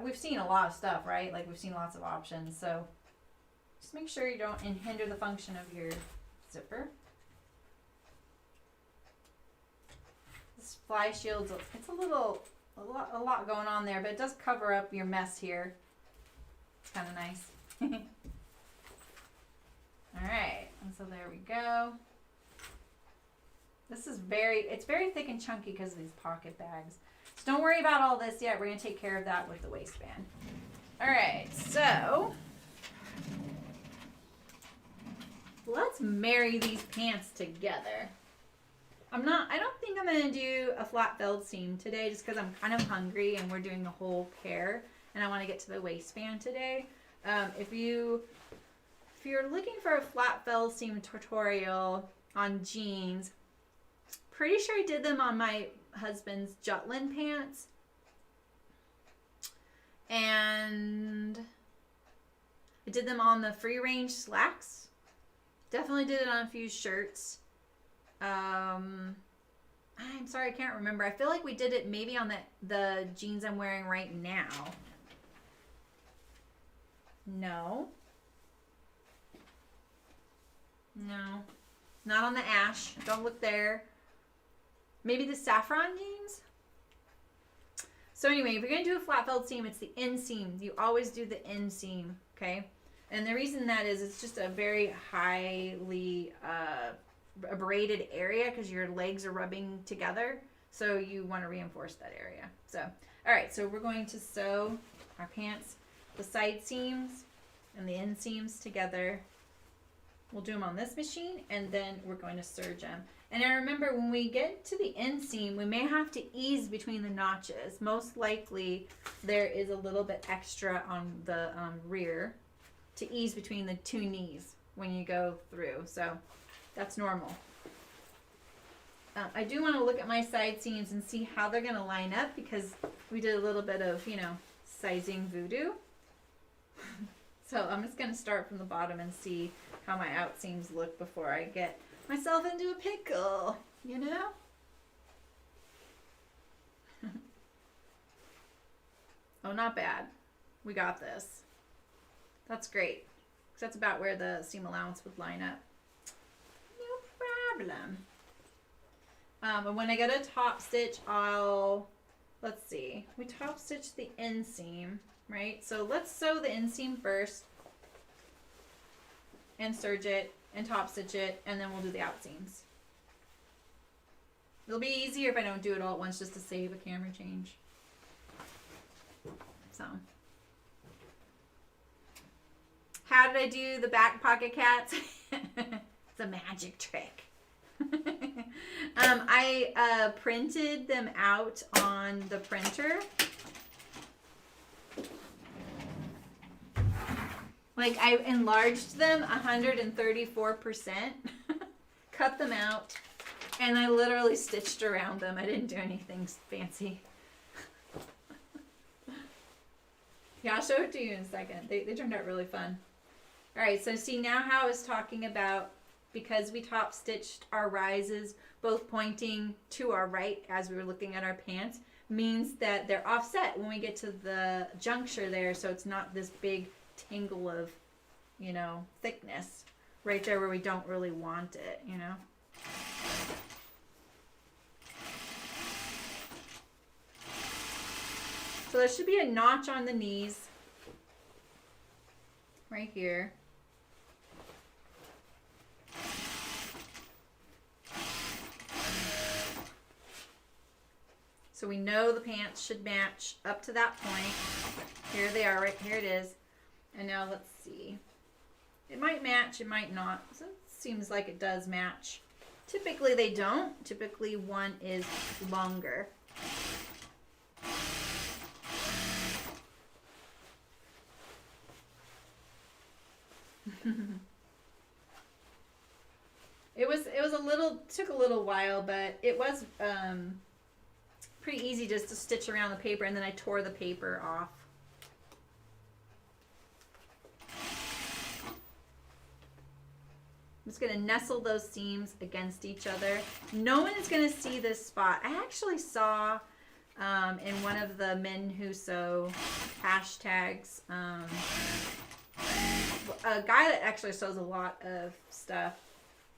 we've seen a lot of stuff, right? Like we've seen lots of options. So just make sure you don't hinder the function of your zipper. This fly shield, it's a lot going on there, but it does cover up your mess here. It's kind of nice. All right, and so there we go. This is it's very thick and chunky because of these pocket bags. So don't worry about all this yet. We're going to take care of that with the waistband. All right, so let's marry these pants together. I don't think I'm going to do a flat felled seam today just because I'm kind of hungry and we're doing the whole pair and I want to get to the waistband today. If you're looking for a flat felled seam tutorial on jeans, pretty sure I did them on my husband's Jutland pants. And I did them on the free range slacks. Definitely did it on a few shirts. I'm sorry, I can't remember. I feel like we did it maybe on the jeans I'm wearing right now. No. No. Not on the ash. Don't look there. Maybe the saffron jeans? So anyway, if you're going to do a flat felled seam, it's the inseam. You always do the inseam, okay? And the reason that is it's just a very highly abraded area because your legs are rubbing together. So you want to reinforce that area. So, all right, so we're going to sew our pants, the side seams and the inseams together. We'll do them on this machine and then we're going to serge them. And I remember when we get to the inseam, we may have to ease between the notches. Most likely there is a little bit extra on the rear to ease between the two knees when you go through. So that's normal. I do want to look at my side seams and see how they're going to line up because we did a little bit of, sizing voodoo. So I'm just going to start from the bottom and see how my out seams look before I get myself into a pickle, Oh, not bad. We got this. That's great. 'Cause that's about where the seam allowance would line up. No problem. And when I get a top stitch, let's see. We top stitch the inseam, right? So let's sew the inseam first and serge it and top stitch it, and then we'll do the out seams. It'll be easier if I don't do it all at once just to save a camera change. So, how did I do the back pocket cats? It's a magic trick. I printed them out on the printer. Like I enlarged them 134%, cut them out, and I literally stitched around them. I didn't do anything fancy. Yeah, I'll show it to you in a second. They turned out really fun. All right, so see now how I was talking about because we top stitched our rises both pointing to our right as we were looking at our pants means that they're offset when we get to the juncture there, so it's not this big tangle of, thickness right there where we don't really want it, So there should be a notch on the knees right here. So we know the pants should match up to that point. Here they are, right here it is. And now let's see. It might match, it might not. So it seems like it does match. Typically they don't. Typically one is longer. Took a little while, but it was pretty easy just to stitch around the paper, and then I tore the paper off. I'm just going to nestle those seams against each other. No one is going to see this spot. I actually saw in one of the Men Who Sew hashtags a guy that actually sews a lot of stuff.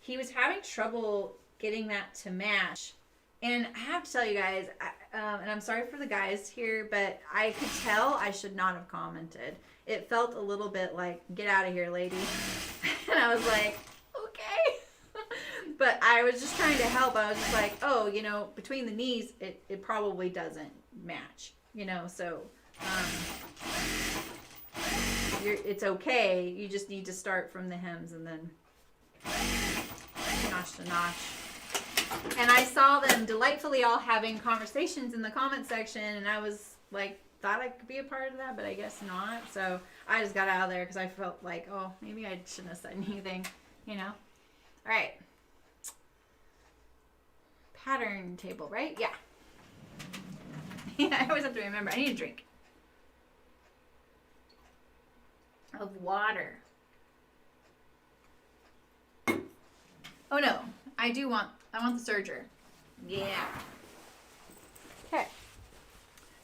He was having trouble getting that to match. And I have to tell you guys, and I'm sorry for the guys here, but I could tell I should not have commented. It felt a little bit like, get out of here, lady. And I was like, okay. But I was just trying to help. I was just like, oh, you know, between the knees, it probably doesn't match, you know, so it's okay. You just need to start from the hems and then notch to notch. And I saw them delightfully all having conversations in the comment section, and I was like, thought I could be a part of that, but I guess not. So I just got out of there because I felt like, oh, maybe I shouldn't have said anything, you know. All right. Pattern table, right? Yeah. Yeah, I always have to remember. I need a drink of water. Oh no, I want the serger. Yeah. Okay.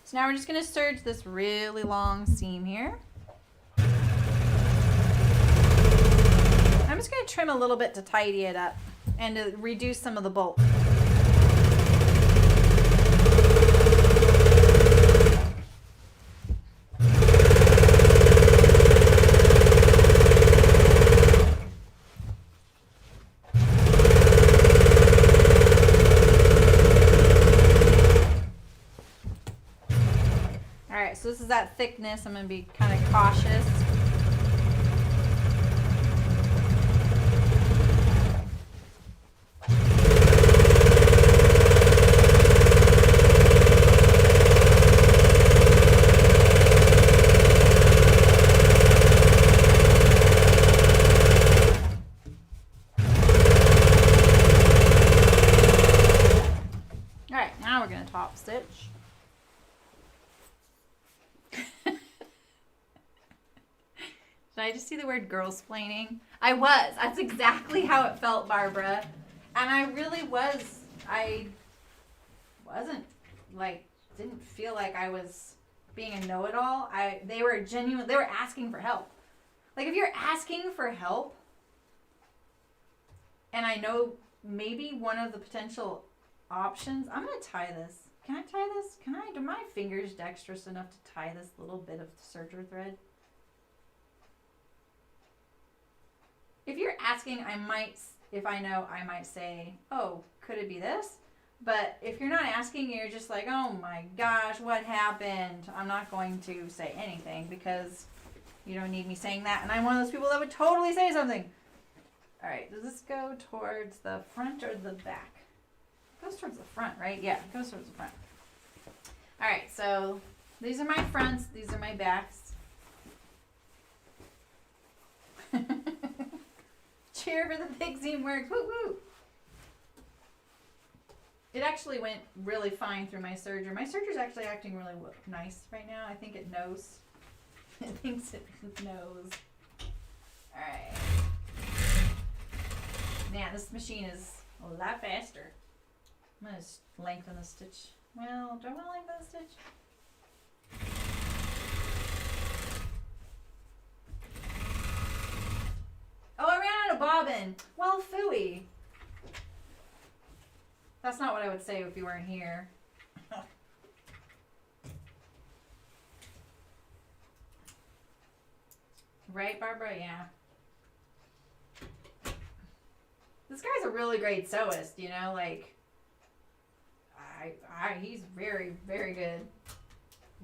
So now we're just going to serge this really long seam here. I'm just going to trim a little bit to tidy it up and to reduce some of the bulk. So this is that thickness. I'm going to be kind of cautious. All right, now we're going to top stitch. Did I just see the word girl-splaining? I was. That's exactly how it felt, Barbara. And I really was. I wasn't, like, didn't feel like I was being a know-it-all. They were genuine. They were asking for help. Like, if you're asking for help, and I know maybe one of the potential options, I'm going to tie this. Can I tie this? Do my fingers dexterous enough to tie this little bit of serger thread? If you're asking, if I know, I might say, oh, could it be this? But if you're not asking, you're just like, oh my gosh, what happened? I'm not going to say anything because you don't need me saying that. And I'm one of those people that would totally say something. All right, does this go towards the front or the back? It goes towards the front, right? Yeah, it goes towards the front. All right, so these are my fronts. These are my backs. Cheer for the big seam works. Woo woo. It actually went really fine through my serger. My serger's actually acting really nice right now. I think it knows. It thinks it knows. All right. Man, this machine is a lot faster. I'm going to lengthen the stitch. Well, do I want to lengthen the stitch? Oh, I ran out of bobbin. Well, phooey. That's not what I would say if you weren't here. Right, Barbara? Yeah. This guy's a really great sewist, you know, like, he's very, very good.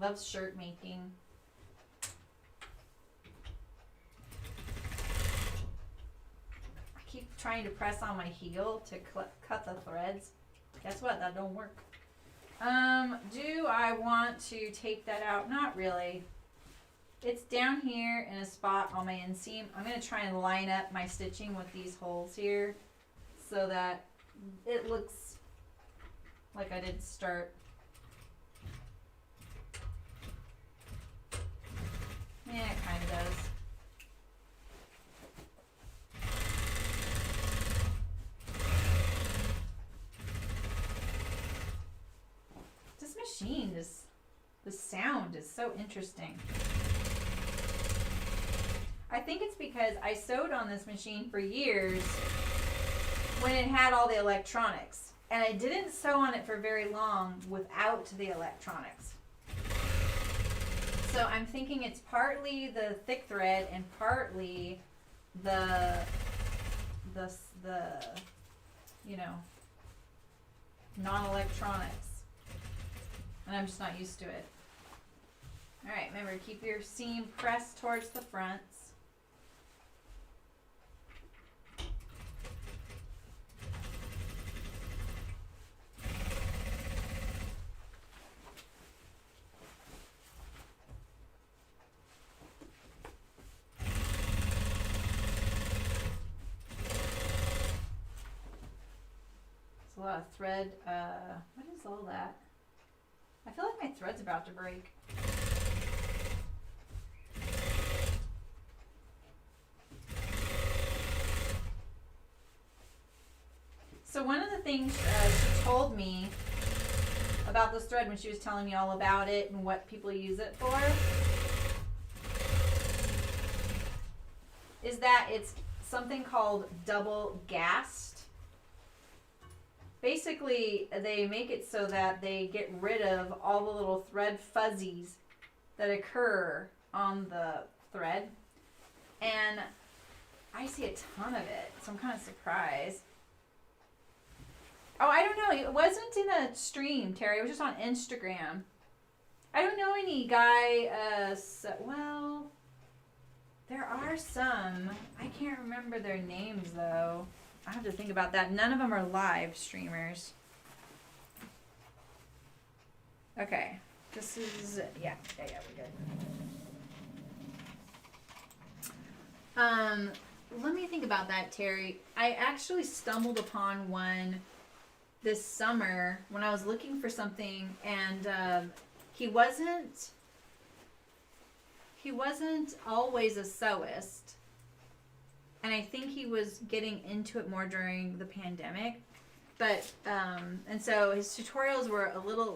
Loves shirt making. I keep trying to press on my heel to cut the threads. Guess what? That don't work. Do I want to take that out? Not really. It's down here in a spot on my inseam. I'm going to try and line up my stitching with these holes here so that it looks like I did start. Yeah, it kind of does. This machine, the sound is so interesting. I think it's because I sewed on this machine for years when it had all the electronics. And I didn't sew on it for very long without the electronics. So I'm thinking it's partly the thick thread and partly the you know, non-electronics. And I'm just not used to it. All right, remember, keep your seam pressed towards the fronts. It's a lot of thread. What is all that? I feel like my thread's about to break. So one of the things she told me about this thread when she was telling me all about it and what people use it for is that it's something called double gassed. Basically, they make it so that they get rid of all the little thread fuzzies that occur on the thread. And I see a ton of it, so I'm kind of surprised. Oh, I don't know. It wasn't in a stream, Terry. It was just on Instagram. I don't know any guy, well, there are some. I can't remember their names, though. I have to think about that. None of them are live streamers. Okay. This is, yeah, we're good. Let me think about that, Terry. I actually stumbled upon one this summer when I was looking for something, and he wasn't always a sewist, and I think he was getting into it more during the pandemic. But and so his tutorials were a little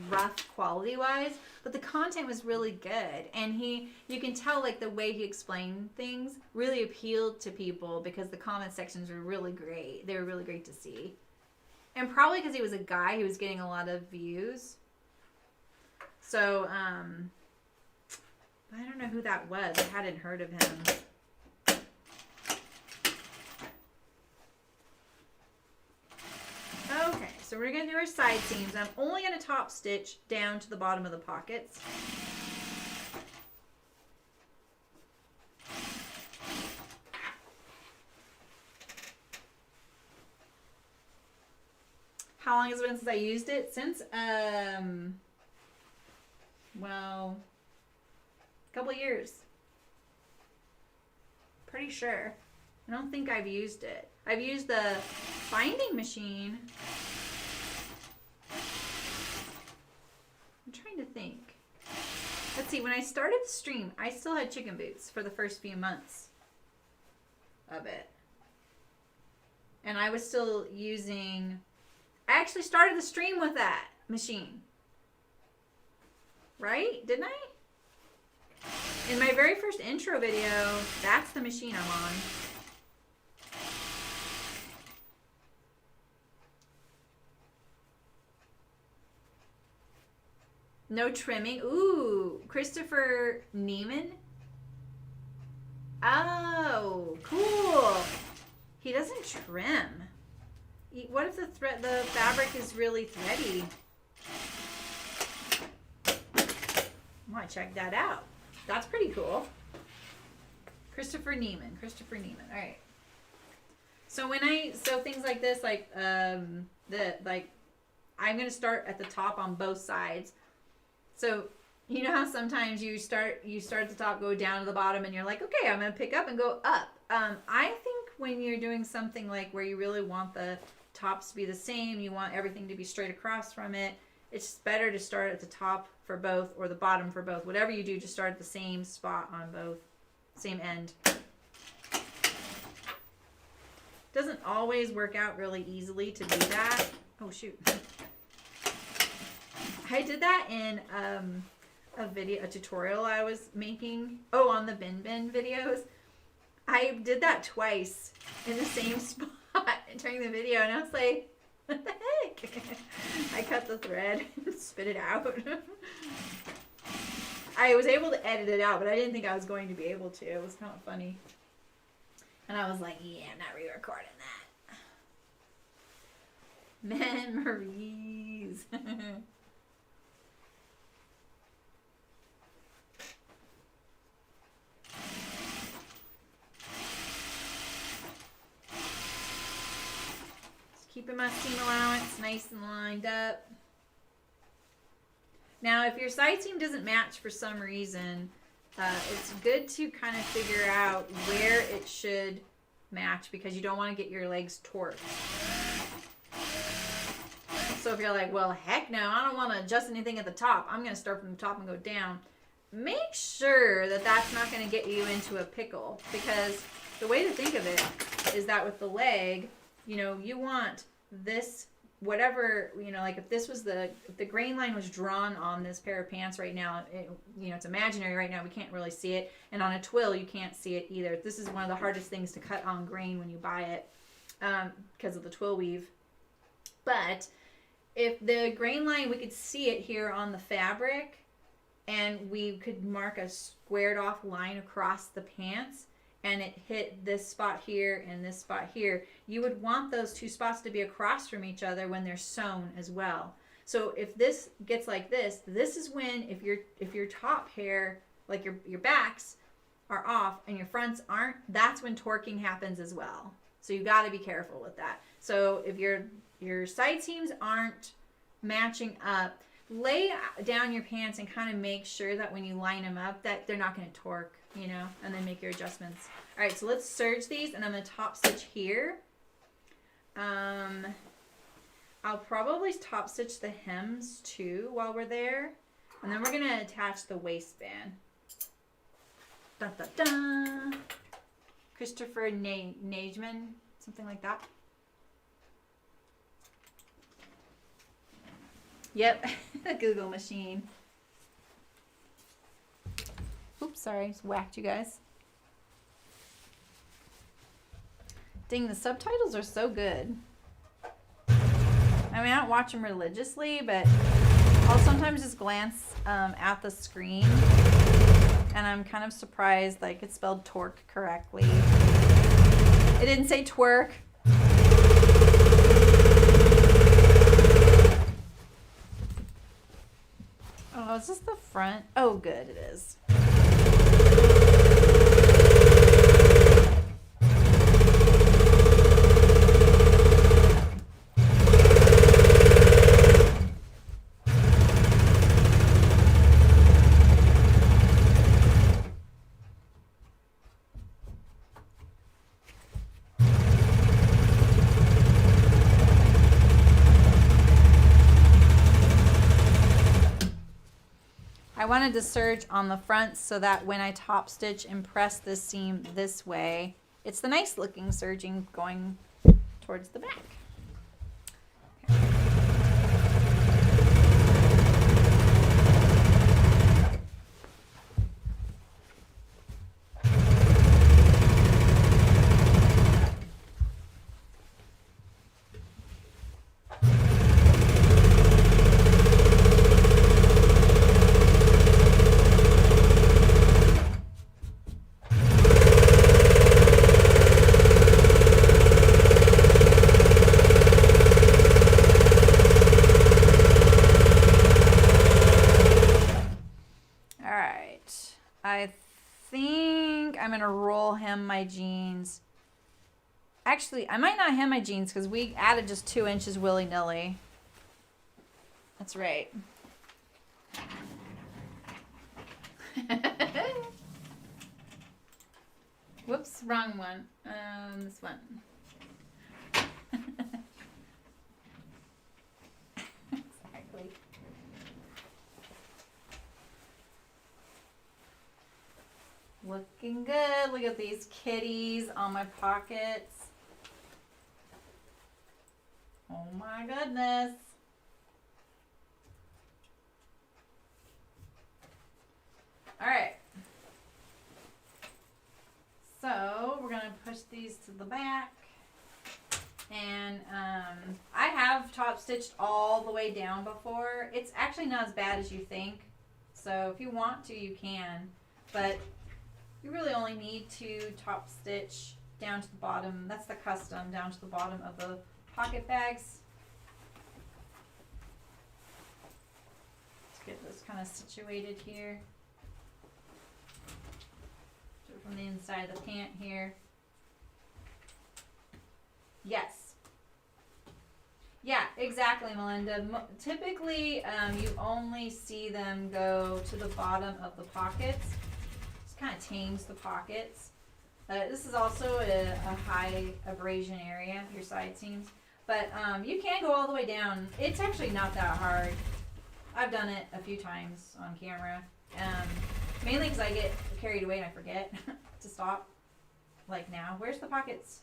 rough quality wise, but the content was really good, and you can tell like the way he explained things really appealed to people because the comment sections were really great. They were really great to see. And probably because he was a guy, he was getting a lot of views. So, I don't know who that was. I hadn't heard of him. Okay, so we're going to do our side seams. I'm only going to top stitch down to the bottom of the pockets. How long has it been since I used it? Since, well, a couple of years. Pretty sure. I don't think I've used it. I've used the binding machine. I'm trying to think. Let's see, when I started the stream, I still had chicken boots for the first few months of it. And I was still using... I actually started the stream with that machine. Right? Didn't I? In my very first intro video, that's the machine I'm on. No trimming. Ooh, Christopher Neiman. Oh, cool. He doesn't trim. What if the fabric is really thready? I want to check that out. That's pretty cool. Christopher Neiman. All right. So so things like this, like I'm gonna start at the top on both sides. So you know how sometimes you start at the top, go down to the bottom, and you're like, okay, I'm gonna pick up and go up. I think when you're doing something like where you really want the tops to be the same, you want everything to be straight across from it, it's better to start at the top for both or the bottom for both. Whatever you do, just start at the same spot on both, same end. Doesn't always work out really easily to do that. Oh shoot. I did that in a tutorial I was making. Oh, on the bin videos. I did that twice in the same spot during the video, and I was like, what the heck? I cut the thread and spit it out. I was able to edit it out, but I didn't think I was going to be able to. It was kind of funny. And I was like, yeah, I'm not re-recording that. Memories. Keeping my seam allowance nice and lined up. Now, if your side seam doesn't match for some reason, it's good to kind of figure out where it should match because you don't want to get your legs torqued. So if you're like, well, heck no, I don't want to adjust anything at the top. I'm going to start from the top and go down. Make sure that that's not going to get you into a pickle because the way to think of it is that with the leg, you know, you want this, whatever, you know, like if this was if the grain line was drawn on this pair of pants right now, you know, it's imaginary right now, we can't really see it. And on a twill, you can't see it either. This is one of the hardest things to cut on grain when you buy it because of the twill weave. But if the grain line, we could see it here on the fabric and we could mark a squared off line across the pants, and it hit this spot here and this spot here, you would want those two spots to be across from each other when they're sewn as well. So if this gets like this is when if your top hair, like your backs are off and your fronts aren't, that's when torquing happens as well. So you got to be careful with that. So if your side seams aren't matching up, lay down your pants and kind of make sure that when you line them up that they're not going to torque, you know, and then make your adjustments. All right, so let's serge these, and I'm going to top stitch here. I'll probably top stitch the hems too while we're there, and then we're going to attach the waistband. Dun, dun, dun. Christopher Nageman, something like that. Yep, the Google machine. Oops, sorry, just whacked you guys. Dang, the subtitles are so good. I mean, I don't watch them religiously, but I'll sometimes just glance at the screen, and I'm kind of surprised, like, it's spelled torque correctly. It didn't say twerk. Oh, is this the front? Oh, good, it is. I wanted to serge on the front so that when I top stitch and press this seam this way, it's the nice looking serging going towards the back. I think I'm going to roll hem my jeans. Actually, I might not hem my jeans because we added just 2 inches willy-nilly. That's right. Whoops, wrong one. This one. Exactly. Looking good. Look at these kitties on my pockets. Oh my goodness. All right. So we're going to push these to the back. And I have top stitched all the way down before. It's actually not as bad as you think. So if you want to, you can. But you really only need to top stitch down to the bottom. That's the custom, down to the bottom of the pocket bags. get this kind of situated here. Do it from the inside of the pant here. Yes. Yeah, exactly, Melinda. Typically, you only see them go to the bottom of the pockets. Just kind of tames the pockets. This is also a high abrasion area, your side seams. But you can go all the way down. It's actually not that hard. I've done it a few times on camera. Mainly because I get carried away and I forget to stop. Like now. Where's the pockets?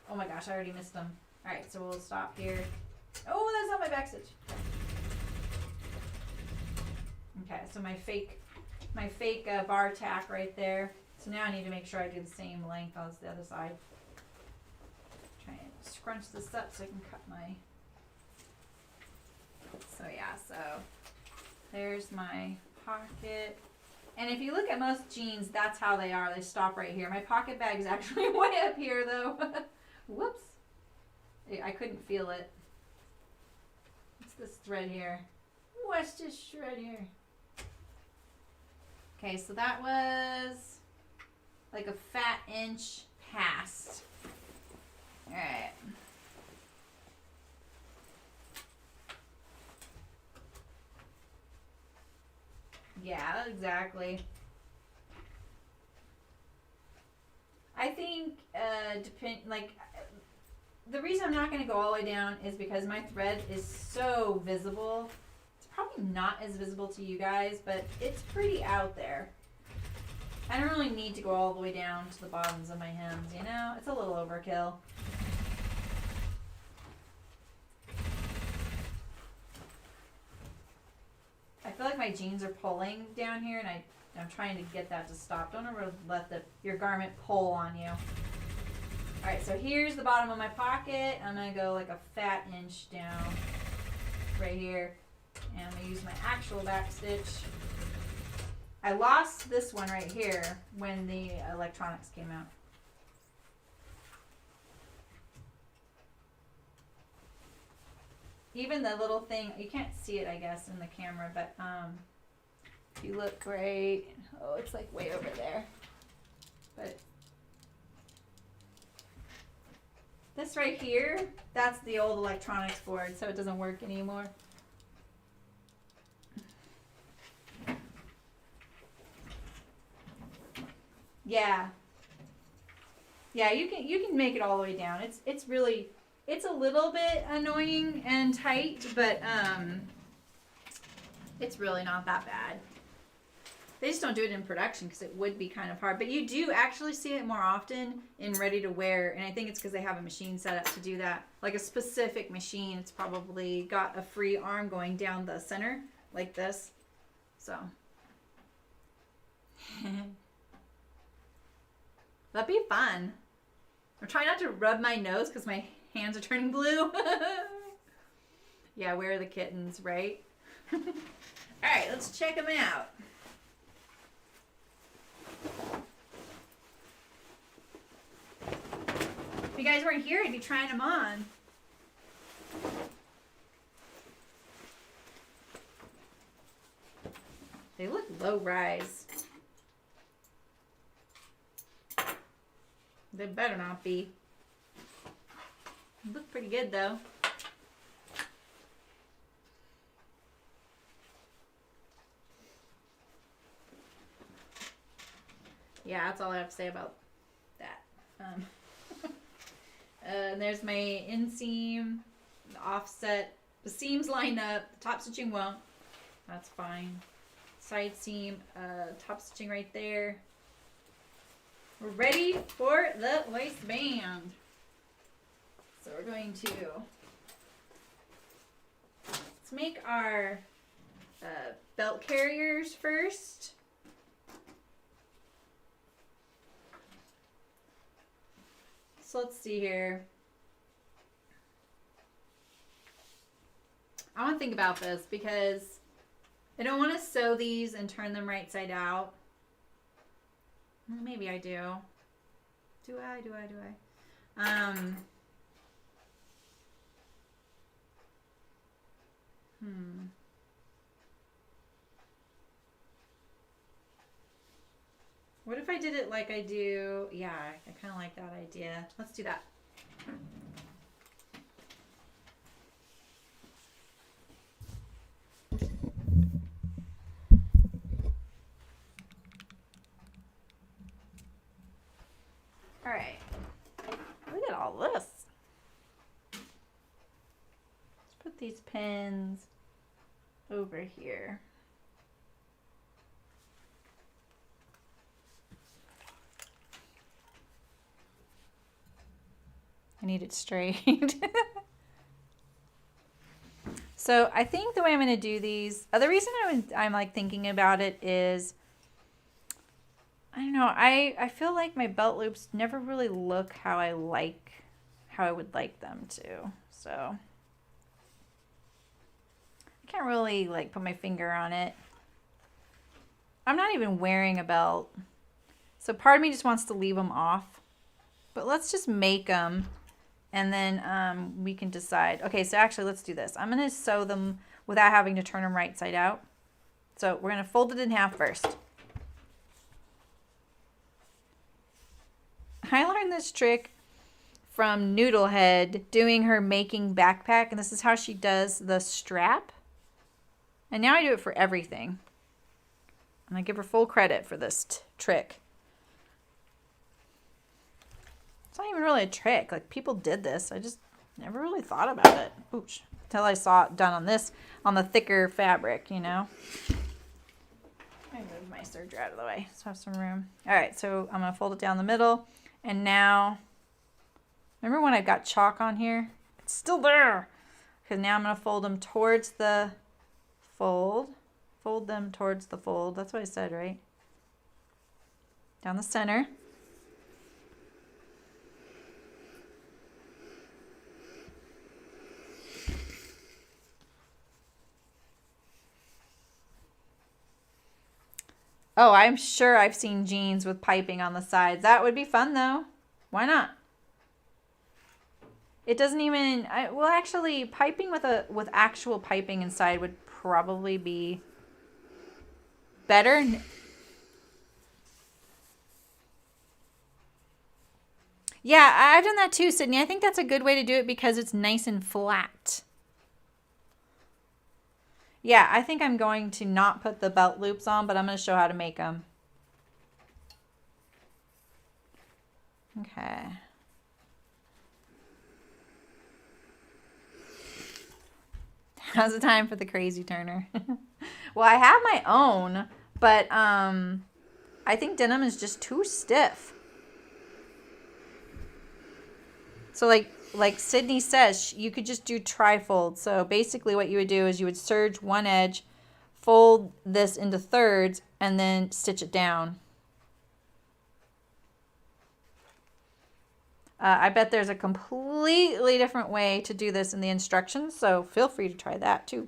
Oh my gosh, I already missed them. Alright, so we'll stop here. Oh, that's not my back stitch. Okay, so my fake bar tack right there. So now I need to make sure I do the same length as the other side. Try and scrunch this up so I can cut my... So yeah, so there's my pocket. And if you look at most jeans, that's how they are. They stop right here. My pocket bag is actually way up here though. Whoops. I couldn't feel it. What's this thread here? What's this thread here? Okay, so that was like a fat inch past. Alright. Yeah, exactly. I think, the reason I'm not going to go all the way down is because my thread is so visible. It's probably not as visible to you guys, but it's pretty out there. I don't really need to go all the way down to the bottoms of my hems, you know? It's a little overkill. I feel like my jeans are pulling down here, and I'm trying to get that to stop. Don't ever let your garment pull on you. Alright, so here's the bottom of my pocket. I'm going to go like a fat inch down right here. And I'm going to use my actual back stitch. I lost this one right here when the electronics came out. Even the little thing, you can't see it I guess in the camera, but if you look right, oh it's like way over there. But this right here, that's the old electronics board, so it doesn't work anymore. Yeah. Yeah, you can make it all the way down. It's really, it's a little bit annoying and tight, but it's really not that bad. They just don't do it in production because it would be kind of hard. But you do actually see it more often in ready to wear, and I think it's because they have a machine set up to do that. Like a specific machine. It's probably got a free arm going down the center like this. So. That'd be fun. I'm trying not to rub my nose because my hands are turning blue. Yeah, where are the kittens, right? Alright, let's check them out. If you guys weren't here, I'd be trying them on. They look low rise. They better not be. They look pretty good though. Yeah, that's all I have to say about that. And there's my inseam, the offset. The seams line up. The top stitching won't. That's fine. Side seam, top stitching right there. We're ready for the waistband. So we're going to let's make our belt carriers first. So let's see here. I want to think about this because I don't want to sew these and turn them right side out. Maybe I do. Do I? What if I did it like I do? Yeah, I kind of like that idea. Let's do that. All right. Look at all this. Let's put these pins over here. I need it straight. So I think the way I'm going to do these, the reason I'm like thinking about it is, I don't know, I feel like my belt loops never really look how I would like them to. So I can't really like put my finger on it. I'm not even wearing a belt. So part of me just wants to leave them off. But let's just make them. And then we can decide. Okay, so actually let's do this. I'm going to sew them without having to turn them right side out. So we're going to fold it in half first. I learned this trick from Noodlehead doing her making backpack. And this is how she does the strap. And now I do it for everything. And I give her full credit for this trick. It's not even really a trick. Like, people did this. I just never really thought about it. Ooch. Until I saw it done on this, on the thicker fabric, you know. Let me move my serger out of the way so I have some room. All right, so I'm going to fold it down the middle. And now, remember when I got chalk on here? It's still there. Because now I'm going to fold them towards the fold. Fold them towards the fold. That's what I said, right? Down the center. Oh, I'm sure I've seen jeans with piping on the sides. That would be fun, though. Why not? It doesn't even... well, actually, piping with actual piping inside would probably be better. Yeah, I've done that too, Sydney. I think that's a good way to do it because it's nice and flat. Yeah, I think I'm going to not put the belt loops on, but I'm going to show how to make them. Okay. How's the time for the crazy turner? Well, I have my own, but I think denim is just too stiff. So like Sydney says, you could just do trifold. So basically what you would do is you would serge one edge, fold this into thirds, and then stitch it down. I bet there's a completely different way to do this in the instructions, so feel free to try that too.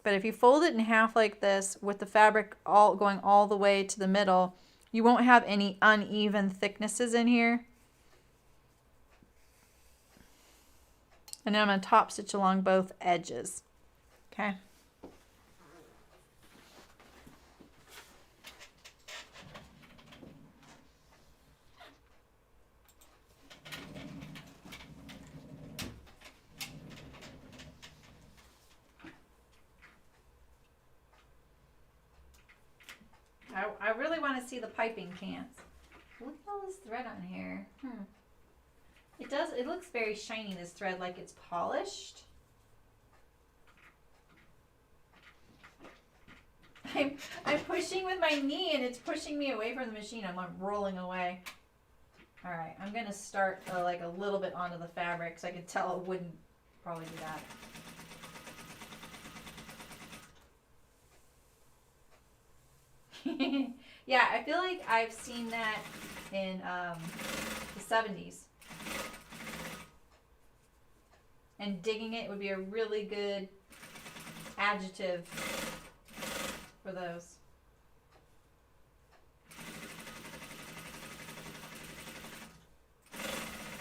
But if you fold it in half like this with the fabric going all the way to the middle, you won't have any uneven thicknesses in here. And then I'm going to top stitch along both edges. Okay. I really want to see the piping pants. Look at all this thread on here. It looks very shiny, this thread, like it's polished. I'm pushing with my knee and it's pushing me away from the machine. I'm like rolling away. All right, I'm going to start like a little bit onto the fabric so I could tell it wouldn't probably do that. Yeah, I feel like I've seen that in the 70s. And digging it would be a really good adjective for those.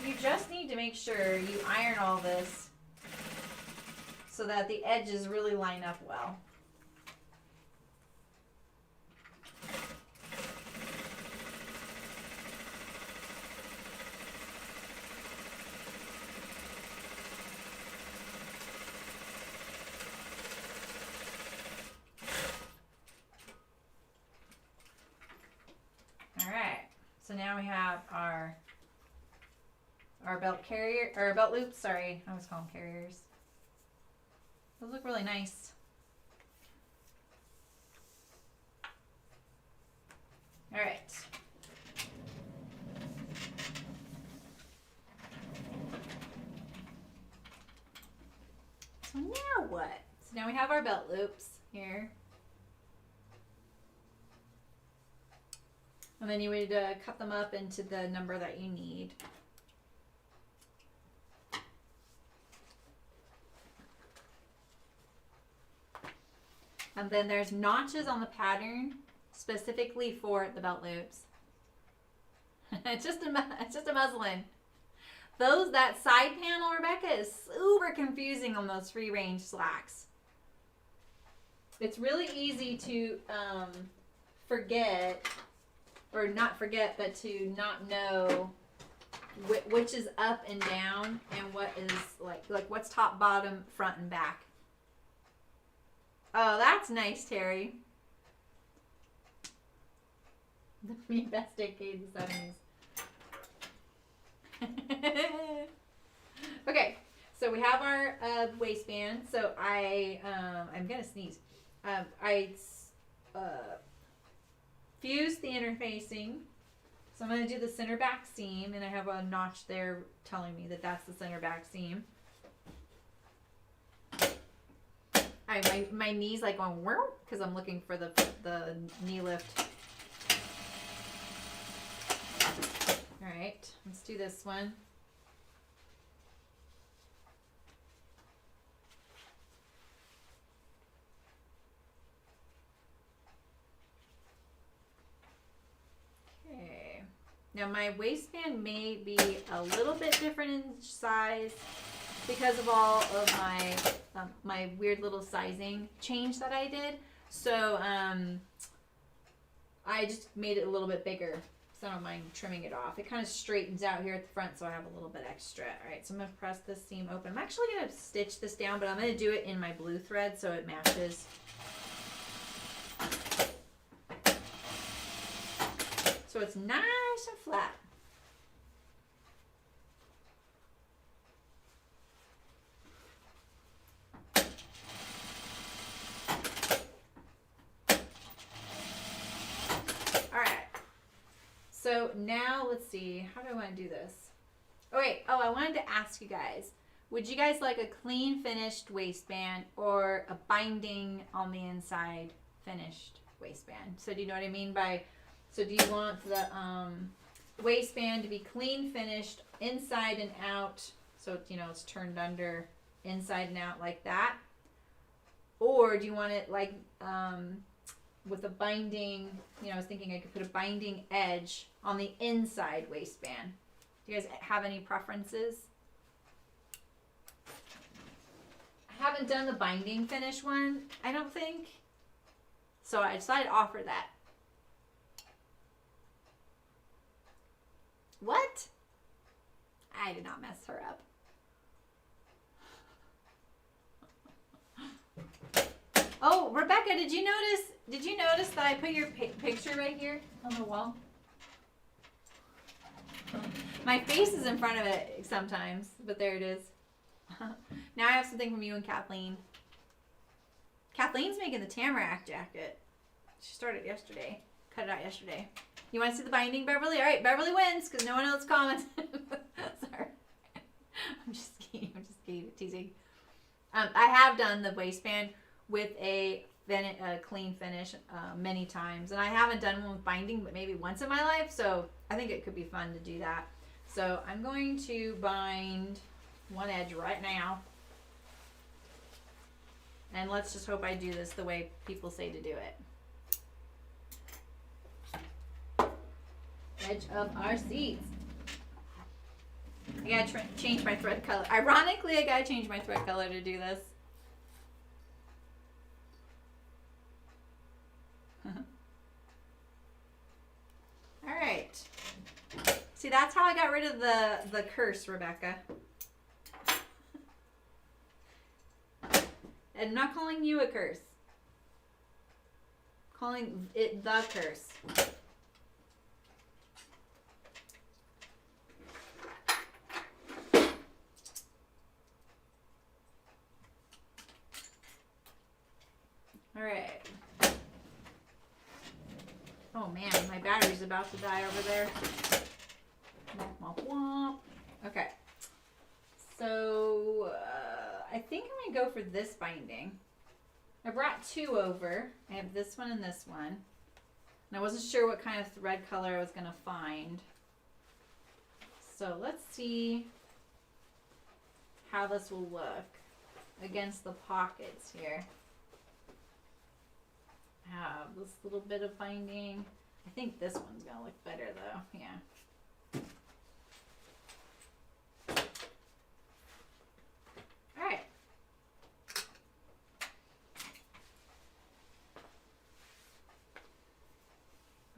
You just need to make sure you iron all this so that the edges really line up well. we have our belt carrier, or belt loops, sorry. I always call them carriers. Those look really nice. All right. So now what? So now we have our belt loops here. And then you would cut them up into the number that you need. And then there's notches on the pattern specifically for the belt loops. It's just a muslin. That side panel, Rebecca, is super confusing on those free range slacks. It's really easy to forget, or not forget, but to not know which is up and down and what is like what's top, bottom, front, and back. Oh, that's nice, Terry. The best decade of the 70s. Okay, so we have our waistband. So I'm gonna sneeze. I fused the interfacing. So I'm gonna do the center back seam, and I have a notch there telling me that that's the center back seam. My knees like going because I'm looking for the knee lift. All right, let's do this one. Okay. Now my waistband may be a little bit different in size because of all of my weird little sizing change that I did. So I just made it a little bit bigger. So I don't mind trimming it off. It kind of straightens out here at the front, so I have a little bit extra. All right, so I'm going to press this seam open. I'm actually going to stitch this down, but I'm going to do it in my blue thread so it matches. So it's nice and flat. So now let's see, how do I want to do this? Okay, I wanted to ask you guys, would you guys like a clean finished waistband or a binding on the inside finished waistband? So do you know what I mean by, so do you want the waistband to be clean finished inside and out, so it's turned under inside and out like that? Or do you want it like with a binding, I was thinking I could put a binding edge on the inside waistband. Do you guys have any preferences? I haven't done the binding finish one, I don't think. So I decided to offer that. What? I did not mess her up. Oh, Rebecca, did you notice that I put your picture right here on the wall? My face is in front of it sometimes, but there it is. Now I have something from you and Kathleen. Kathleen's making the Tamarack jacket. She started yesterday. Cut it out yesterday. You want to see the binding, Beverly? All right, Beverly wins because no one else commented. Sorry. I'm just kidding. Teasing. I have done the waistband with a clean finish many times, and I haven't done one with binding but maybe once in my life, so I think it could be fun to do that. So I'm going to bind one edge right now, and let's just hope I do this the way people say to do it. Edge of our seats. I gotta change my thread color. Ironically, I gotta change my thread color to do this. All right. See, that's how I got rid of the curse, Rebecca. And I'm not calling you a curse. Calling it the curse. about to die over there. Womp, womp, womp. Okay. So, I think I'm going to go for this binding. I brought two over. I have this one and this one. And I wasn't sure what kind of thread color I was going to find. So let's see how this will look against the pockets here. I have this little bit of binding. I think this one's going to look better though. Yeah. All right.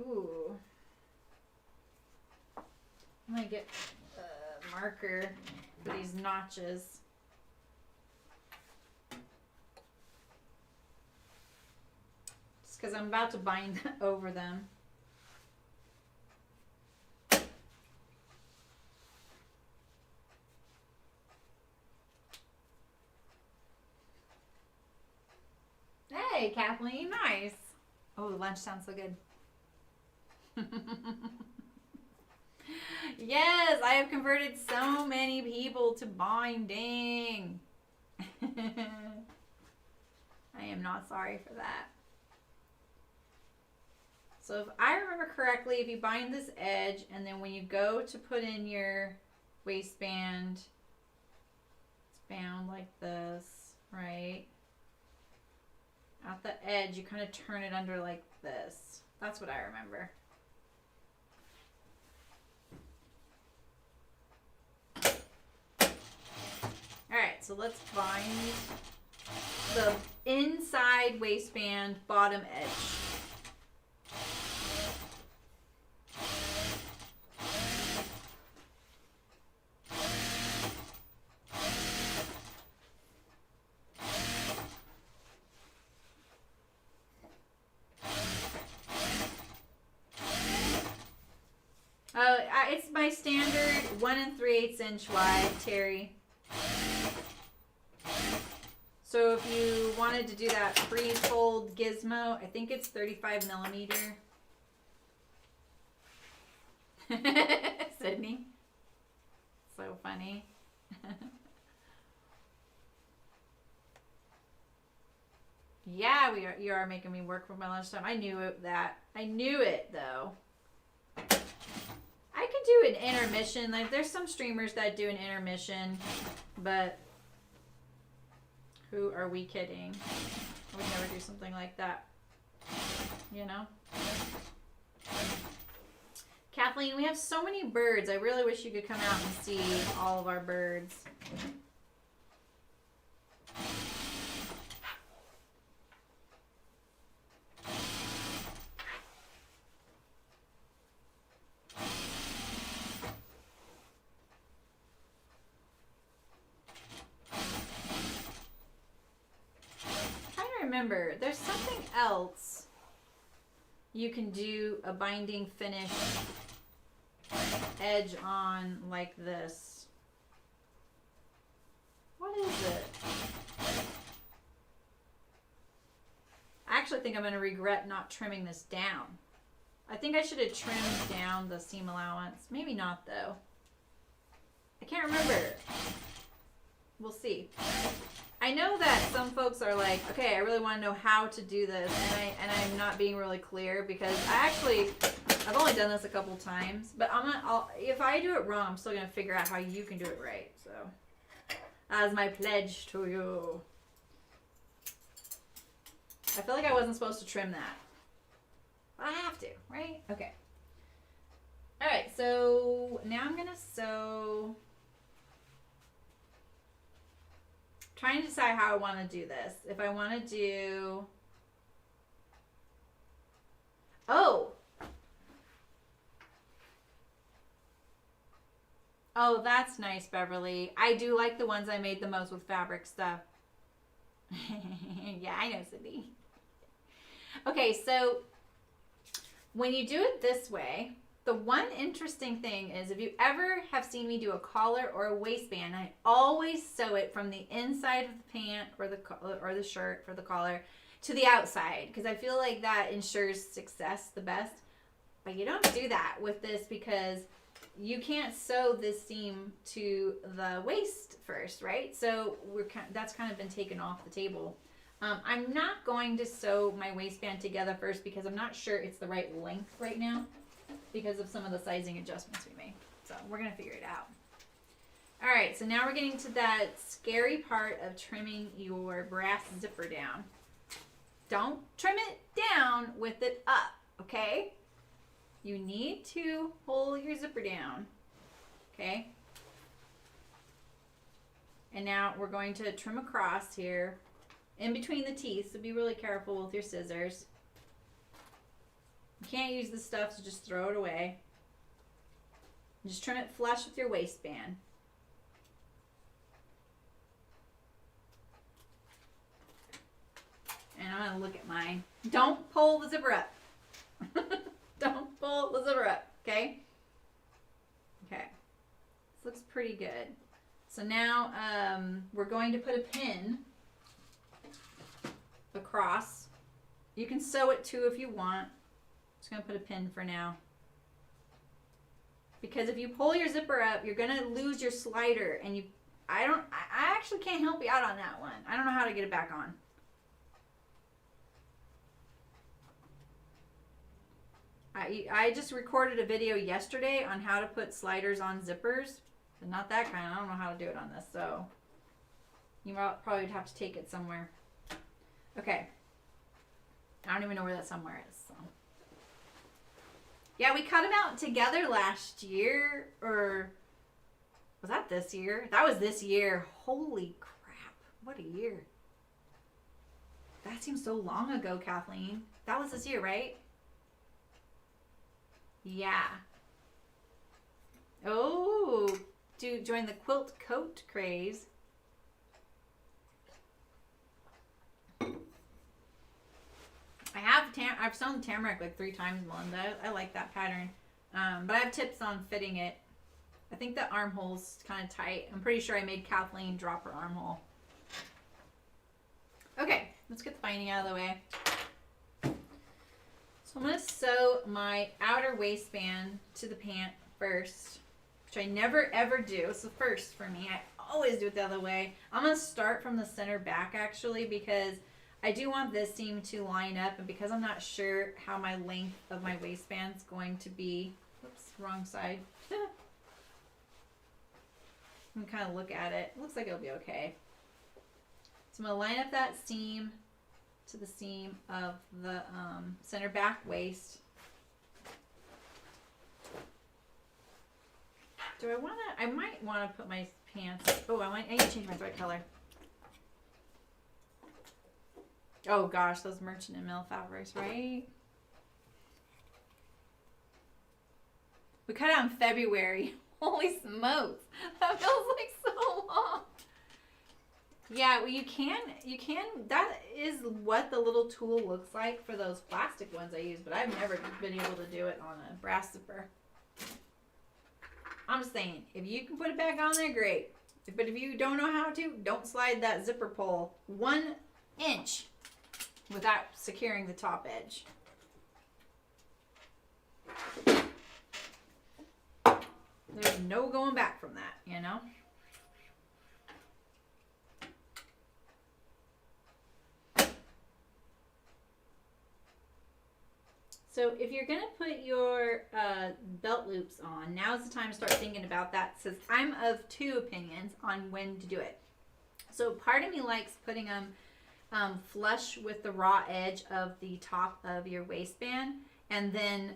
Ooh. I'm gonna get a marker for these notches. Just because I'm about to bind over them. Hey, Kathleen, nice. Oh, the lunch sounds so good. Yes, I have converted so many people to binding. I am not sorry for that. So if I remember correctly, if you bind this edge and then when you go to put in your waistband, it's bound like this, right? At the edge, you kind of turn it under like this. That's what I remember. Alright, so let's bind the inside waistband bottom edge. It's my standard 1 3/8 inch wide, Terry. So if you wanted to do that pre-fold gizmo, I think it's 35 millimeter. Sydney. So funny. Yeah, you are making me work for my lunchtime. I knew that. I knew it though. I could do an intermission. Like there's some streamers that do an intermission, but who are we kidding? I would never do something like that. You know? Kathleen, we have so many birds. I really wish you could come out and see all of our birds. Remember, there's something else you can do a binding finish edge on like this. What is it? I actually think I'm going to regret not trimming this down. I think I should have trimmed down the seam allowance. Maybe not though. I can't remember. We'll see. I know that some folks are like, okay, I really want to know how to do this, and I'm not being really clear because I've only done this a couple times, but if I do it wrong, I'm still gonna figure out how you can do it right. So, as my pledge to you, I feel like I wasn't supposed to trim that, but I have to, right? Okay. All right, so now I'm gonna sew. Trying to decide how I want to do this. If I want to do... Oh, that's nice, Beverly. I do like the ones I made the most with fabric stuff. Yeah, I know, Cindy. Okay, so when you do it this way, the one interesting thing is if you ever have seen me do a collar or a waistband, I always sew it from the inside of the pant or the shirt for the collar to the outside because I feel like that ensures success the best. But you don't do that with this because you can't sew this seam to the waist first, right? So that's kind of been taken off the table. I'm not going to sew my waistband together first because I'm not sure it's the right length right now because of some of the sizing adjustments we made. So we're going to figure it out. All right, so now we're getting to that scary part of trimming your brass zipper down. Don't trim it down with it up, okay? You need to pull your zipper down, okay? And now we're going to trim across here in between the teeth, so be really careful with your scissors. You can't use this stuff, so just throw it away. Just trim it flush with your waistband. And I'm going to look at mine. Don't pull the zipper up. Don't pull the zipper up, okay? Okay. This looks pretty good. So now we're going to put a pin across. You can sew it too if you want. Just going to put a pin for now. Because if you pull your zipper up, you're going to lose your slider. And I actually can't help you out on that one. I don't know how to get it back on. I just recorded a video yesterday on how to put sliders on zippers. But not that kind. I don't know how to do it on this. So you probably would have to take it somewhere. Okay. I don't even know where that somewhere is. So. Yeah, we cut them out together last year. Or was that this year? That was this year. Holy crap. What a year. That seems so long ago, Kathleen. That was this year, right? Yeah. Oh, do join the quilt coat craze. I've sewn tamarack like 3 times, Melinda. I like that pattern. But I have tips on fitting it. I think the armhole's kind of tight. I'm pretty sure I made Kathleen drop her armhole. Okay, let's get the binding out of the way. So I'm going to sew my outer waistband to the pant first, which I never ever do. It's the first for me. I always do it the other way. I'm going to start from the center back actually because I do want this seam to line up, and because I'm not sure how my length of my waistband is going to be. Oops, wrong side. I'm going to kind of look at it. It looks like it'll be okay. So I'm going to line up that seam to the seam of the center back waist. Do I want to? I might want to put my pants. Oh, I need to change my thread color. Oh gosh, those Merchant and Mill fabrics, right? We cut out in February. Holy smokes, that feels like so long. Yeah, well, you can, that is what the little tool looks like for those plastic ones I use, but I've never been able to do it on a brass zipper. I'm just saying, if you can put it back on there, great. But if you don't know how to, don't slide that zipper pull 1 inch without securing the top edge. There's no going back from that, you know? So if you're going to put your belt loops on, now's the time to start thinking about that, since I'm of 2 opinions on when to do it. So part of me likes putting them flush with the raw edge of the top of your waistband. And then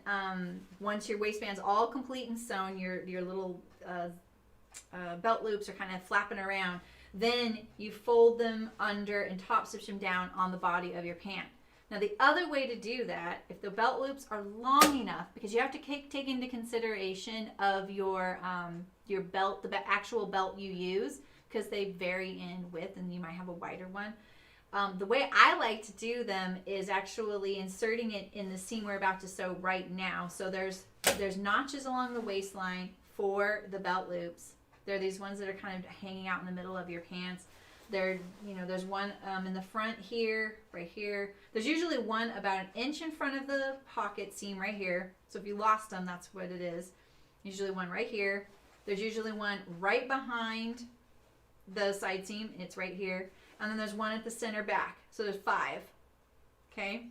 once your waistband's all complete and sewn, your little belt loops are kind of flapping around, then you fold them under and top stitch them down on the body of your pant. Now the other way to do that, if the belt loops are long enough, because you have to take into consideration of your belt, the actual belt you use, because they vary in width and you might have a wider one. The way I like to do them is actually inserting it in the seam we're about to sew right now. So there's notches along the waistline for the belt loops. They're these ones that are kind of hanging out in the middle of your pants. There's one in the front here, right here. There's usually one about 1 inch in front of the pocket seam right here. So if you lost them, that's what it is. Usually one right here. There's usually one right behind the side seam. It's right here. And then there's one at the center back. So there's 5. Okay.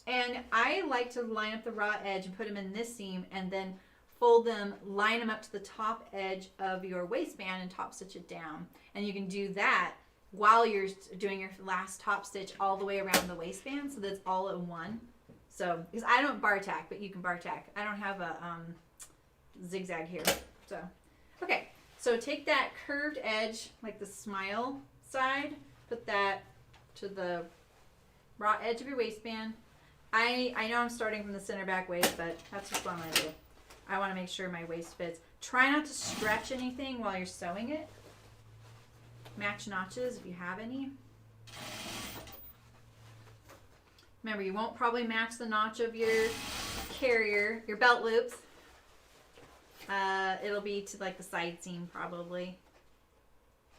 And I like to line up the raw edge and put them in this seam and then fold them, line them up to the top edge of your waistband and top stitch it down. And you can do that while you're doing your last top stitch all the way around the waistband, so that's all in one. So, because I don't bar tack, but you can bar tack. I don't have a zigzag here. So, okay. So take that curved edge, like the smile side, put that to the raw edge of your waistband. I know I'm starting from the center back waist, but that's just what I'm going to do. I want to make sure my waist fits. Try not to stretch anything while you're sewing it. Match notches if you have any. Remember, you won't probably match the notch of your carrier, your belt loops. It'll be to like the side seam probably.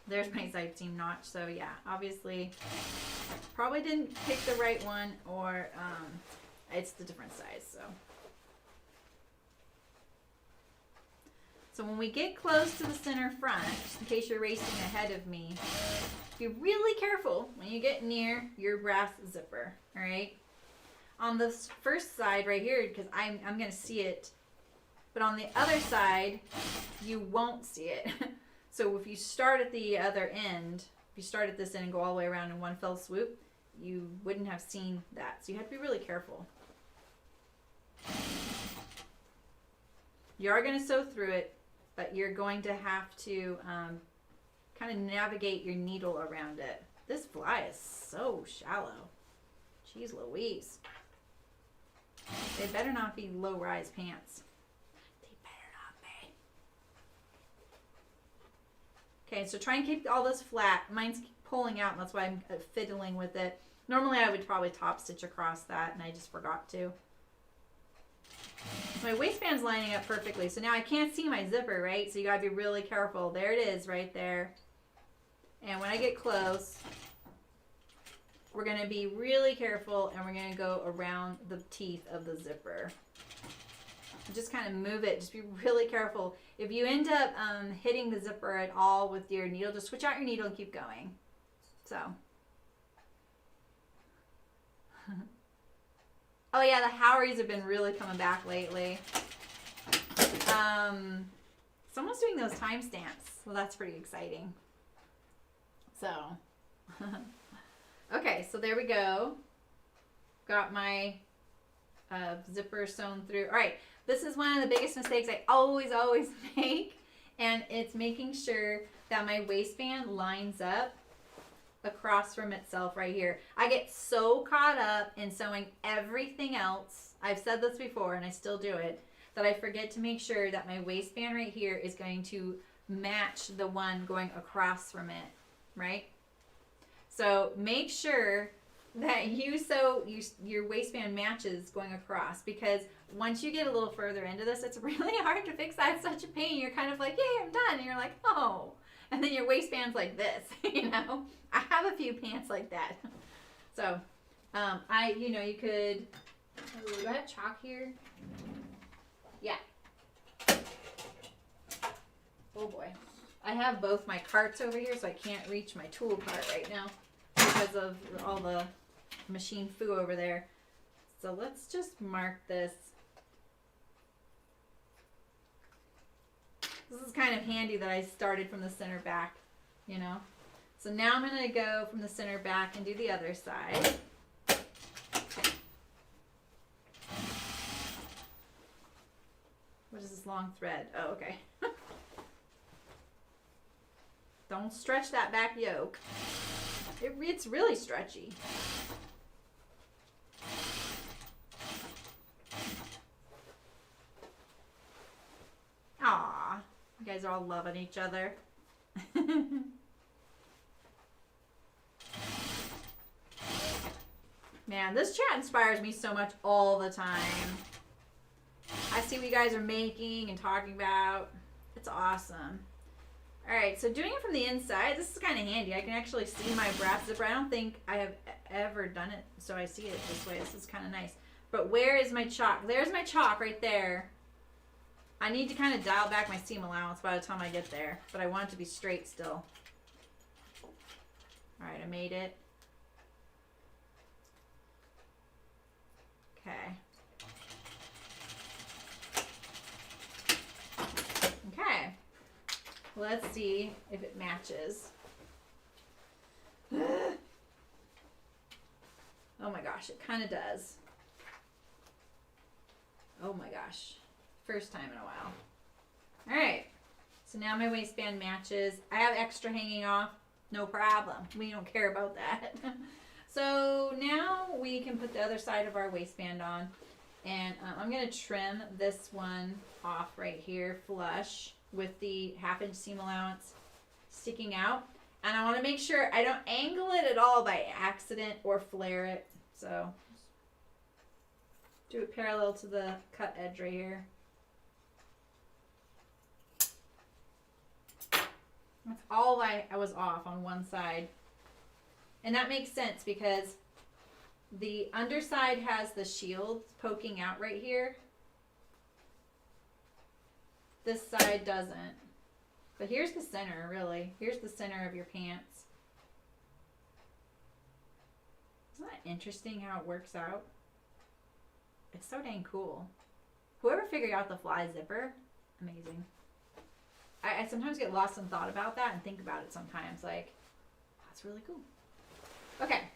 There's my side seam notch. So yeah, obviously probably didn't pick the right one, or it's the different size. So when we get close to the center front, just in case you're racing ahead of me, be really careful when you get near your brass zipper, all right? On the first side right here, because I'm going to see it, but on the other side, you won't see it. So if you start at the other end, if you start at this end and go all the way around in one fell swoop, you wouldn't have seen that. So you have to be really careful. You are going to sew through it, but you're going to have to kind of navigate your needle around it. This fly is so shallow. Jeez Louise. They better not be low-rise pants. They better not be. Okay, so try and keep all this flat. Mine's pulling out, and that's why I'm fiddling with it. Normally I would probably top stitch across that, and I just forgot to. My waistband's lining up perfectly, so now I can't see my zipper, right? So you gotta be really careful. There it is, right there. And when I get close, we're gonna be really careful, and we're gonna go around the teeth of the zipper. Just kind of move it. Just be really careful. If you end up hitting the zipper at all with your needle, just switch out your needle and keep going. So. Oh yeah, the Howeries have been really coming back lately. Someone's doing those timestamps. Well, that's pretty exciting. So, okay, so there we go. Got my zipper sewn through. All right, this is one of the biggest mistakes I always make, and it's making sure that my waistband lines up across from itself right here. I get so caught up in sewing everything else, I've said this before and I still do it, that I forget to make sure that my waistband right here is going to match the one going across from it, right? So make sure that you sew your waistband matches going across, because once you get a little further into this, it's really hard to fix that. It's such a pain. You're kind of like, yay, I'm done. And you're like, oh. And then your waistband's like this, you know? I have a few pants like that. So, you could, do I have chalk here? Yeah. Oh boy. I have both my carts over here, so I can't reach my tool cart right now because of all the machine foo over there. So let's just mark this. This is kind of handy that I started from the center back, you know. So now I'm going to go from the center back and do the other side. What is this long thread? Oh, okay. Don't stretch that back yoke. It's really stretchy. Aw, you guys are all loving each other. Man, this chat inspires me so much all the time. I see what you guys are making and talking about. It's awesome. Alright, so doing it from the inside, this is kind of handy. I can actually see my brass zipper. I don't think I have ever done it so I see it this way. This is kind of nice. But where is my chalk? There's my chalk right there. I need to kind of dial back my seam allowance by the time I get there. But I want it to be straight still. Alright, I made it. Okay. Okay. Let's see if it matches. Oh my gosh, it kind of does. Oh my gosh. First time in a while. Alright. So now my waistband matches. I have extra hanging off. No problem. We don't care about that. So now we can put the other side of our waistband on. And I'm going to trim this one off right here flush with the 1/2 inch seam allowance sticking out. And I want to make sure I don't angle it at all by accident or flare it. So do it parallel to the cut edge right here. That's all I was off on one side. And that makes sense because the underside has the shield poking out right here. This side doesn't. But here's the center, really. Here's the center of your pants. Isn't that interesting how it works out? It's so dang cool. Whoever figured out the fly zipper, amazing. I sometimes get lost in thought about that and think about it sometimes. Like, that's really cool. Okay.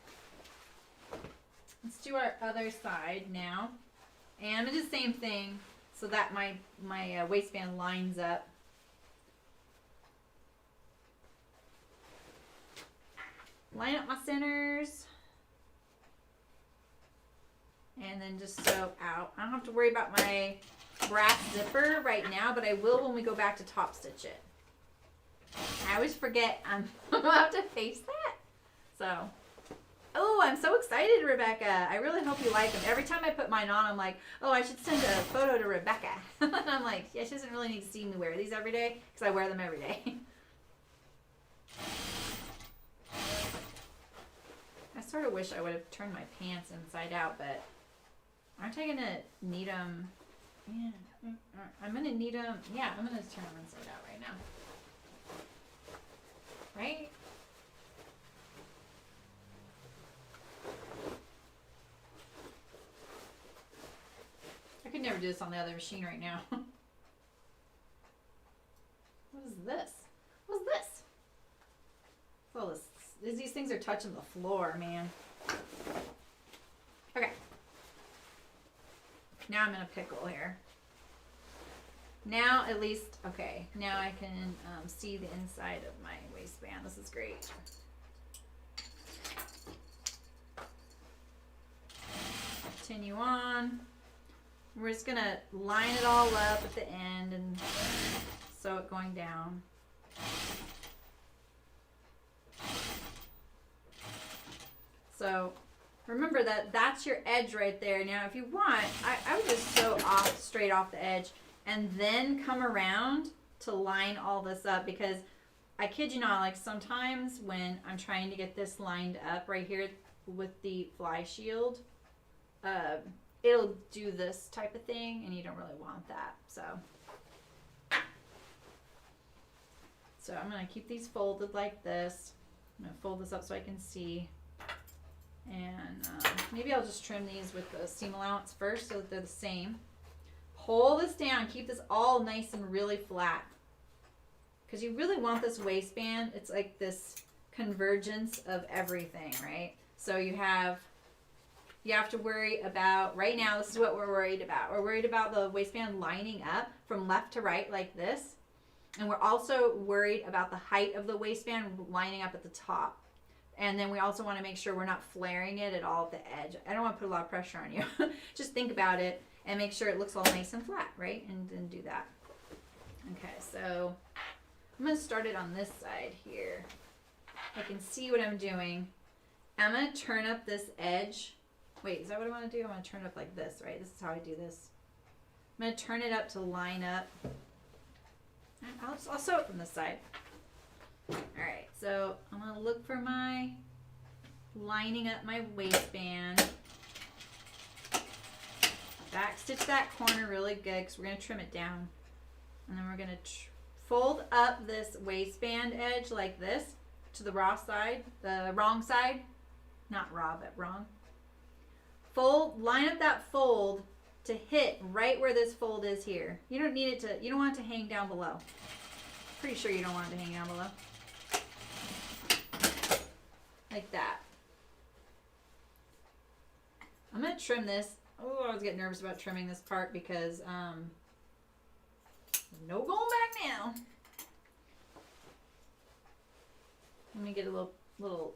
Let's do our other side now. And I'm going to do the same thing so that my waistband lines up. Line up my centers. And then just sew out. I don't have to worry about my brass zipper right now, but I will when we go back to top stitch it. I always forget I'm about to face that. So, oh, I'm so excited, Rebecca. I really hope you like them. Every time I put mine on, I'm like, oh, I should send a photo to Rebecca. And I'm like, yeah, she doesn't really need to see me wear these every day because I wear them every day. I sort of wish I would have turned my pants inside out, but aren't I going to need them? Yeah, I'm going to need them. Yeah, I'm going to turn them inside out right now. Right? I could never do this on the other machine right now. What is this? What's this? Oh, these things are touching the floor, man. Okay. Now I'm in a pickle here. Now at least, okay, now I can see the inside of my waistband. This is great. Continue on. We're just going to line it all up at the end and sew it going down. So remember that's your edge right there. Now if you want, I would just sew off straight off the edge and then come around to line all this up, because I kid you not, like sometimes when I'm trying to get this lined up right here with the fly shield, it'll do this type of thing and you don't really want that. So I'm going to keep these folded like this. I'm going to fold this up so I can see. And maybe I'll just trim these with the seam allowance first so that they're the same. Pull this down. Keep this all nice and really flat. Because you really want this waistband. It's like this convergence of everything, right? So you have to worry about, right now, this is what we're worried about. We're worried about the waistband lining up from left to right like this. And we're also worried about the height of the waistband lining up at the top. And then we also want to make sure we're not flaring it at all at the edge. I don't want to put a lot of pressure on you. Just think about it and make sure it looks all nice and flat, right? And then do that. Okay, so I'm going to start it on this side here. I can see what I'm doing. I'm going to turn up this edge. Wait, is that what I want to do? I want to turn it up like this, right? This is how I do this. I'm going to turn it up to line up. I'll sew it from this side. Alright, so I'm going to look for my lining up my waistband. back stitch that corner really good because we're going to trim it down. And then we're going to fold up this waistband edge like this to the wrong side. Not raw, but wrong. Line up that fold to hit right where this fold is here. You don't want it to hang down below. Pretty sure you don't want it to hang down below. Like that. I'm going to trim this. Oh, I was getting nervous about trimming this part because no going back now. Let me get a little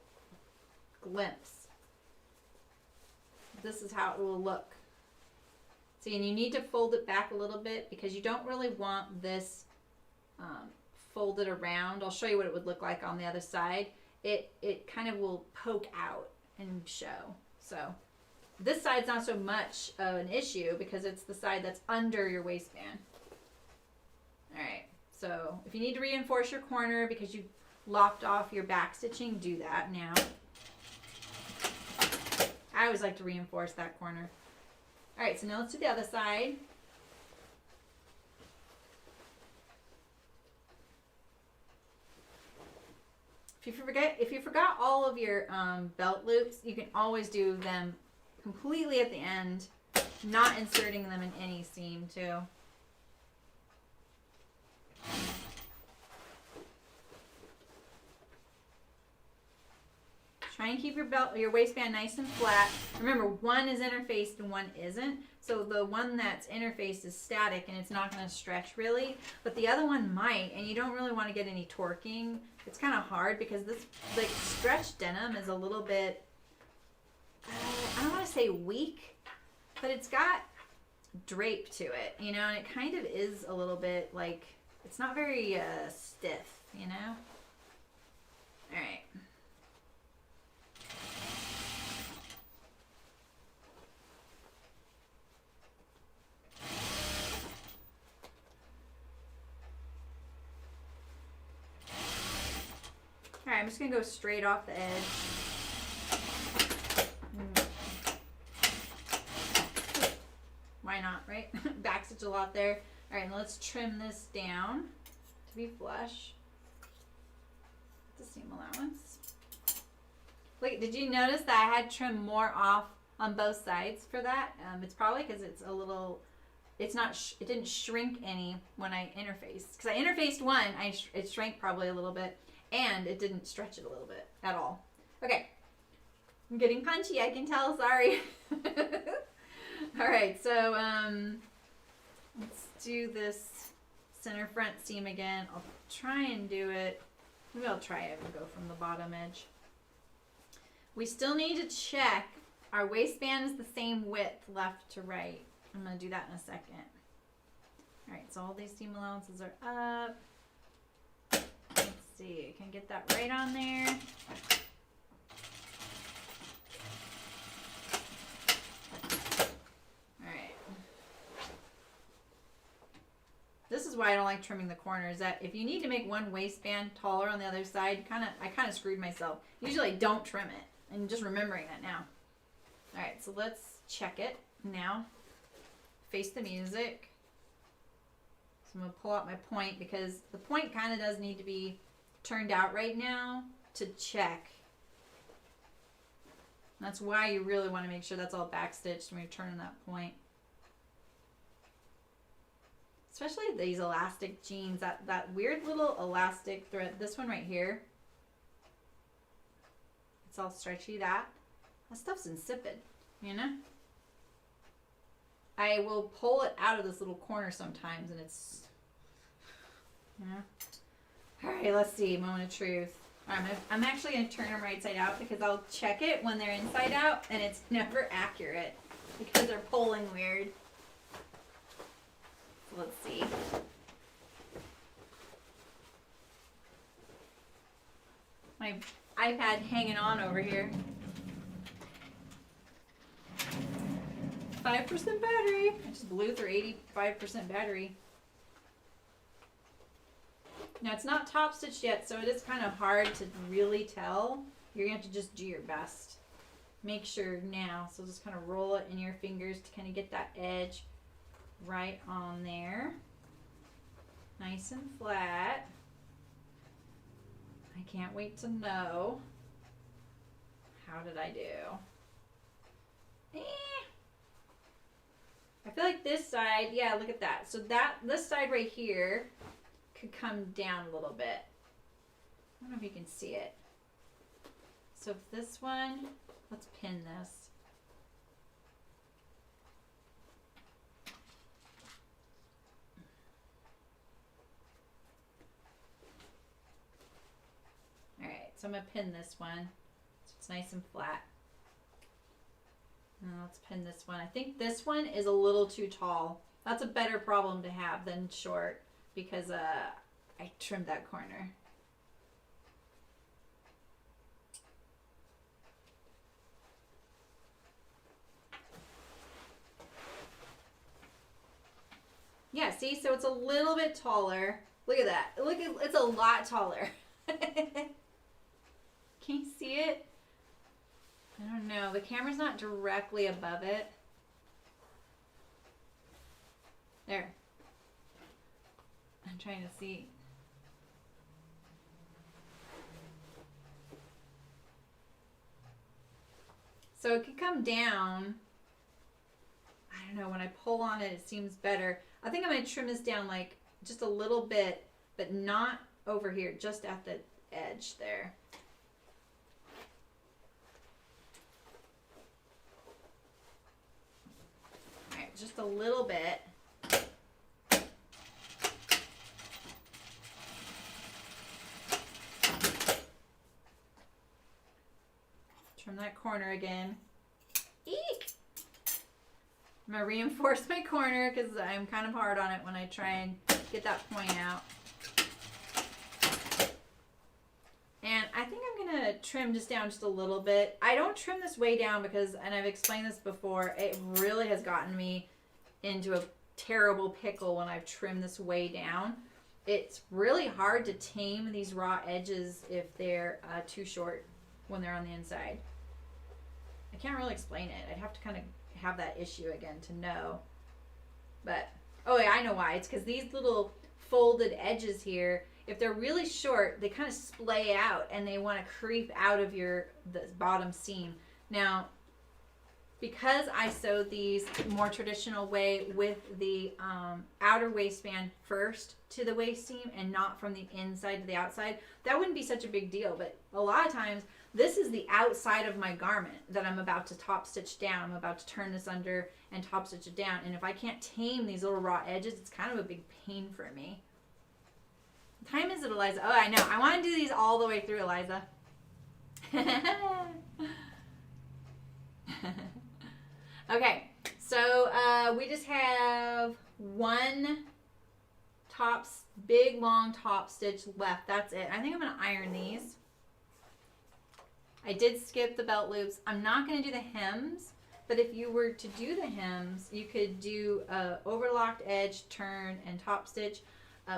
glimpse. This is how it will look. See, and you need to fold it back a little bit because you don't really want this folded around. I'll show you what it would look like on the other side. It kind of will poke out and show. So this side's not so much of an issue because it's the side that's under your waistband. All right, so if you need to reinforce your corner because you lopped off your back stitching, do that now. I always like to reinforce that corner. All right, so now let's do the other side. If you forgot all of your belt loops, you can always do them completely at the end, not inserting them in any seam too. Try and keep your waistband nice and flat. Remember, one is interfaced and one isn't. So the one that's interfaced is static and it's not going to stretch really, but the other one might, and you don't really want to get any torquing. It's kind of hard because this like stretch denim is a little bit, I don't want to say weak, but it's got drape to it, you know, and it kind of is a little bit like, it's not very stiff, you know? All right. All right, I'm just gonna go straight off the edge. Why not, right? Backstitch a lot there. All right, and let's trim this down to be flush. The seam allowance. Look, did you notice that I had trimmed more off on both sides for that? It's probably because it's a little, it didn't shrink any when I interfaced. Because I interfaced one, it shrank probably a little bit. And it didn't stretch it a little bit at all. Okay. I'm getting punchy, I can tell, sorry. All right, so let's do this center front seam again. I'll try and do it. Maybe I'll try it and go from the bottom edge. We still need to check our waistband is the same width left to right. I'm going to do that in a second. All right, so all these seam allowances are up. Let's see, I can get that right on there. Alright. This is why I don't like trimming the corners. That if you need to make one waistband taller on the other side, I kind of screwed myself. Usually I don't trim it. I'm just remembering that now. Alright, so let's check it now. Face the music. So I'm going to pull out my point because the point kind of does need to be turned out right now to check. And that's why you really want to make sure that's all backstitched when you're turning that point. Especially these elastic jeans, that weird little elastic thread, this one right here. It's all stretchy, that stuff's insipid, you know? I will pull it out of this little corner sometimes and it's, All right, let's see, moment of truth. I'm actually going to turn them right side out because I'll check it when they're inside out and it's never accurate because they're pulling weird. So let's see. My iPad hanging on over here. 5% battery. I just blew through 85% battery. Now it's not top stitched yet, so it is kind of hard to really tell. You're going to have to just do your best. make sure now. So just kind of roll it in your fingers to kind of get that edge right on there. Nice and flat. I can't wait to know. How did I do? I feel like this side, yeah, look at that. So this side right here could come down a little bit. I don't know if you can see it. So if this one, let's pin this. All right, so I'm gonna pin this one so it's nice and flat. Now let's pin this one. I think this one is a little too tall. That's a better problem to have than short because I trimmed that corner. Yeah, see, so it's a little bit taller. Look at that. Look at it's a lot taller. Can you see it? I don't know. The camera's not directly above it. There. I'm trying to see. So it could come down. I don't know. When I pull on it, it seems better. I think I'm going to trim this down like just a little bit, but not over here, just at the edge there. All right, just a little bit. Trim that corner again. Eek! I'm going to reinforce my corner because I'm kind of hard on it when I try and get that point out. And I think I'm going to trim just down just a little bit. I don't trim this way down because, and I've explained this before, it really has gotten me into a terrible pickle when I've trimmed this way down. It's really hard to tame these raw edges if they're too short when they're on the inside. I can't really explain it. I'd have to kind of have that issue again to know. But, oh yeah, I know why. It's because these little folded edges here, if they're really short, they kind of splay out and they want to creep out of the bottom seam. Now, because I sewed these more traditional way with the outer waistband first to the waist seam and not from the inside to the outside, that wouldn't be such a big deal. But a lot of times, this is the outside of my garment that I'm about to top stitch down. I'm about to turn this under and top stitch it down. And if I can't tame these little raw edges, it's kind of a big pain for me. What time is it, Eliza? Oh, I know. I want to do these all the way through, Eliza. Okay, so we just have one big long top stitch left. That's it. I think I'm going to iron these. I did skip the belt loops. I'm not going to do the hems, but if you were to do the hems, you could do overlocked edge, turn, and top stitch.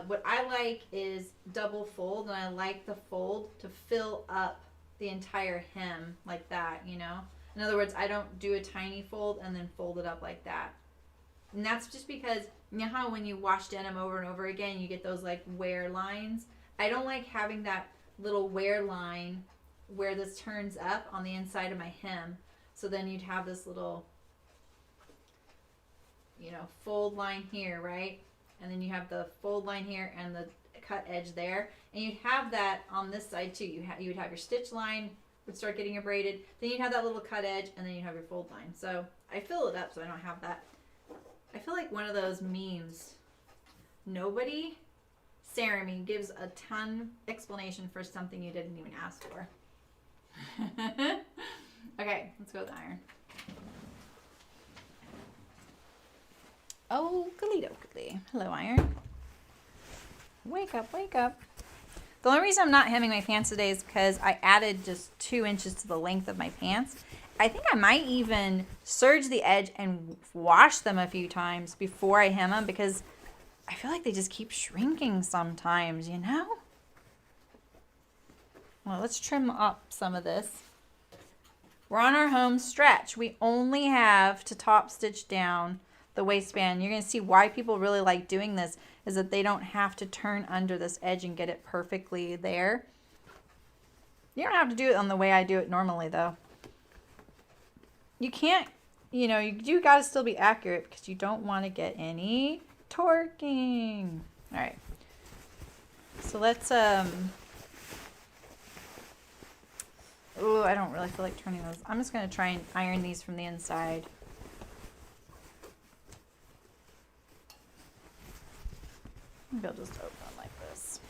What I like is double fold, and I like the fold to fill up the entire hem like that, you know? In other words, I don't do a tiny fold and then fold it up like that. And that's just because, you know how when you wash denim over and over again, you get those like wear lines? I don't like having that little wear line where this turns up on the inside of my hem. So then you'd have this little, you know, fold line here, right? And then you have the fold line here and the cut edge there. And you'd have that on this side too. You would have your stitch line would start getting braided. Then you'd have that little cut edge and then you'd have your fold line. So I fill it up so I don't have that. I feel like one of those memes. Nobody, Sarah me, gives a ton explanation for something you didn't even ask for. Okay, let's go with the iron. Oh, golly. Hello, iron. Wake up, wake up. The only reason I'm not hemming my pants today is because I added just 2 inches to the length of my pants. I think I might even serge the edge and wash them a few times before I hem them because I feel like they just keep shrinking sometimes, you know? Well, let's trim up some of this. We're on our home stretch. We only have to top stitch down the waistband. You're going to see why people really like doing this is that they don't have to turn under this edge and get it perfectly there. You don't have to do it on the way I do it normally, though. You can't, you know, you do got to still be accurate because you don't want to get any torquing. All right. So let's, oh, I don't really feel like turning those. I'm just going to try and iron these from the inside. Maybe I'll just open them like this.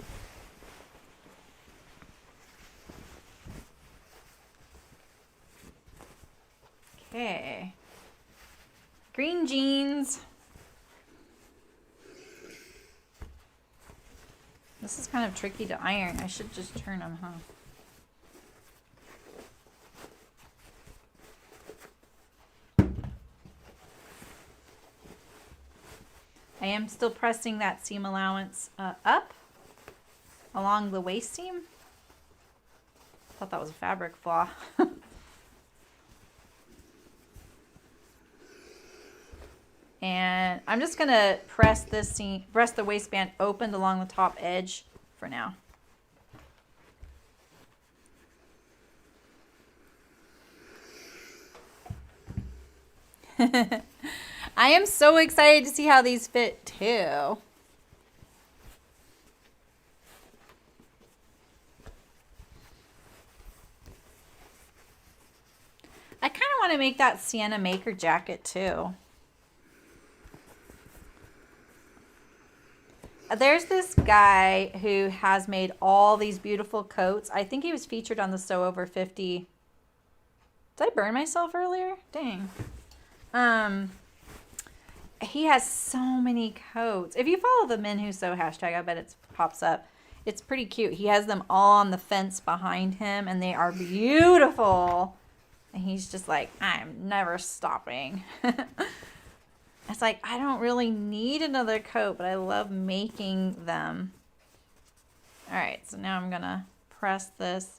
Okay. Green jeans. This is kind of tricky to iron. I should just turn them, huh? I am still pressing that seam allowance up along the waist seam. Thought that was a fabric flaw. And I'm just gonna press this seam, press the waistband opened along the top edge for now. I am so excited to see how these fit too. I kind of want to make that Sienna Maker jacket too. There's this guy who has made all these beautiful coats. I think he was featured on the Sew Over 50. Did I burn myself earlier? Dang. He has so many coats. If you follow the Men Who Sew hashtag, I bet it pops up. It's pretty cute. He has them all on the fence behind him, and they are beautiful. And he's just like, I'm never stopping. It's like, I don't really need another coat, but I love making them. All right, so now I'm going to press this.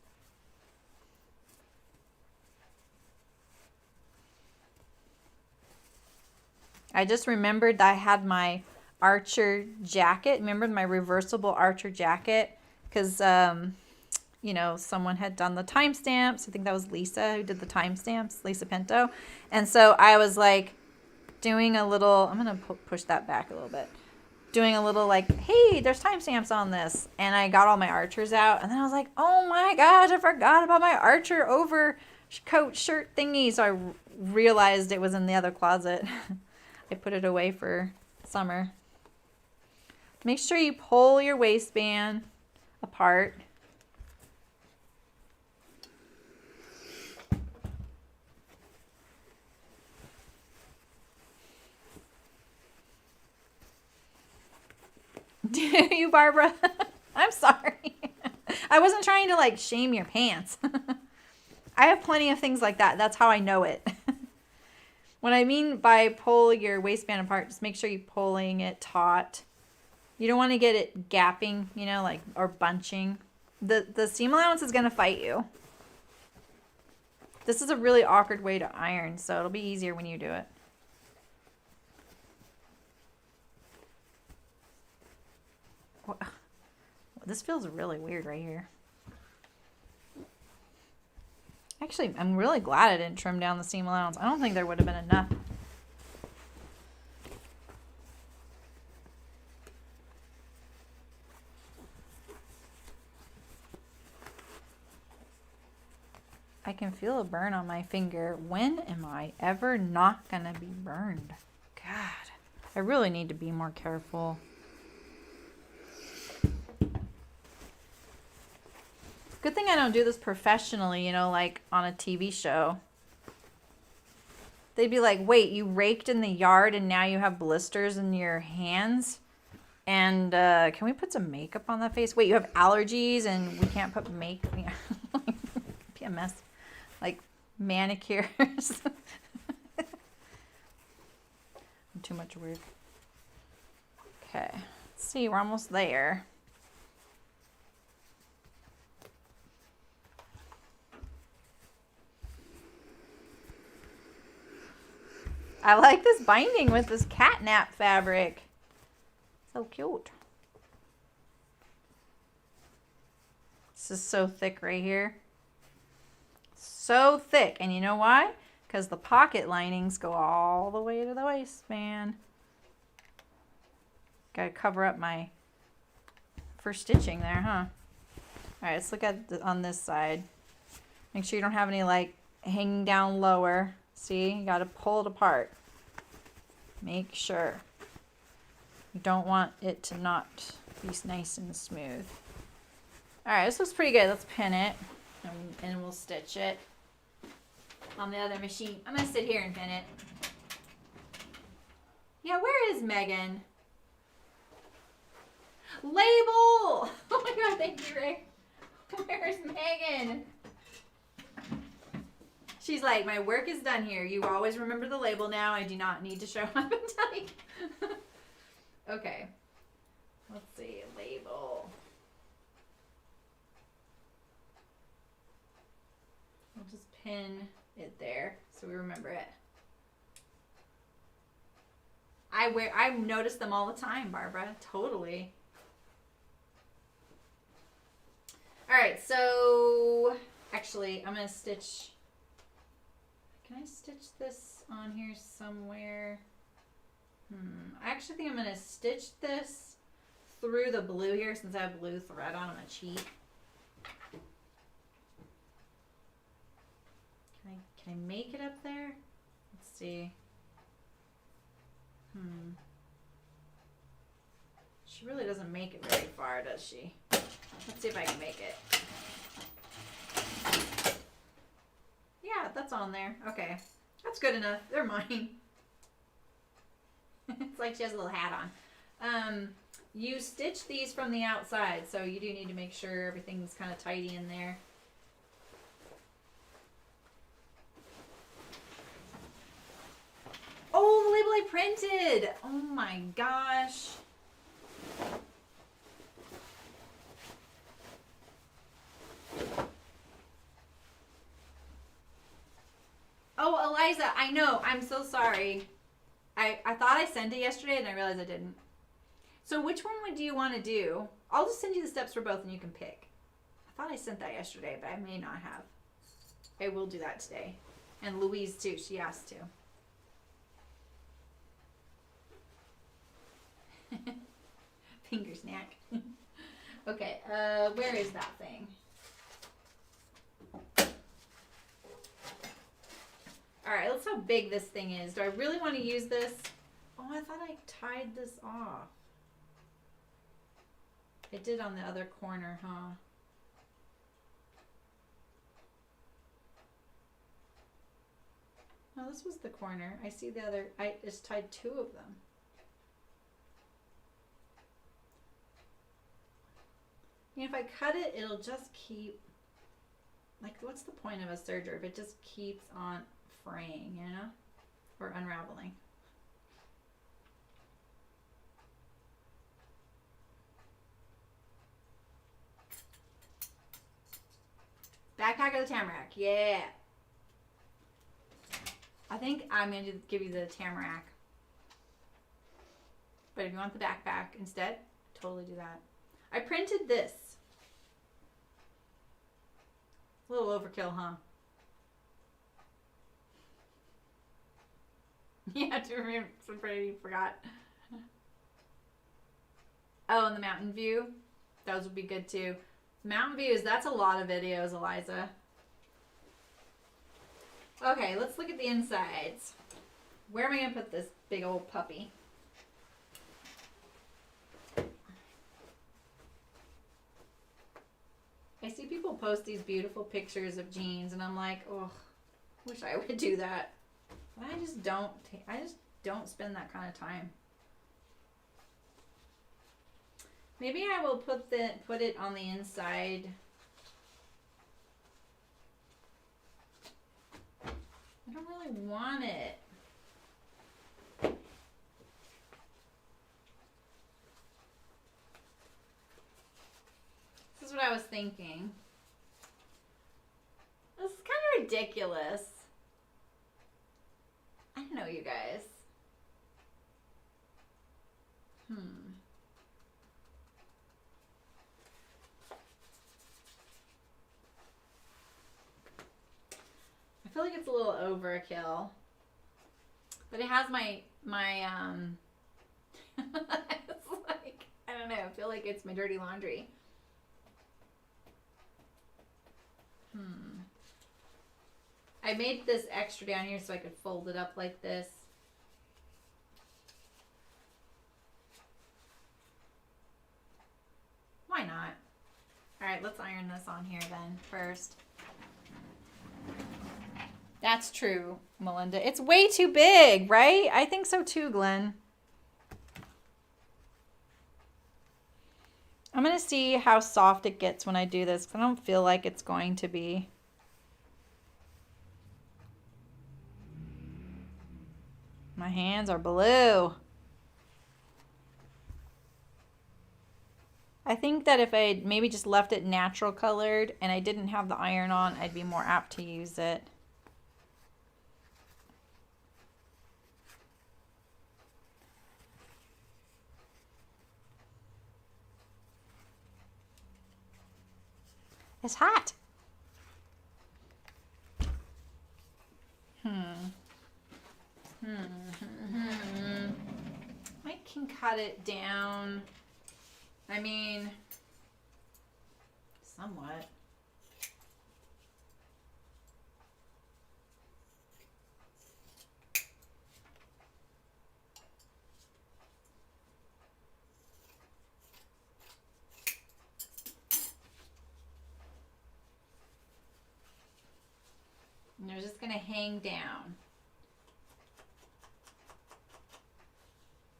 I just remembered that I had my Archer jacket. Remember my reversible Archer jacket? Because, you know, someone had done the timestamps. I think that was Lisa who did the timestamps, Lisa Pinto. And so I was like doing a little, I'm going to push that back a little bit. Doing a little like, hey, there's timestamps on this. And I got all my Archers out. And then I was like, oh my gosh, I forgot about my Archer overcoat shirt thingy. So I realized it was in the other closet. I put it away for summer. Make sure you pull your waistband apart. Do you, Barbara? I'm sorry. I wasn't trying to like shame your pants. I have plenty of things like that. That's how I know it. What I mean by pull your waistband apart, just make sure you're pulling it taut. You don't want to get it gapping, you know, like, or bunching. The seam allowance is going to fight you. This is a really awkward way to iron, so it'll be easier when you do it. This feels really weird right here. Actually, I'm really glad I didn't trim down the seam allowance. I don't think there would have been enough. I can feel a burn on my finger. When am I ever not gonna be burned? God, I really need to be more careful. Good thing I don't do this professionally, you know, like on a TV show. They'd be like, wait, you raked in the yard and now you have blisters in your hands? And can we put some makeup on that face? Wait, you have allergies and we can't put makeup? Be a mess. Like manicures. Too much work. Okay, let's see, we're almost there. I like this binding with this catnap fabric. So cute. This is so thick right here. So thick. And you know why? Because the pocket linings go all the way to the waistband. Gotta cover up my for stitching there, huh? All right, let's look at on this side. Make sure you don't have any like hanging down lower. See, you gotta pull it apart. Make sure. You don't want it to not be nice and smooth. All right, this looks pretty good. Let's pin it and we'll stitch it on the other machine. I'm gonna sit here and pin it. Yeah, where is Megan? Label! Oh my god, thank you, Ray. Where's Megan? She's like, my work is done here. You always remember the label now. I do not need to show up and tell you. Okay. Let's see. Label. I'll just pin it there so we remember it. I've noticed them all the time, Barbara. Totally. All right, so actually I'm going to stitch. Can I stitch this on here somewhere? I actually think I'm going to stitch this through the blue here since I have blue thread on my cheek. Can I make it up there? Let's see. She really doesn't make it very far, does she? Let's see if I can make it. Yeah, that's on there. Okay. That's good enough. They're mine. It's like she has a little hat on. You stitch these from the outside, so you do need to make sure everything's kind of tidy in there. Oh, the label I printed! Oh my gosh. Oh, Eliza, I know. I'm so sorry. I thought I sent it yesterday and I realized I didn't. So which one do you want to do? I'll just send you the steps for both and you can pick. I thought I sent that yesterday, but I may not have. I will do that today. And Louise too. She asked to. Finger snack. Okay, where is that thing? Alright, let's see how big this thing is. Do I really want to use this? Oh, I thought I tied this off. It did on the other corner, huh? No, this was the corner. I see the other. I just tied two of them. And if I cut it, it'll just keep, like, what's the point of a serger if it just keeps on fraying, you know? Or unraveling. Backpack of the Tamarack, yeah. I think I'm going to give you the Tamarack. But if you want the backpack instead, totally do that. I printed this. A little overkill, huh? Yeah, to remember, somebody you forgot. Oh, and the mountain view. Those would be good too. Mountain views, that's a lot of videos, Eliza. Okay, let's look at the insides. Where am I going to put this big old puppy? I see people post these beautiful pictures of jeans and I'm like, oh, wish I would do that. But I just don't spend that kind of time. Maybe I will put it on the inside. I don't really want it. This is what I was thinking. This is kind of ridiculous. I know to know, you guys. I feel like it's a little overkill. But it has my it's like, I don't know, I feel like it's my dirty laundry. I made this extra down here so I could fold it up like this. Why not? Alright, let's iron this on here then first. That's true, Melinda. It's way too big, right? I think so too, Glenn. I'm going to see how soft it gets when I do this, because I don't feel like it's going to be. My hands are blue. I think that if I maybe just left it natural colored and I didn't have the iron on, I'd be more apt to use it. It's hot. I can cut it down. I mean, somewhat. And they're just going to hang down.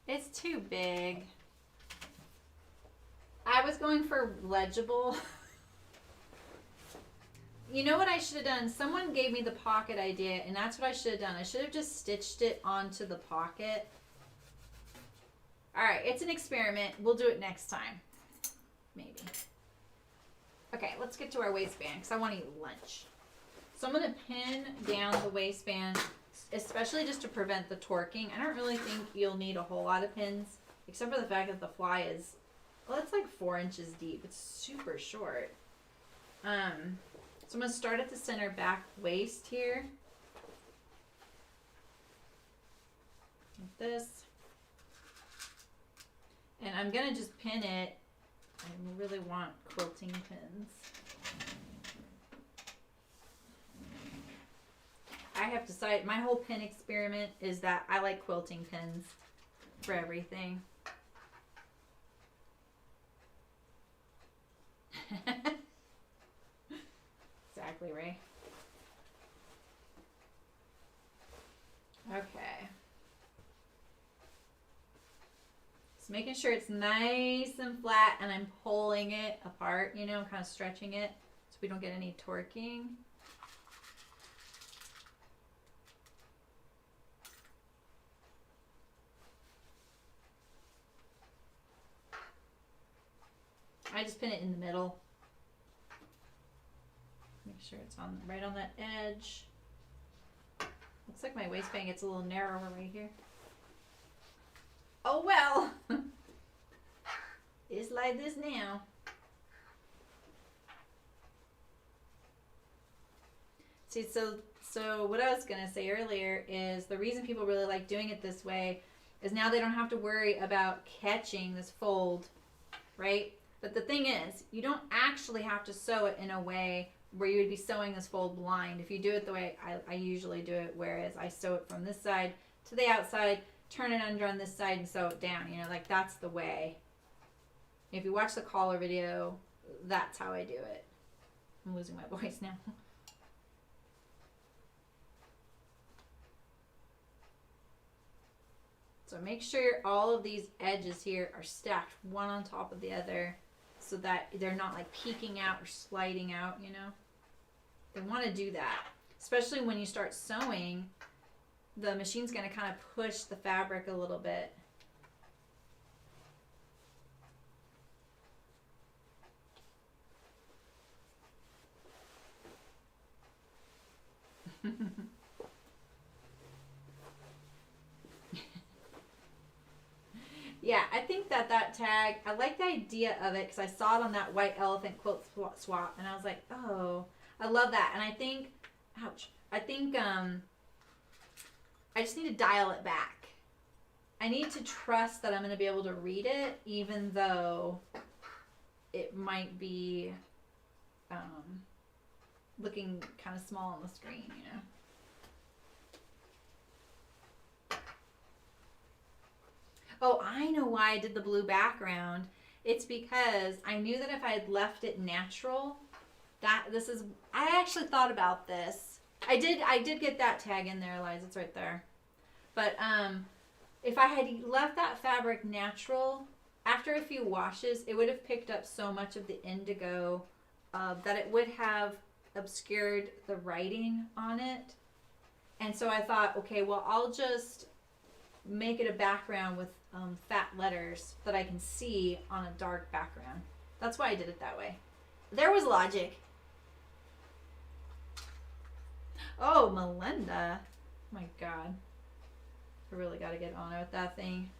It's too big. I was going for legible. You know what I should have done? Someone gave me the pocket idea, and that's what I should have done. I should have just stitched it onto the pocket. All right, it's an experiment. We'll do it next time. Maybe. Okay, let's get to our waistband because I want to eat lunch. So I'm going to pin down the waistband, especially just to prevent the torquing. I don't really think you'll need a whole lot of pins, except for the fact that the fly is, well, it's like 4 inches deep. It's super short. So I'm going to start at the center back waist here. Like this. And I'm going to just pin it. I really want quilting pins. I have decided, my whole pin experiment is that I like quilting pins for everything. Exactly, Ray. Okay. Just making sure it's nice and flat, and I'm pulling it apart, you know, kind of stretching it so we don't get any torquing. I just pin it in the middle. Make sure it's on right on that edge. Looks like my waistband gets a little narrower right here. Oh well. It's like this now. See, so what I was gonna say earlier is the reason people really like doing it this way is now they don't have to worry about catching this fold, right? But the thing is, you don't actually have to sew it in a way where you would be sewing this fold blind. If you do it the way I usually do it, whereas I sew it from this side to the outside, turn it under on this side and sew it down. You know, like that's the way. If you watch the collar video, that's how I do it. I'm losing my voice now. So make sure all of these edges here are stacked one on top of the other so that they're not like peeking out or sliding out, you know. They want to do that. Especially when you start sewing, the machine's going to kind of push the fabric a little bit. yeah, I think that tag, I like the idea of it because I saw it on that white elephant quilt swap, and I was like, oh, I love that. And I think, ouch, I think I just need to dial it back. I need to trust that I'm going to be able to read it, even though it might be looking kind of small on the screen, you know. Oh, I know why I did the blue background. It's because I knew that if I had left it natural, I actually thought about this. I did get that tag in there, Eliza. It's right there. But if I had left that fabric natural, after a few washes, it would have picked up so much of the indigo that it would have obscured the writing on it. And so I thought, okay, well, I'll just make it a background with fat letters that I can see on a dark background. That's why I did it that way. There was logic. Oh, Melinda. My God. I really got to get on with that thing.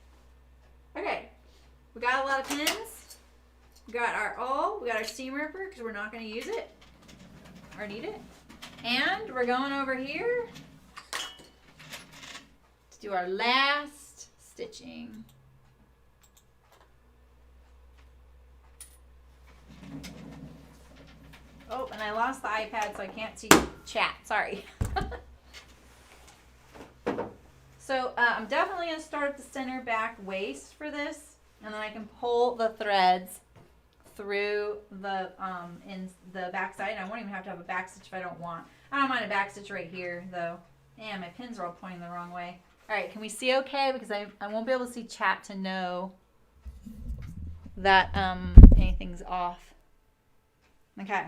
Okay. We got a lot of pins. We got our awl. We got our seam ripper because we're not going to use it or need it. And we're going over here to do our last stitching. Oh, and I lost the iPad, so I can't see chat. Sorry. So I'm definitely going to start at the center back waist for this, and then I can pull the threads through the in the back side. I won't even have to have a back stitch if I don't want. I don't mind a back stitch right here, though. Man, my pins are all pointing the wrong way. All right, can we see okay? Because I won't be able to see chat to know that anything's off. Okay,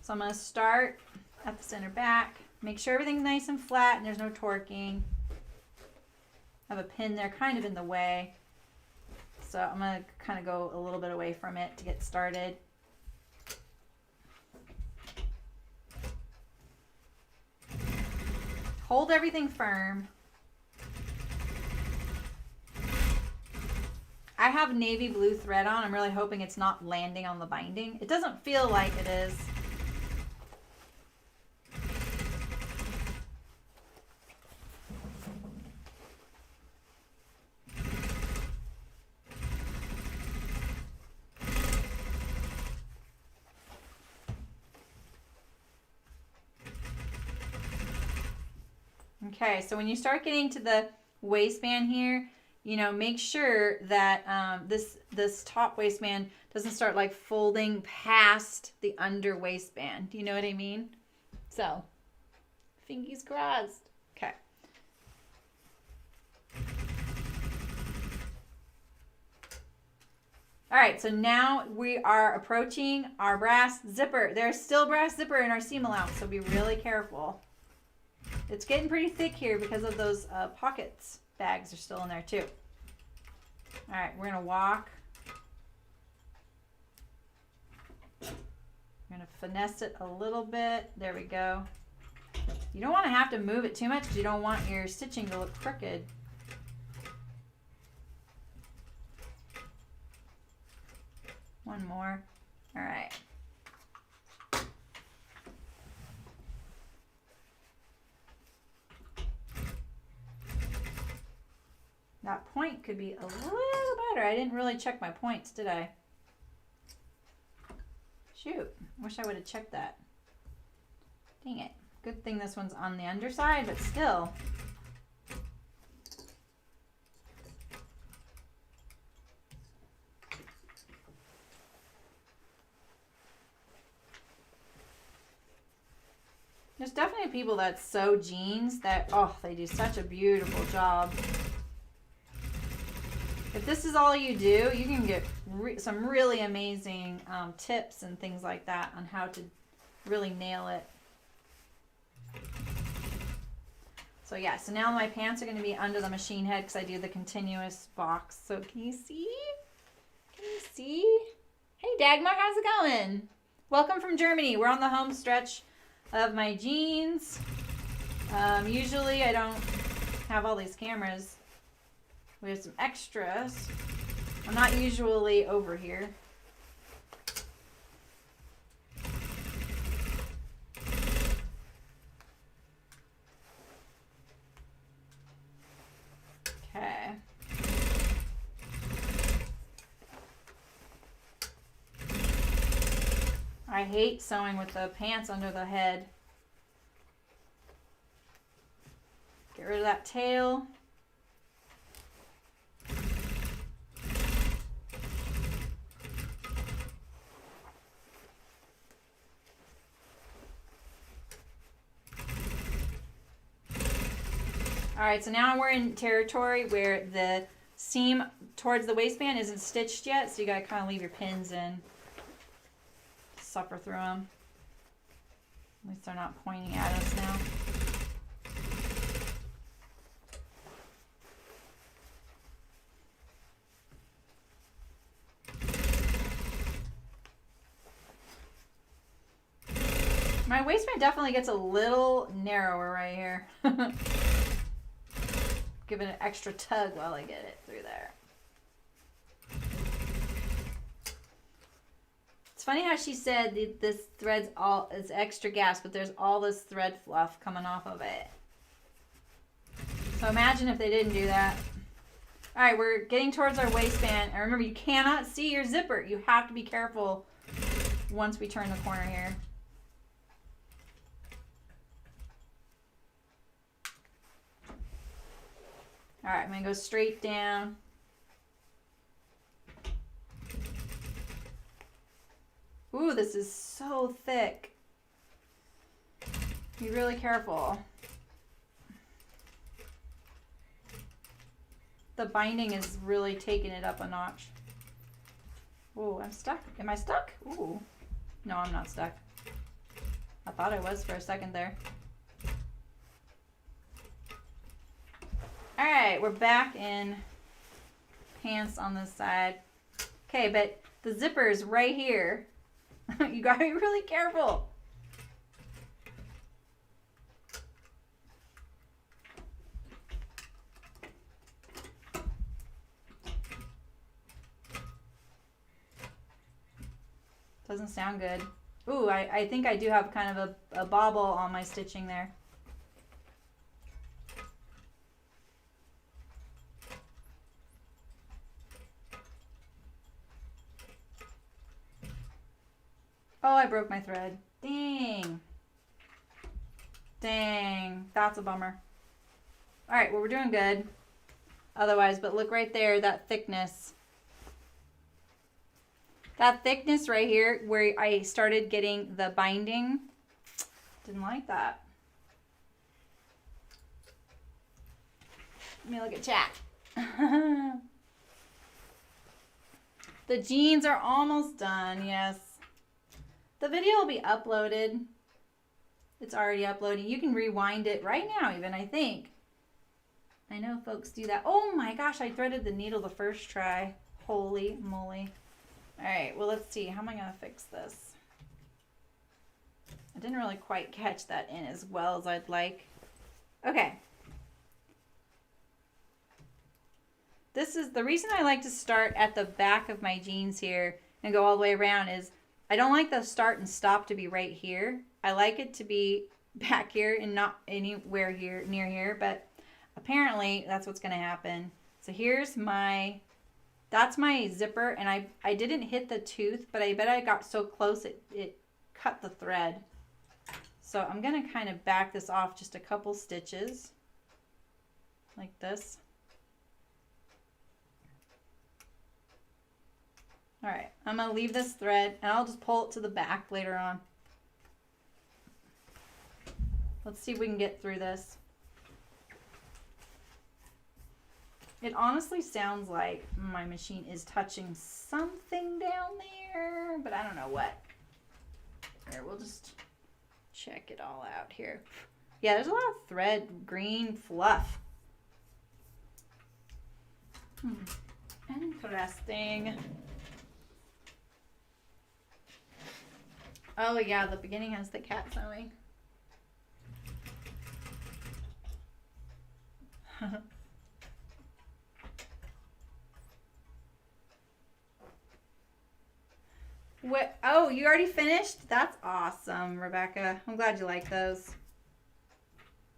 so I'm going to start at the center back. Make sure everything's nice and flat and there's no torquing. I have a pin there kind of in the way. So I'm going to kind of go a little bit away from it to get started. Hold everything firm. I have navy blue thread on. I'm really hoping it's not landing on the binding. It doesn't feel like it is. Okay, so when you start getting to the waistband here, you know, make sure that this top waistband doesn't start like folding past the under waistband. Do you know what I mean? So, fingers crossed. Okay. All right, so now we are approaching our brass zipper. There's still brass zipper in our seam allowance, so be really careful. It's getting pretty thick here because of those pockets. Bags are still in there too. All right, we're gonna walk. We're gonna finesse it a little bit. There we go. You don't want to have to move it too much because you don't want your stitching to look crooked. One more. All right. That point could be a little better. I didn't really check my points, did I? Shoot. Wish I would have checked that. Dang it. Good thing this one's on the underside, but still. There's definitely people that sew jeans that, oh, they do such a beautiful job. If this is all you do, you can get some really amazing tips and things like that on how to really nail it. So yeah, so now my pants are going to be under the machine head because I do the continuous box. So can you see? Can you see? Hey Dagmar, how's it going? Welcome from Germany. We're on the home stretch of my jeans. Usually I don't have all these cameras We have some extras. I'm not usually over here. Okay. I hate sewing with the pants under the head. Get rid of that tail. Alright, so now we're in territory where the seam towards the waistband isn't stitched yet, so you gotta kind of leave your pins in. Suffer through them. At least they're not pointing at us now. My waistband definitely gets a little narrower right here. Give it an extra tug while I get it through there. It's funny how she said this thread's all is extra gas, but there's all this thread fluff coming off of it. So imagine if they didn't do that. All right, we're getting towards our waistband. And remember, you cannot see your zipper. You have to be careful once we turn the corner here. All right, I'm gonna go straight down. Ooh, this is so thick. Be really careful. The binding is really taking it up a notch. Ooh, I'm stuck. Am I stuck? Ooh. No, I'm not stuck. I thought I was for a second there. All right, we're back in pants on this side. Okay, but the zipper is right here. You gotta be really careful. Doesn't sound good. Ooh, I think I do have kind of a bobble on my stitching there. Oh, I broke my thread. Dang. Dang. That's a bummer. All right, well, we're doing good. Otherwise, but look right there, that thickness. That thickness right here where I started getting the binding. Didn't like that. Let me look at chat. The jeans are almost done, yes. The video will be uploaded. It's already uploading. You can rewind it right now even, I think. I know folks do that. Oh my gosh, I threaded the needle the first try. Holy moly. All right, well, let's see. How am I going to fix this? I didn't really quite catch that in as well as I'd like. Okay. This is the reason I like to start at the back of my jeans here and go all the way around is I don't like the start and stop to be right here. I like it to be back here and not anywhere here near here, but apparently that's what's going to happen. So here's my, that's my zipper, and I didn't hit the tooth, but I bet I got so close it cut the thread. So I'm going to kind of back this off just a couple stitches like this. All right, I'm going to leave this thread, and I'll just pull it to the back later on. Let's see if we can get through this. It honestly sounds like my machine is touching something down there, but I don't know what. Here, we'll just check it all out here. Yeah, there's a lot of thread, green fluff. Interesting. Oh yeah, the beginning has the cat sewing. what? Oh, you already finished? That's awesome, Rebecca. I'm glad you like those.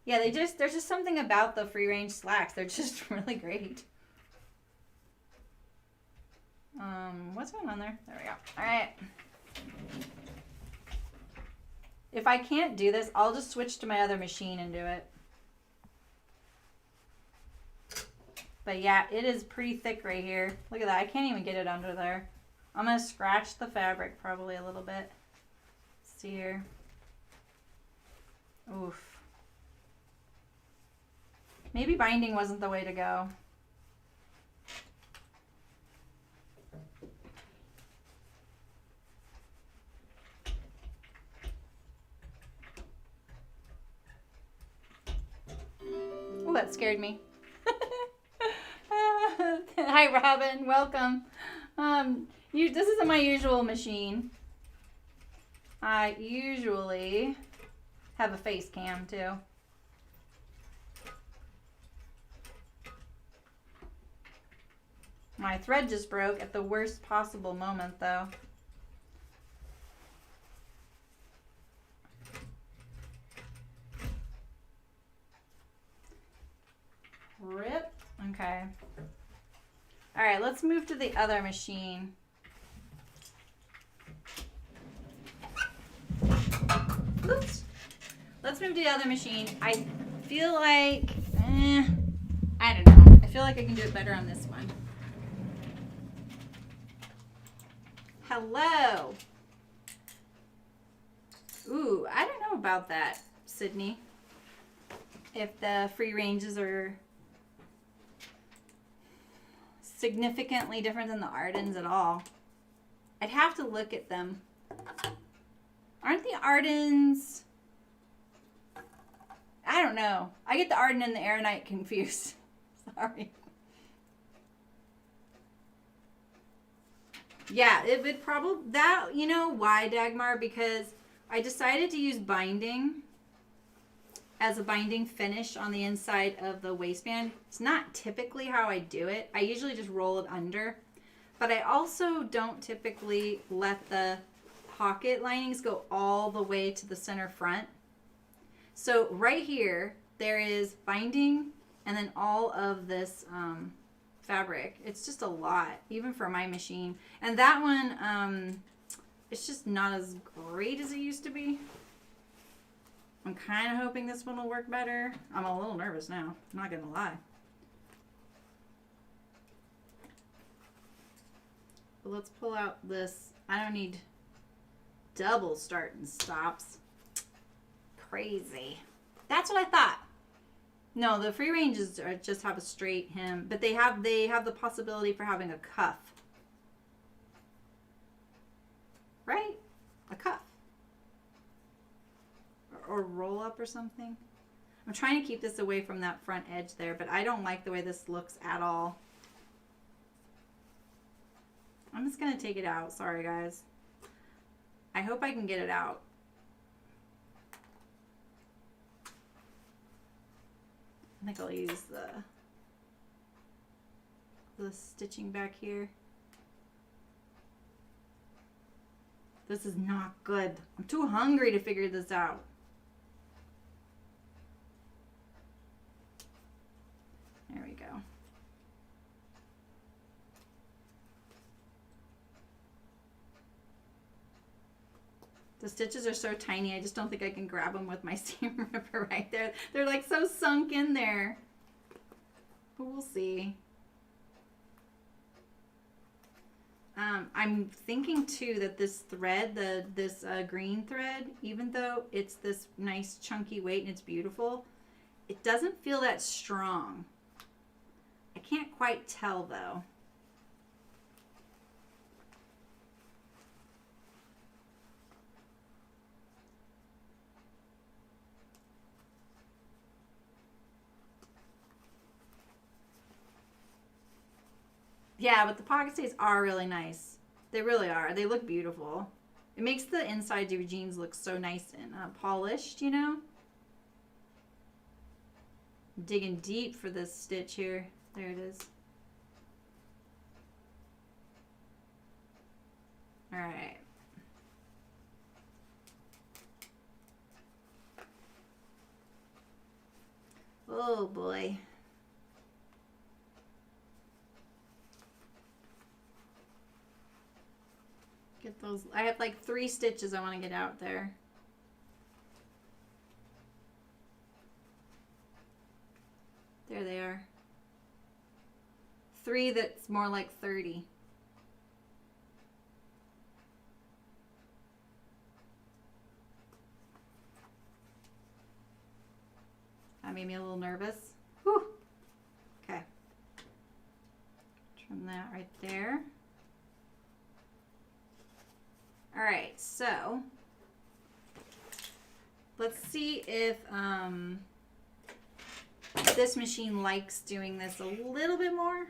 Yeah, there's just something about the free range slacks. They're just really great. What's going on there? There we go. All right. If I can't do this, I'll just switch to my other machine and do it. But yeah, it is pretty thick right here. Look at that. I can't even get it under there. I'm going to scratch the fabric probably a little bit. Let's see here. Oof. Maybe binding wasn't the way to go. Oh, that scared me. Hi, Robin. Welcome. This isn't my usual machine. I usually have a face cam too. My thread just broke at the worst possible moment though. Rip. Okay. All right, let's move to the other machine. Oops. Let's move to the other machine. I feel like, I don't know. I feel like I can do it better on this one. Hello. Ooh, I don't know about that, Sydney. If the free ranges are significantly different than the Ardens at all. I'd have to look at them. Aren't the Ardens... I don't know. I get the Arden and the Aeronite confused. Sorry. Yeah, it would probably... That, you know why, Dagmar? Because I decided to use binding as a binding finish on the inside of the waistband. It's not typically how I do it. I usually just roll it under. But I also don't typically let the pocket linings go all the way to the center front. So right here, there is binding and then all of this fabric. It's just a lot, even for my machine. And that one, it's just not as great as it used to be. I'm kind of hoping this one will work better. I'm a little nervous now, I'm not gonna lie. But let's pull out this. I don't need double start and stops. Crazy. That's what I thought. No, the free ranges just have a straight hem, but they have the possibility for having a cuff. Right? A cuff. Or roll up or something. I'm trying to keep this away from that front edge there, but I don't like the way this looks at all. I'm just gonna take it out. Sorry guys. I hope I can get it out. I think I'll use the stitching back here. This is not good. I'm too hungry to figure this out. There we go. The stitches are so tiny, I just don't think I can grab them with my seam ripper right there. They're like so sunk in there. But we'll see. I'm thinking too that this thread, this green thread, even though it's this nice chunky weight and it's beautiful, it doesn't feel that strong. I can't quite tell though. Yeah, but the pocket stays are really nice. They really are. They look beautiful. It makes the inside of your jeans look so nice and polished, you know? I'm digging deep for this stitch here. There it is. All right. Oh boy. Get those. I have like 3 stitches I want to get out there. There they are. 3 that's more like 30. That made me a little nervous. Whew. Okay. Trim that right there. All right, so let's see if this machine likes doing this a little bit more.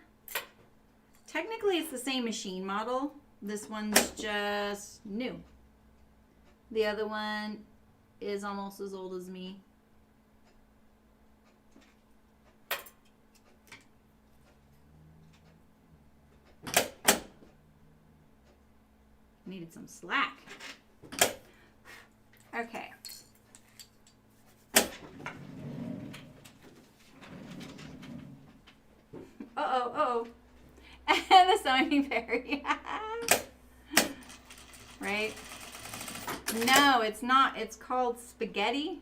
Technically, it's the same machine model. This one's just new. The other one is almost as old as me. Needed some slack. Okay. Uh-oh. The sewing fairy. Right? No, it's not. It's called spaghetti.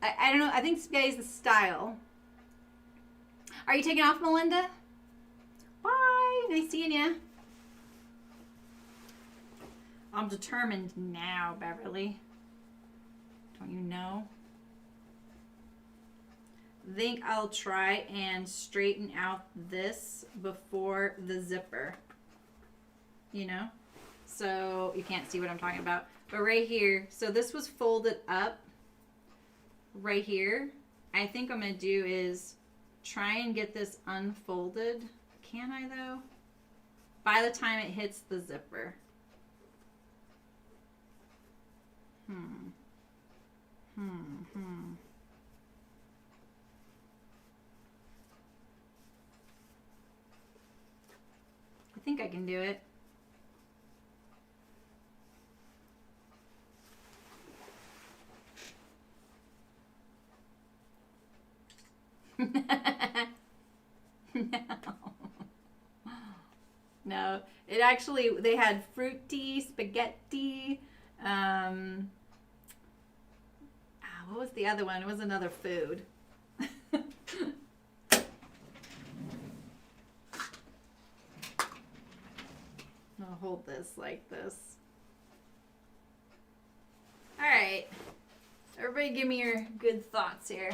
I don't know. I think spaghetti's the style. Are you taking off, Melinda? Bye. Nice seeing you. I'm determined now, Beverly. Don't you know? Think I'll try and straighten out this before the zipper. You know? So you can't see what I'm talking about. But right here, so this was folded up right here. I think what I'm going to do is try and get this unfolded. Can I though? By the time it hits the zipper. I think I can do it. No, it actually, they had fruity, spaghetti, what was the other one? It was another food. I'll hold this like this. All right. Everybody give me your good thoughts here.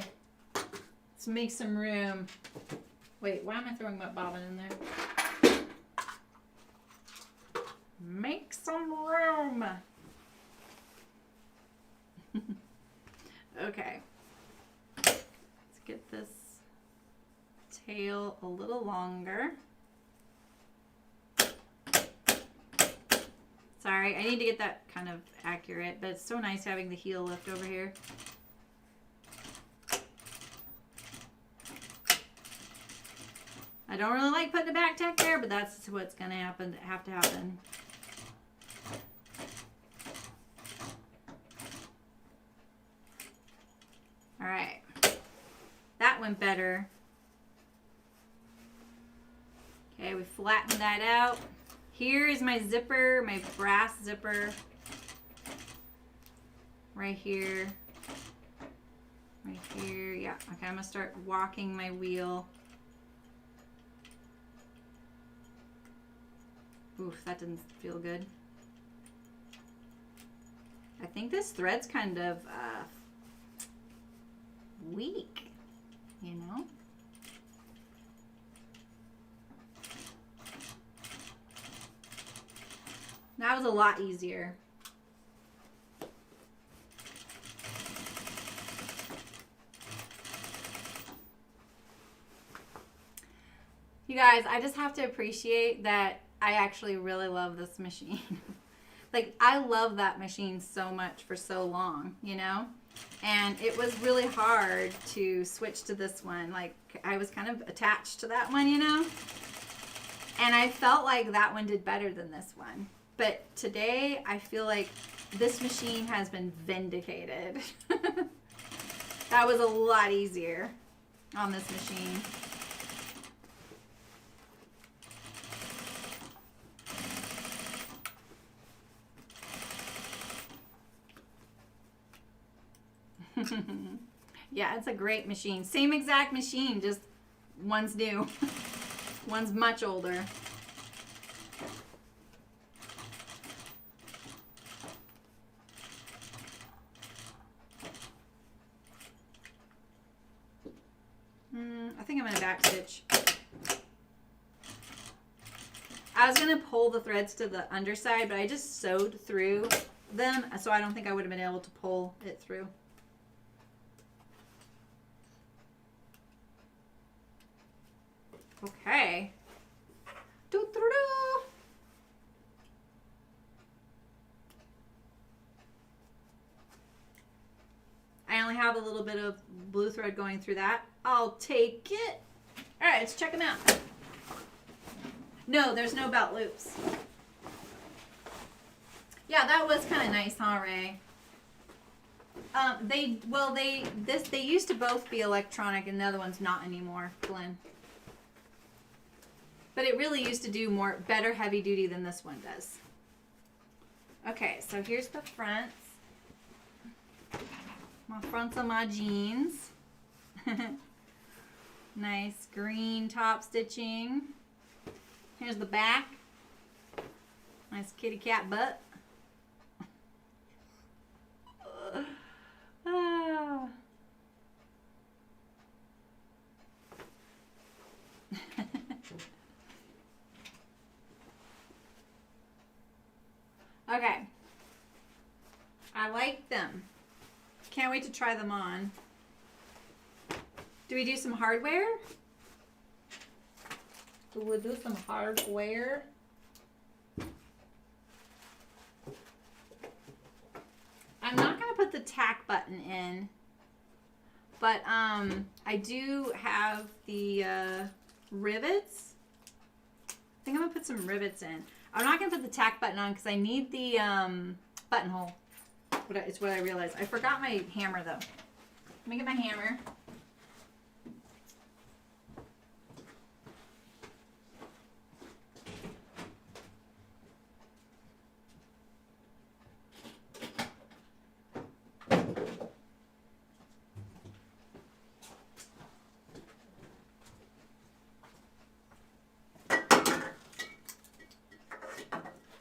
Let's make some room. Wait, why am I throwing my bobbin in there? Make some room. Okay. Let's get this tail a little longer. Sorry, I need to get that kind of accurate, but it's so nice having the heel lift over here. I don't really like putting the back tack there, but that's what's gonna have to happen. All right, that went better. Okay, we flattened that out. Here is my zipper, my brass zipper. Right here. Right here, yeah. Okay, I'm gonna start walking my wheel. Oof, that didn't feel good. I think this thread's kind of weak, you know? That was a lot easier. You guys, I just have to appreciate that I actually really love this machine. Like, I love that machine so much for so long, you know? And it was really hard to switch to this one. Like, I was kind of attached to that one, you know? And I felt like that one did better than this one. But today, I feel like this machine has been vindicated. That was a lot easier on this machine. Yeah, it's a great machine. Same exact machine, just one's new. One's much older. I think I'm gonna back stitch. I was gonna pull the threads to the underside, but I just sewed through them, so I don't think I would have been able to pull it through. Okay. Doo-doo-doo. I only have a little bit of blue thread going through that. I'll take it. All right, let's check them out. No, there's no belt loops. Yeah, that was kind of nice, huh, Ray? They used to both be electronic, and the other one's not anymore, Glenn. But it really used to do better heavy duty than this one does. Okay, so here's the fronts. My fronts of my jeans. Nice green top stitching. Here's the back. Nice kitty cat butt. Oh. Okay. I like them. Can't wait to try them on. Do we do some hardware? Do we do some hardware? I'm not going to put the tack button in, but I do have the rivets. I think I'm going to put some rivets in. I'm not going to put the tack button on because I need the buttonhole. It's what I realized. I forgot my hammer, though. Let me get my hammer.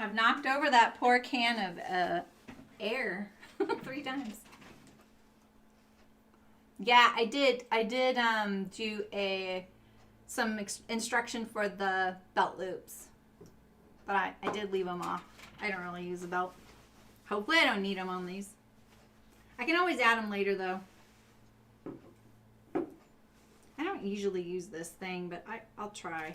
I've knocked over that poor can of air 3 times. Yeah, I did do some instruction for the belt loops, but I did leave them off. I don't really use the belt. Hopefully I don't need them on these. I can always add them later though. I don't usually use this thing, but I'll try.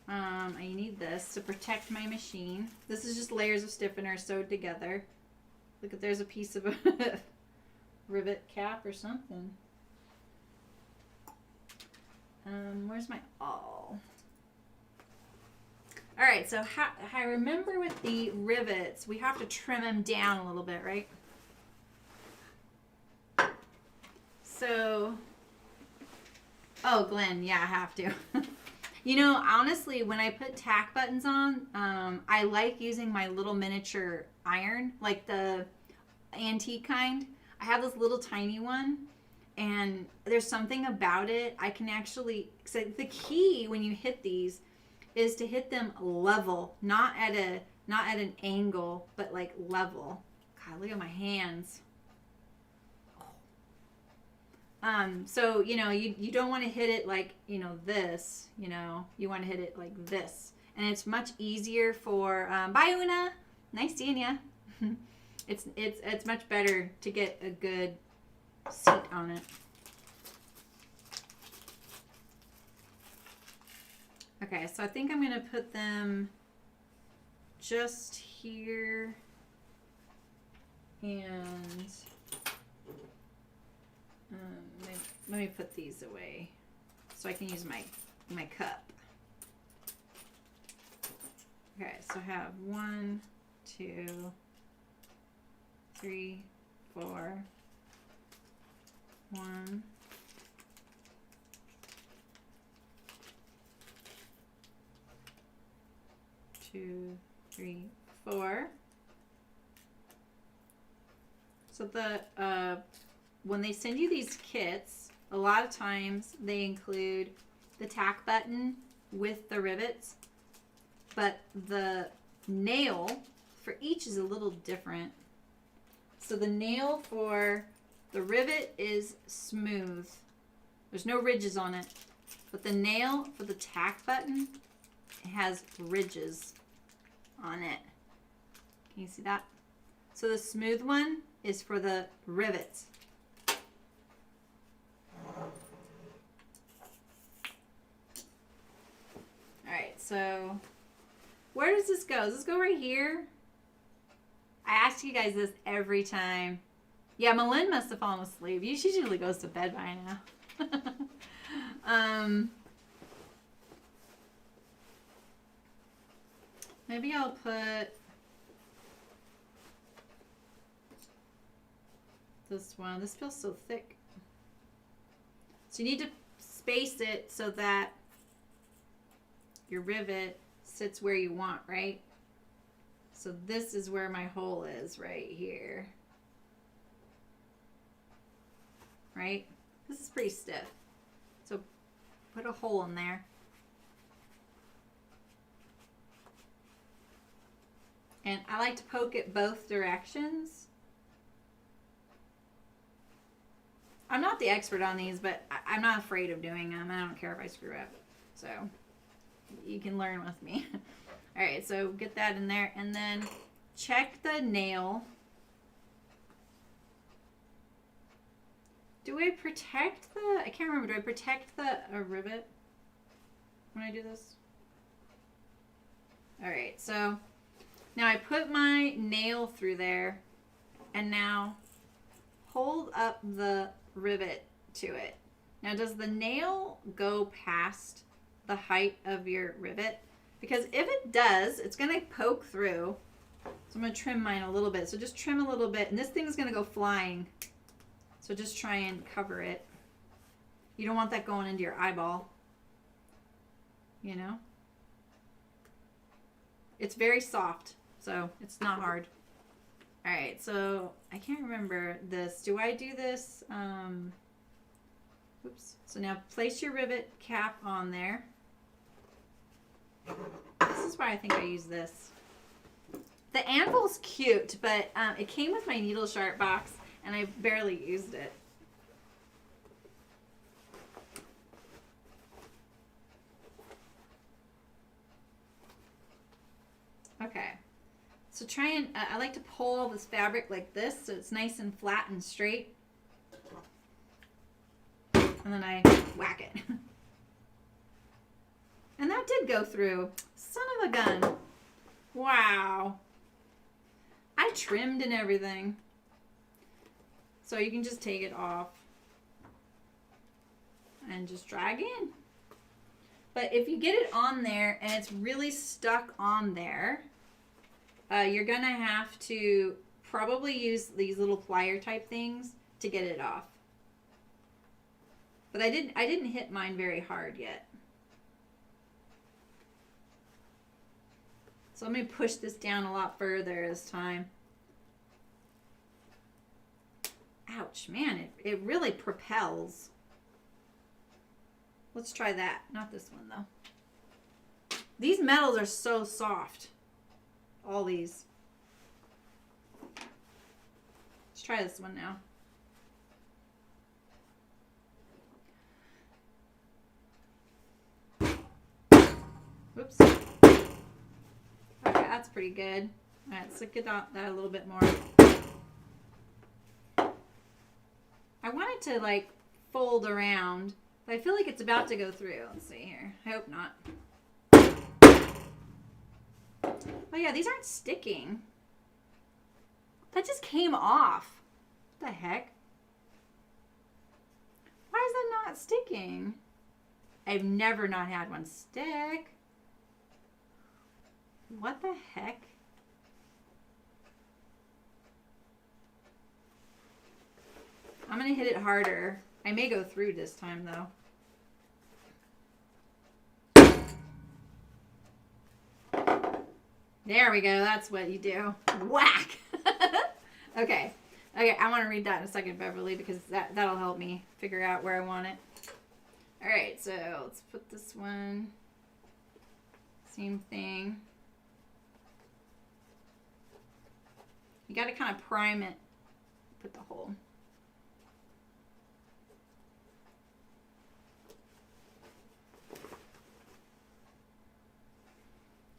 I need this to protect my machine. This is just layers of stiffener sewed together. Look at, there's a piece of a rivet cap or something. Where's my awl? All right, so I remember with the rivets, we have to trim them down a little bit, right? So, oh, Glenn, yeah, I have to. You know, honestly, when I put tack buttons on, I like using my little miniature iron, like the antique kind. I have this little tiny one, and there's something about it. I can actually, the key when you hit these is to hit them level, not at an angle, but like level. God, look at my hands. So, you know, you don't want to hit it like, you know, this, you know, you want to hit it like this. And it's much easier for, bye Una, nice seeing ya. It's much better to get a good seat on it. Okay, so I think I'm going to put them just here and let me put these away so I can use my cup. Okay, so I have 1, 2, 3, 4, 1, 2, 3, 4. So when they send you these kits, a lot of times they include the tack button with the rivets, but the nail for each is a little different. So the nail for the rivet is smooth. There's no ridges on it. But the nail for the tack button has ridges on it. Can you see that? So the smooth one is for the rivets. Alright, so where does this go? Does this go right here? I ask you guys this every time. Yeah, Malin must have fallen asleep. She usually goes to bed by now. Maybe I'll put this one. This feels so thick. So you need to space it so that your rivet sits where you want, right? So this is where my hole is, right here. Right? This is pretty stiff. So put a hole in there. And I like to poke it both directions. I'm not the expert on these, but I'm not afraid of doing them. I don't care if I screw up. So you can learn with me. All right, so get that in there. And then check the nail. Do I protect the... I can't remember. Do I protect the rivet when I do this? All right, so... Now I put my nail through there, and now hold up the rivet to it. Now does the nail go past the height of your rivet? Because if it does, it's going to poke through. So I'm going to trim mine a little bit. So just trim a little bit, and this thing is going to go flying. So just try and cover it. You don't want that going into your eyeball. You know? It's very soft. So it's not hard. All right, so I can't remember this. Do I do this? Oops. So now place your rivet cap on there. This is why I think I use this. The anvil's cute, but it came with my needle sharp box, and I barely used it. Okay. So try and, I like to pull this fabric like this so it's nice and flat and straight. And then I whack it. And that did go through. Son of a gun. Wow. I trimmed and everything. So you can just take it off. And just drag in. But if you get it on there and it's really stuck on there, you're going to have to probably use these little plier type things to get it off. But I didn't hit mine very hard yet. So let me push this down a lot further this time. Ouch, man, it really propels. Let's try that. Not this one, though. These metals are so soft. All these. Let's try this one now. Whoops. Okay, that's pretty good. All right, let's get that a little bit more. I want it to like fold around, but I feel like it's about to go through. Let's see here. I hope not. Oh yeah, these aren't sticking. That just came off. What the heck? Why is that not sticking? I've never not had one stick. What the heck? I'm gonna to hit it harder. I may go through this time, though. There we go. That's what you do. Whack! Okay. Okay, I want to read that in a second, Beverly, because that'll help me figure out where I want it. All right, so let's put this one. Same thing. You got to kind of prime it. Put the hole.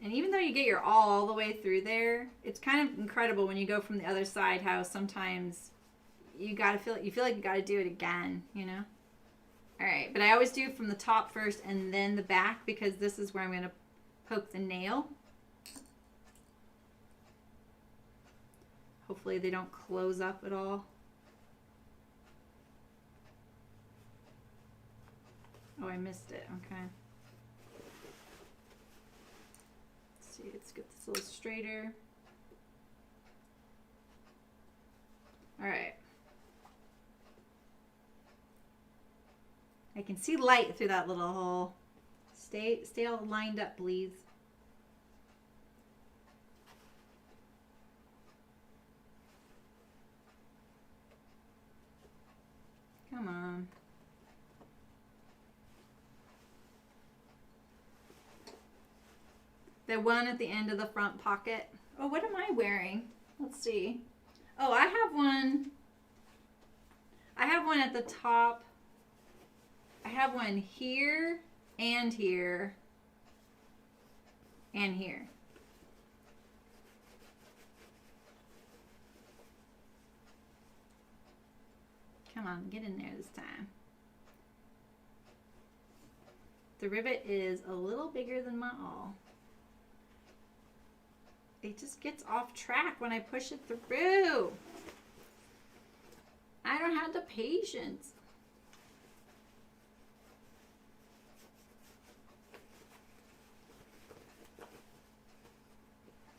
And even though you get your all the way through there, it's kind of incredible when you go from the other side how sometimes you feel like you got to do it again, you know? All right, but I always do from the top first and then the back because this is where I'm going to poke the nail. Hopefully they don't close up at all. Oh, I missed it. Okay. See, let's get this a little straighter. All right. I can see light through that little hole. Stay all lined up, please. Come on. The one at the end of the front pocket. Oh, what am I wearing? Let's see. Oh, I have one. I have one at the top. I have one here and here and here. Come on, get in there this time. The rivet is a little bigger than my awl. It just gets off track when I push it through. I don't have the patience.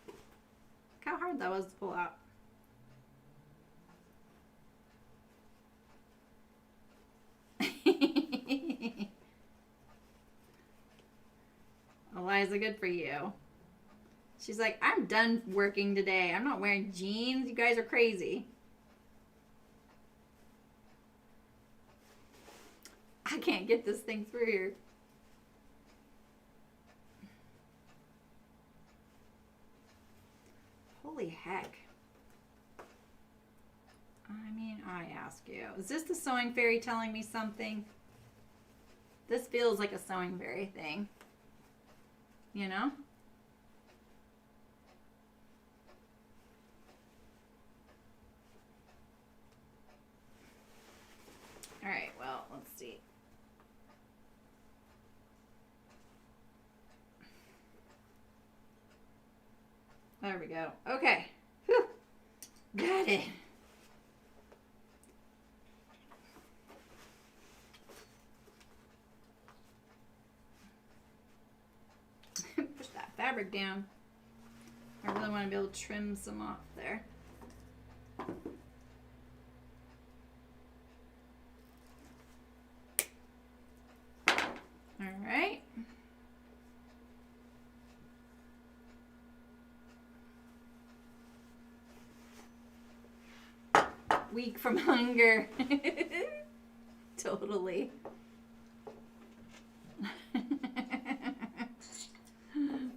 Look how hard that was to pull out. Eliza, good for you. She's like, I'm done working today. I'm not wearing jeans. You guys are crazy. I can't get this thing through here. Holy heck. I mean, I ask you. Is this the sewing fairy telling me something? This feels like a sewing fairy thing. You know? All right, well, let's see. There we go. Okay. Whew. Got it. Push that fabric down. I really want to be able to trim some off there. All right. Weak from hunger. Totally.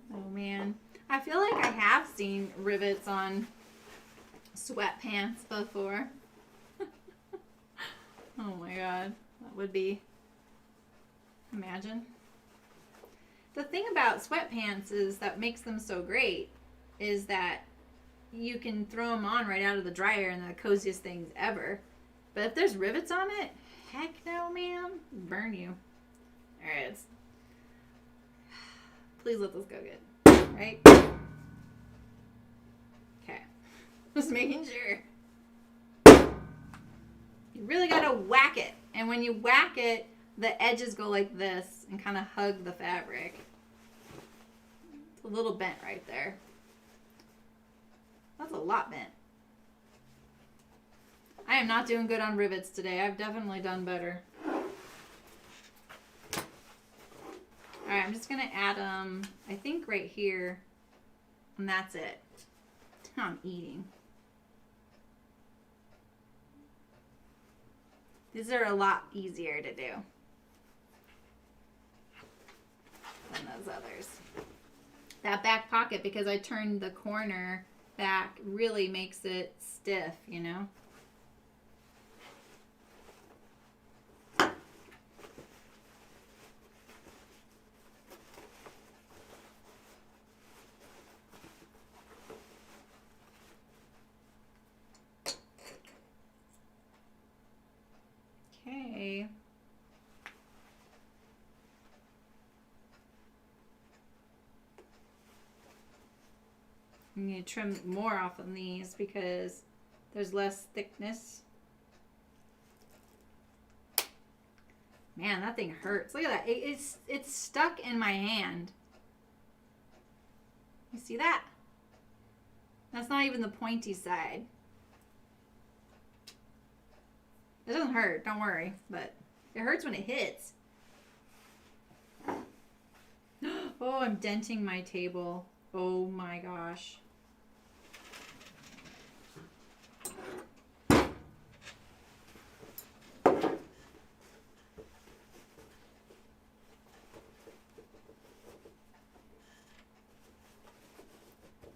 Oh man. I feel like I have seen rivets on sweatpants before. Oh my god. That would be... Imagine. The thing about sweatpants is that makes them so great is that you can throw them on right out of the dryer and they're the coziest things ever. But if there's rivets on it, heck no, ma'am. Burn you. Alright. Please let this go good. Right? Okay. Just making sure. You really gotta whack it. And when you whack it, the edges go like this and kind of hug the fabric. It's a little bent right there. That's a lot bent. I am not doing good on rivets today. I've definitely done better. Alright, I'm just going to add them, I think right here. And that's it. I'm eating. These are a lot easier to do than those others. That back pocket, because I turned the corner back, really makes it stiff, you know? Okay. I'm going to trim more off on these because there's less thickness. Man, that thing hurts. Look at that. It's stuck in my hand. You see that? That's not even the pointy side. It doesn't hurt, don't worry, but it hurts when it hits. Oh, I'm denting my table. Oh my gosh.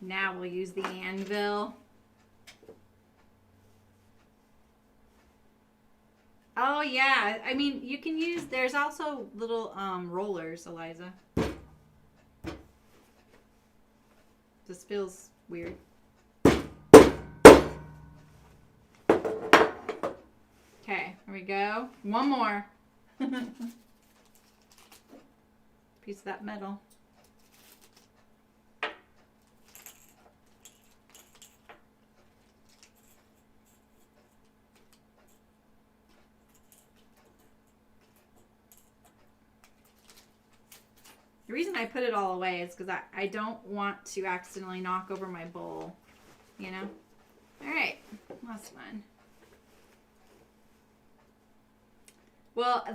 Now we'll use the anvil. Oh yeah, I mean you can use, there's also little rollers, Eliza. This feels weird. Okay, here we go. One more. Piece of that metal. The reason I put it all away is because I don't want to accidentally knock over my bowl, you know? All right, that's fun. Well,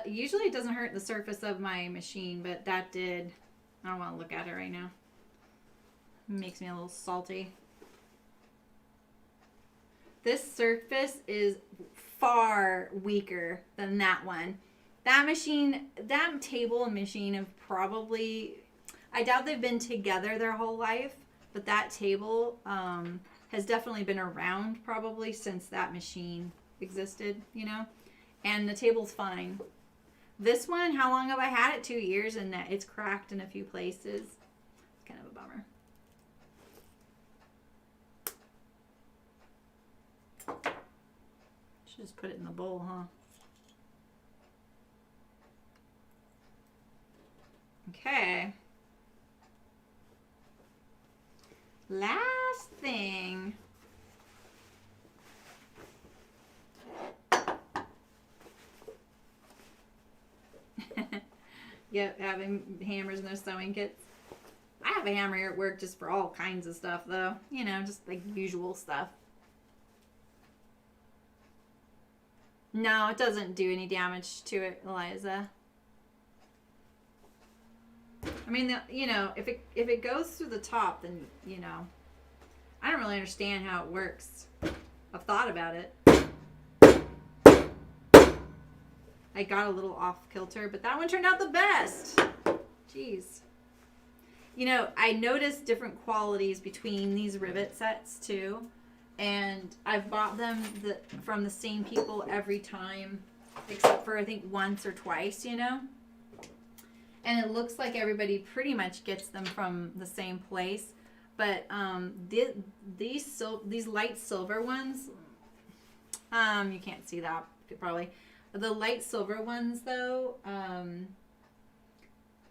usually it doesn't hurt the surface of my machine, but that did. I don't want to look at it right now. It makes me a little salty. This surface is far weaker than that one. That machine, that table and machine have probably, I doubt they've been together their whole life, but that table has definitely been around probably since that machine existed, you know? And the table's fine. This one, how long have I had it? 2 years, and it's cracked in a few places. It's kind of a bummer. Should just put it in the bowl, huh? Okay. Last thing. Yep, having hammers and no sewing kits. I have a hammer here at work just for all kinds of stuff, though. You know, just like usual stuff. No, it doesn't do any damage to it, Eliza. I mean, you know, if it goes through the top, then, you know, I don't really understand how it works. I've thought about it. I got a little off kilter, but that one turned out the best. Jeez. You know, I noticed different qualities between these rivet sets too, and I've bought them from the same people every time, except for I think once or twice, you know. And it looks like everybody pretty much gets them from the same place. But these light silver ones, you can't see that probably. The light silver ones though,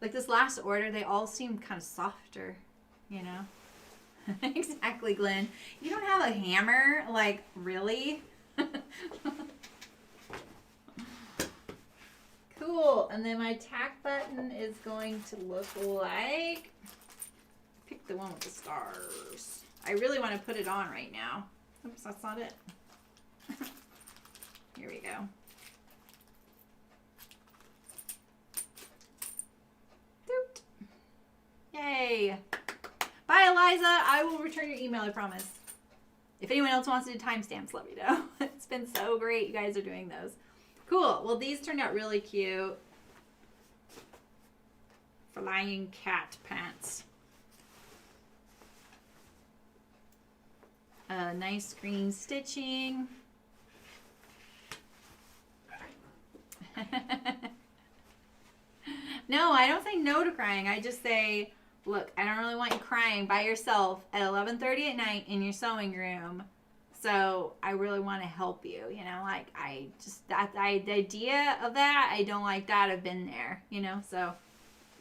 like this last order, they all seem kind of softer, you know. Exactly, Glenn. You don't have a hammer? Like, really? Cool. And then my tack button is going to look like, pick the one with the stars. I really want to put it on right now. Oops, that's not it. Here we go. Doot. Yay. Bye, Eliza. I will return your email, I promise. If anyone else wants to do timestamps, let me know. It's been so great you guys are doing those. Cool. Well, these turned out really cute. Flying cat pants. Nice green stitching. No, I don't say no to crying. I just say, look, I don't really want you crying by yourself at 11:30 at night in your sewing room. So I really want to help you, you know, like the idea of that, I don't like that. I've been there, you know, so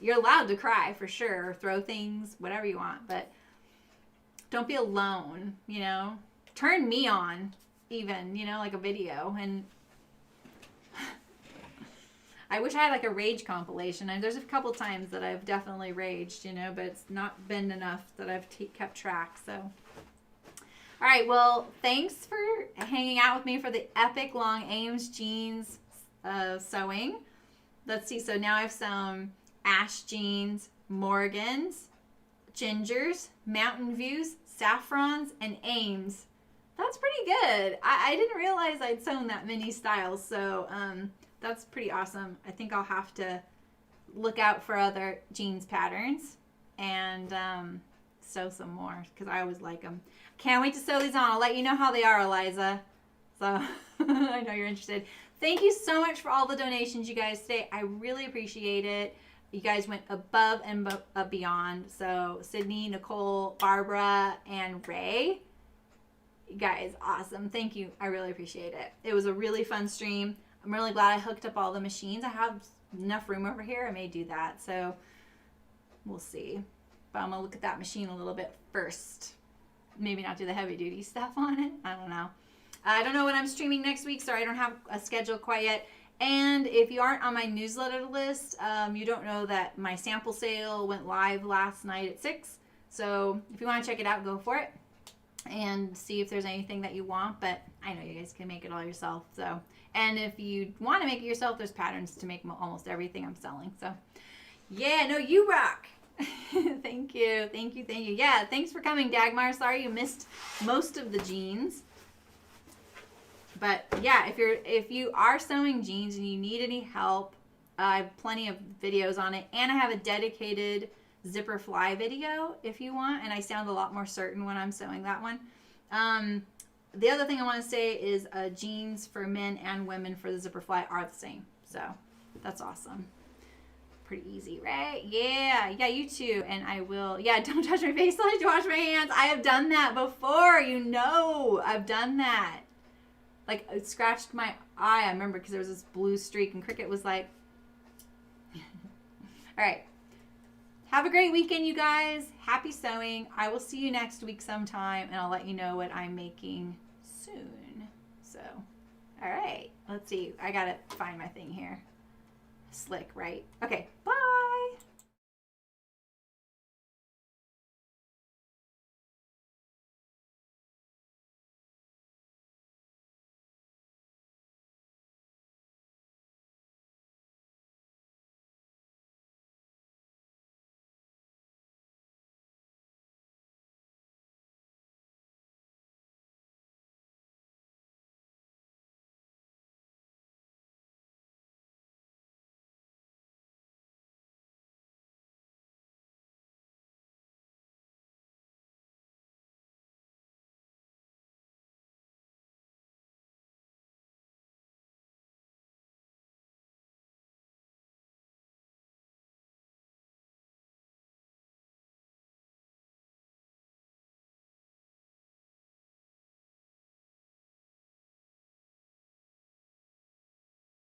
you're allowed to cry for sure, or throw things, whatever you want, but don't be alone, you know, turn me on even, you know, like a video. And I wish I had like a rage compilation. And there's a couple times that I've definitely raged, you know, but it's not been enough that I've kept track. So, all right. Well, thanks for hanging out with me for the epic long Ames jeans sewing. Let's see. So now I've sewn Ash jeans, Morgans, Gingers, Mountain Views, Saffrons, and Ames. That's pretty good. I didn't realize I'd sewn that many styles. So, that's pretty awesome. I think I'll have to look out for other jeans patterns and sew some more because I always like them. Can't wait to sew these on. I'll let you know how they are, Eliza. So I know you're interested. Thank you so much for all the donations, you guys, today. I really appreciate it. You guys went above and beyond. So Sydney, Nicole, Barbara, and Ray. You guys, awesome. Thank you. I really appreciate it. It was a really fun stream. I'm really glad I hooked up all the machines. I have enough room over here. I may do that. So we'll see. But I'm going to look at that machine a little bit first. Maybe not do the heavy duty stuff on it. I don't know. I don't know when I'm streaming next week. Sorry, I don't have a schedule quite yet. And if you aren't on my newsletter list, you don't know that my sample sale went live last night at 6. So if you want to check it out, go for it. And see if there's anything that you want. But I know you guys can make it all yourself. So, and if you want to make it yourself, there's patterns to make almost everything I'm selling. So, yeah, no, you rock. Thank you. Thank you. Thank you. Yeah, thanks for coming, Dagmar. Sorry you missed most of the jeans. But yeah, if you are sewing jeans and you need any help, I have plenty of videos on it. And I have a dedicated zipper fly video if you want. And I sound a lot more certain when I'm sewing that one. The other thing I want to say is jeans for men and women for the zipper fly are the same. So that's awesome. Pretty easy, right? Yeah, you too. And I will, don't touch my face. I like to wash my hands. I have done that before, you know. I've done that. Like, it scratched my eye, I remember, because there was this blue streak, and Cricket was like, all right. Have a great weekend, you guys. Happy sewing. I will see you next week sometime, and I'll let you know what I'm making soon. So, all right. Let's see. I got to find my thing here. Slick, right? Okay. Bye.